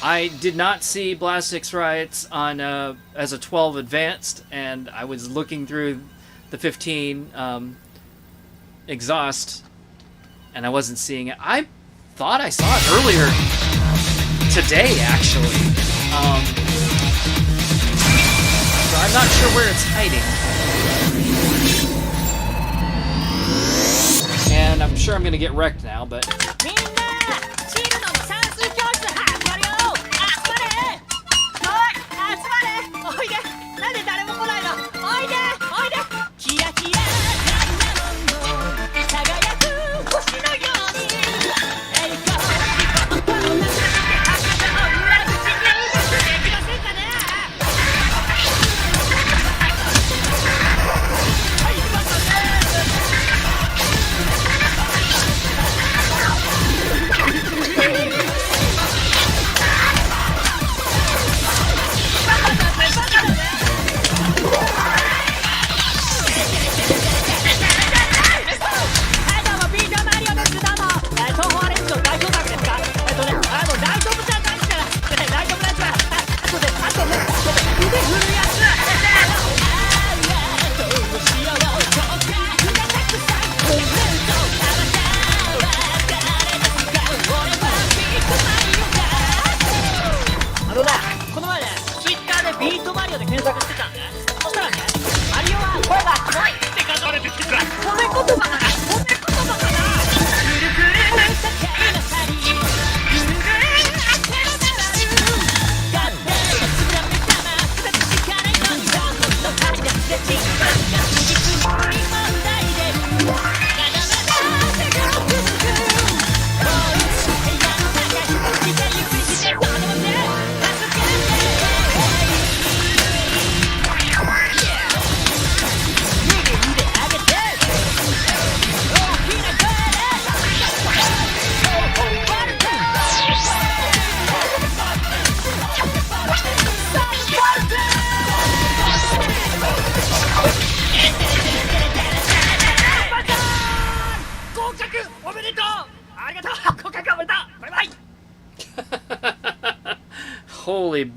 Speaker 1: I did not see Blast 6 Riots on as a 12 Advanced, and I was looking through the 15 Exhaust, and I wasn't seeing it. I thought I saw it earlier today, actually. So I'm not sure where it's hiding. And I'm sure I'm going to get wrecked now, but... Holy...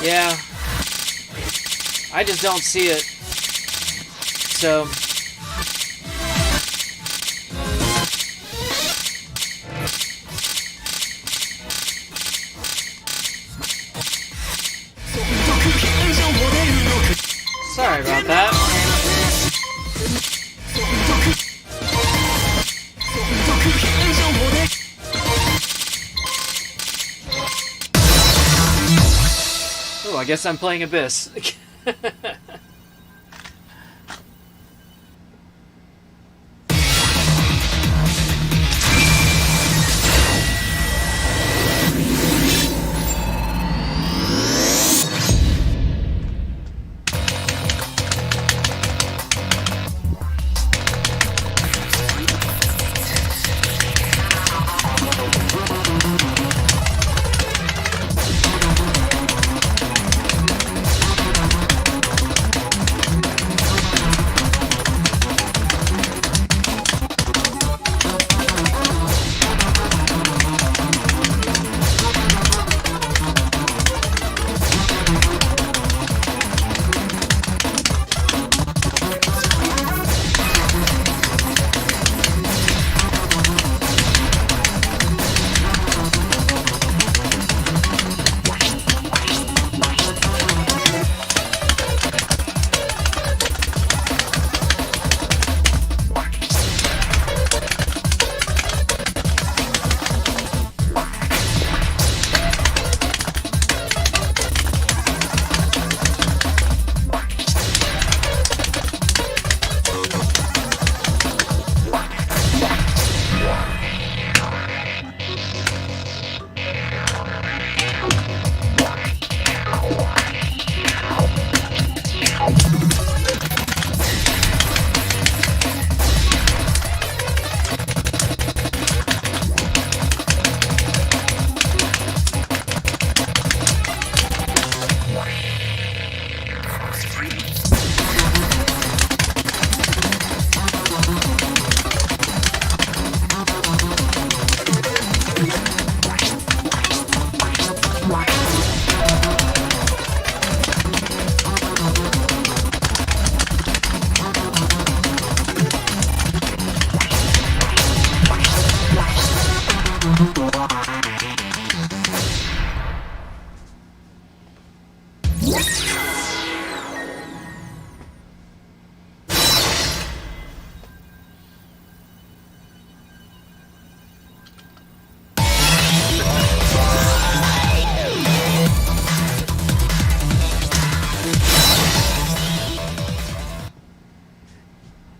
Speaker 1: Yeah, I just don't see it. So sorry about that. I guess I'm playing Abyss.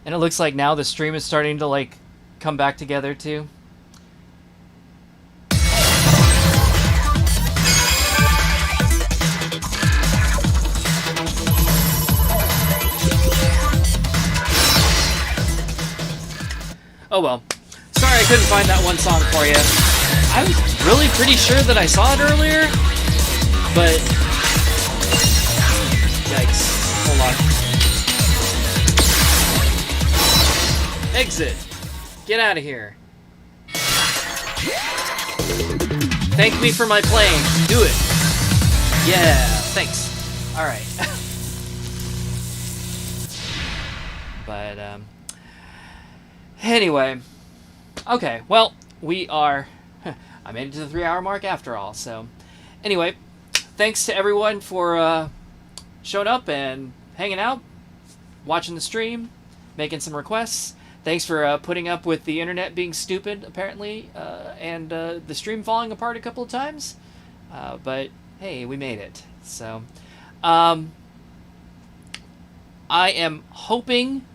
Speaker 1: And it looks like now the stream is starting to, like, come back together, too. Oh well. Sorry I couldn't find that one song for you. I was really pretty sure that I saw it earlier, but... Yikes. Hold on. Exit. Get out of here. Thank me for my playing. Do it. Yeah, thanks. Alright. But, anyway. Okay, well, we are... I made it to the 3-hour mark after all, so... Anyway, thanks to everyone for, showing up and hanging out, watching the stream, making some requests. Thanks for putting up with the internet being stupid, apparently, and the stream falling apart a couple of times. But, hey, we made it. So, I am hoping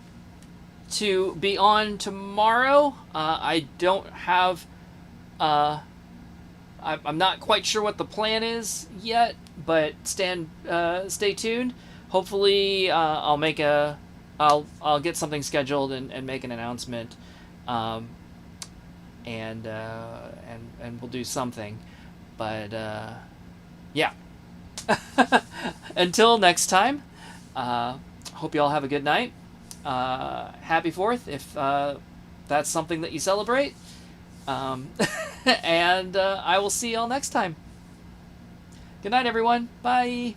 Speaker 1: to be on tomorrow. I don't have... I'm not quite sure what the plan is yet, but stay tuned. Hopefully, I'll make a... I'll get something scheduled and make an announcement, and we'll do something, but yeah. Until next time, hope you all have a good night. Happy 4th if that's something that you celebrate, and I will see you all next time. Good night, everyone. Bye.